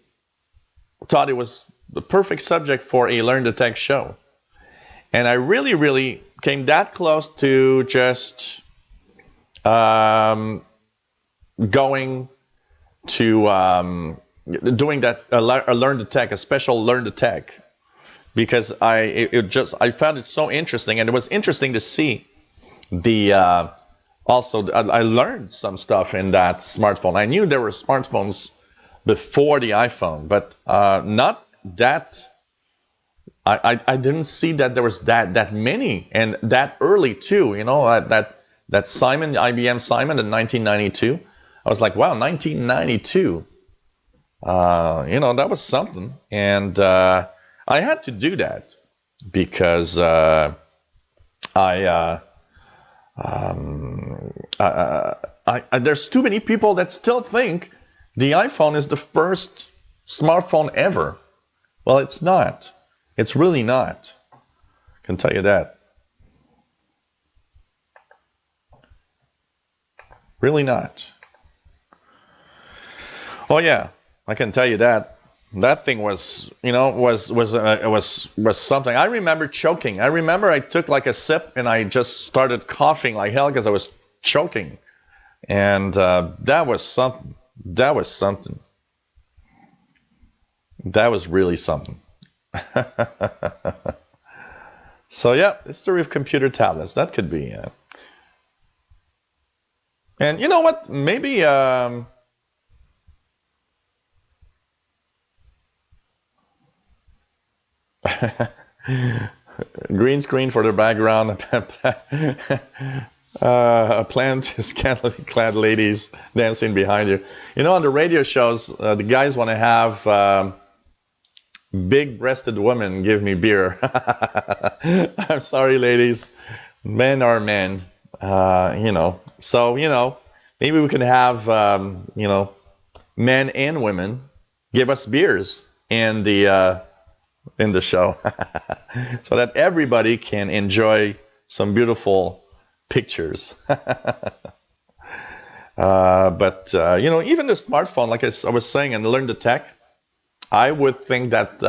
thought it was the perfect subject for a Learn to Tech show. And I really, really came that close to just going to doing that a Learn to Tech, a special Learn to Tech, because I found it so interesting, and it was interesting to see also I learned some stuff in that smartphone. I knew there were smartphones before the iPhone, but not that. I didn't see that there was that many and that early too. That Simon, IBM Simon in 1992. I was like, wow, 1992. That was something, and I had to do that because there's too many people that still think the iPhone is the first smartphone ever. Well, it's not. It's really not. I can tell you that. Really not. Oh yeah, I can tell you that. That thing was something. I remember choking. I remember I took like a sip and I just started coughing like hell because I was choking, and that was something. That was something. That was really something. So yeah, history of computer tablets. That could be. And you know what? Maybe. Green screen for the background. A plant scantily clad ladies dancing behind you. On the radio shows, the guys want to have big-breasted women give me beer. I'm sorry, ladies. Men are men. So maybe we can have men and women give us beers in the show, so that everybody can enjoy some beautiful pictures. But even the smartphone, like I was saying, and Learn to Tech, I would think that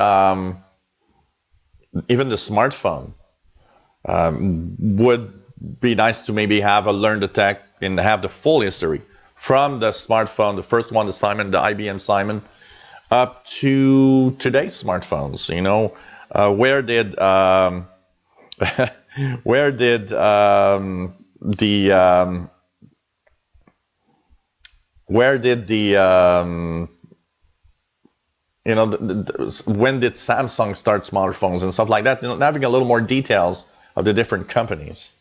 even the smartphone would be nice to maybe have a Learn to Tech and have the full history from the smartphone, the first one, the IBM Simon, up to today's smartphones. Where did when did Samsung start smartphones and stuff like that? Having a little more details of the different companies.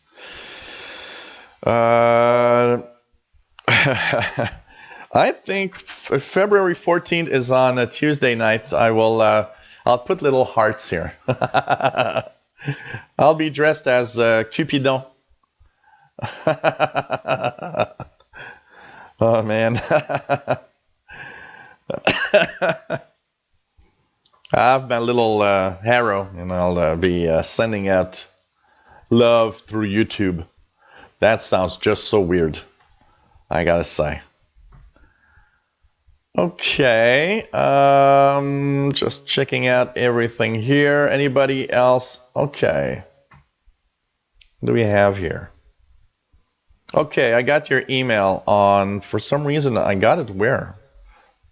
I think February 14th is on a Tuesday night. I'll put little hearts here. I'll be dressed as Cupidon. Oh man. I have my little arrow, and I'll be sending out love through YouTube. That sounds just so weird, I gotta say. Okay, just checking out everything here. Anybody else? Okay. What do we have here? Okay, I got your email on, for some reason, I got it where?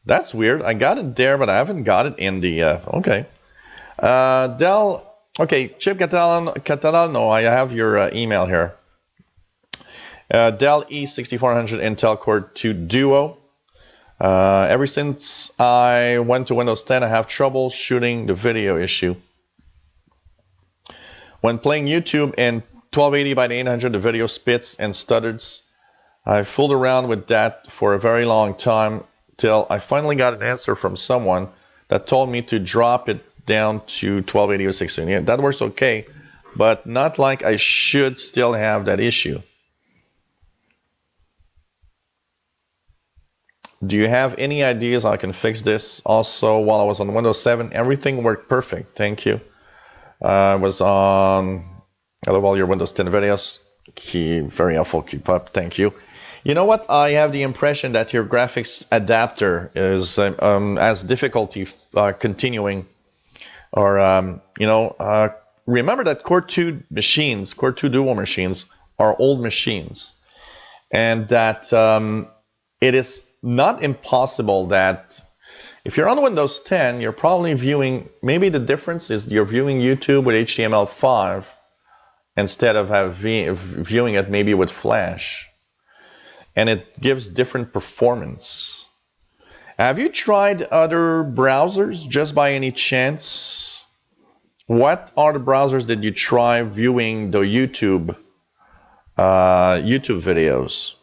That's weird. I got it there, but I haven't got it in the, okay. Dell, okay, Chip Catalano, I have your email here. Dell E6400 Intel Core 2 Duo. Ever since I went to Windows 10, I have trouble shooting the video issue. When playing YouTube in 1280 by 800, the video spits and stutters. I fooled around with that for a very long time till I finally got an answer from someone that told me to drop it down to 1280 or 16. Yeah, that works okay, but not like I should still have that issue. Do you have any ideas how I can fix this? Also, while I was on Windows 7, everything worked perfect. Thank you. I was on, I love all your Windows 10 videos. Very helpful. Keep up. Thank you. You know what? I have the impression that your graphics adapter is has difficulty continuing. Or, remember that Core 2 machines, Core 2 Duo machines, are old machines. And that it is not impossible that if you're on Windows 10, you're probably viewing, maybe the difference is you're viewing YouTube with HTML5 instead of viewing it maybe with Flash. And it gives different performance. Have you tried other browsers just by any chance? What are the browsers that you try viewing the YouTube videos?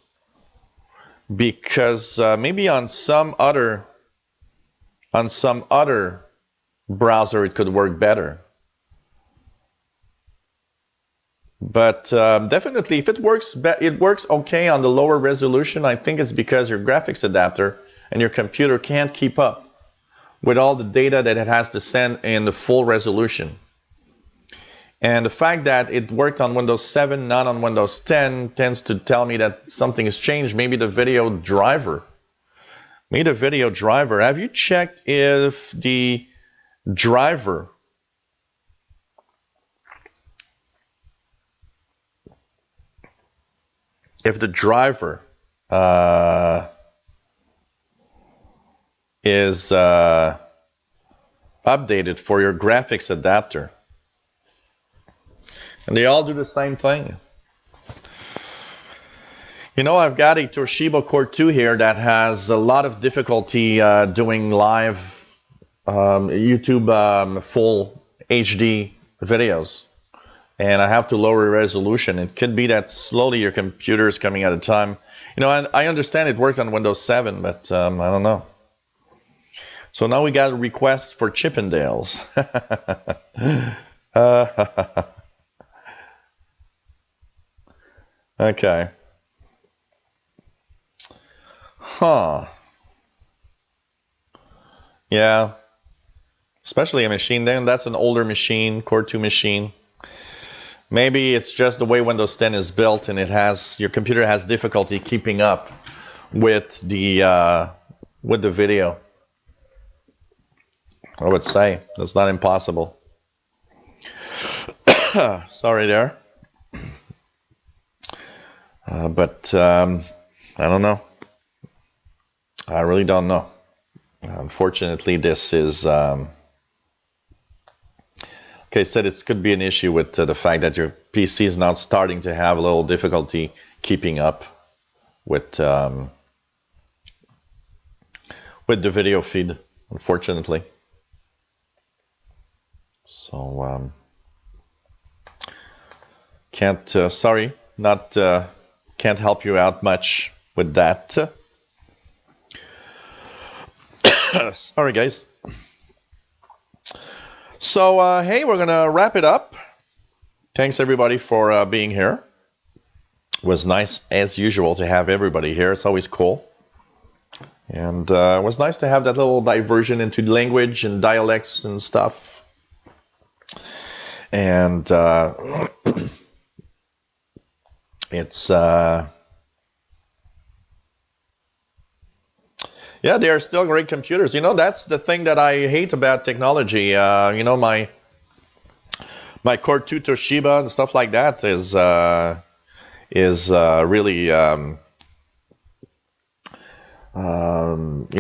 Because maybe on some other browser it could work better. But definitely, if it works okay on the lower resolution, I think it's because your graphics adapter and your computer can't keep up with all the data that it has to send in the full resolution. And the fact that it worked on Windows 7, not on Windows 10, tends to tell me that something has changed. Maybe the video driver. Have you checked if the driver is updated for your graphics adapter? And they all do the same thing. You know, I've got a Toshiba Core 2 here that has a lot of difficulty doing live YouTube full HD videos. And I have to lower resolution. It could be that slowly your computer is coming at a time. You know, I understand it worked on Windows 7, but I don't know. So now we got a request for Chippendales. Okay. Huh. Yeah. Especially a machine, then that's an older machine, Core 2 machine. Maybe it's just the way Windows 10 is built, and your computer has difficulty keeping up with the video. I would say that's not impossible. Sorry there. But I don't know. I really don't know. Unfortunately, this is okay. Said it could be an issue with the fact that your PC is now starting to have a little difficulty keeping up with the video feed. Unfortunately, so can't. Sorry, not. Can't help you out much with that. Sorry, guys. So, hey, we're going to wrap it up. Thanks, everybody, for being here. It was nice, as usual, to have everybody here. It's always cool. And it was nice to have that little diversion into language and dialects and stuff. And it's... yeah, they are still great computers. You know, that's the thing that I hate about technology. You know, my Core 2 Toshiba and stuff like that is really, you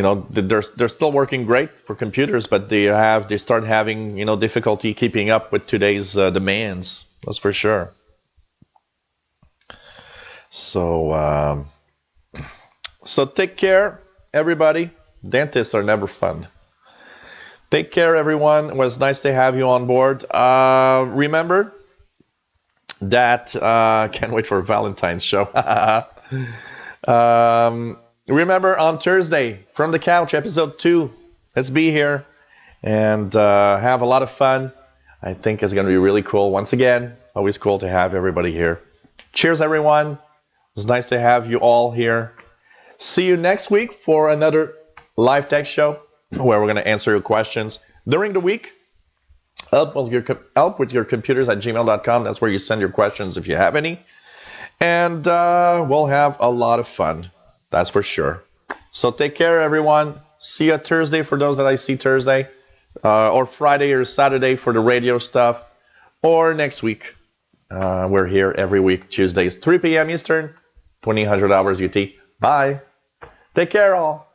know, they're still working great for computers, but they start having, you know, difficulty keeping up with today's demands. That's for sure. So take care, everybody. Dentists are never fun. Take care, everyone. It was nice to have you on board. Remember that can't wait for Valentine's show. Remember on Thursday, From the Couch, episode 2. Let's be here and have a lot of fun. I think it's going to be really cool. Once again, always cool to have everybody here. Cheers, everyone. It was nice to have you all here. See you next week for another live tech show where we're going to answer your questions during the week. Help with your computers at gmail.com. That's where you send your questions if you have any. And we'll have a lot of fun. That's for sure. So take care, everyone. See you Thursday for those that I see Thursday. Or Friday or Saturday for the radio stuff. Or next week. We're here every week, Tuesdays, 3 p.m. Eastern, 2000 hours UT. Bye. Take care, all.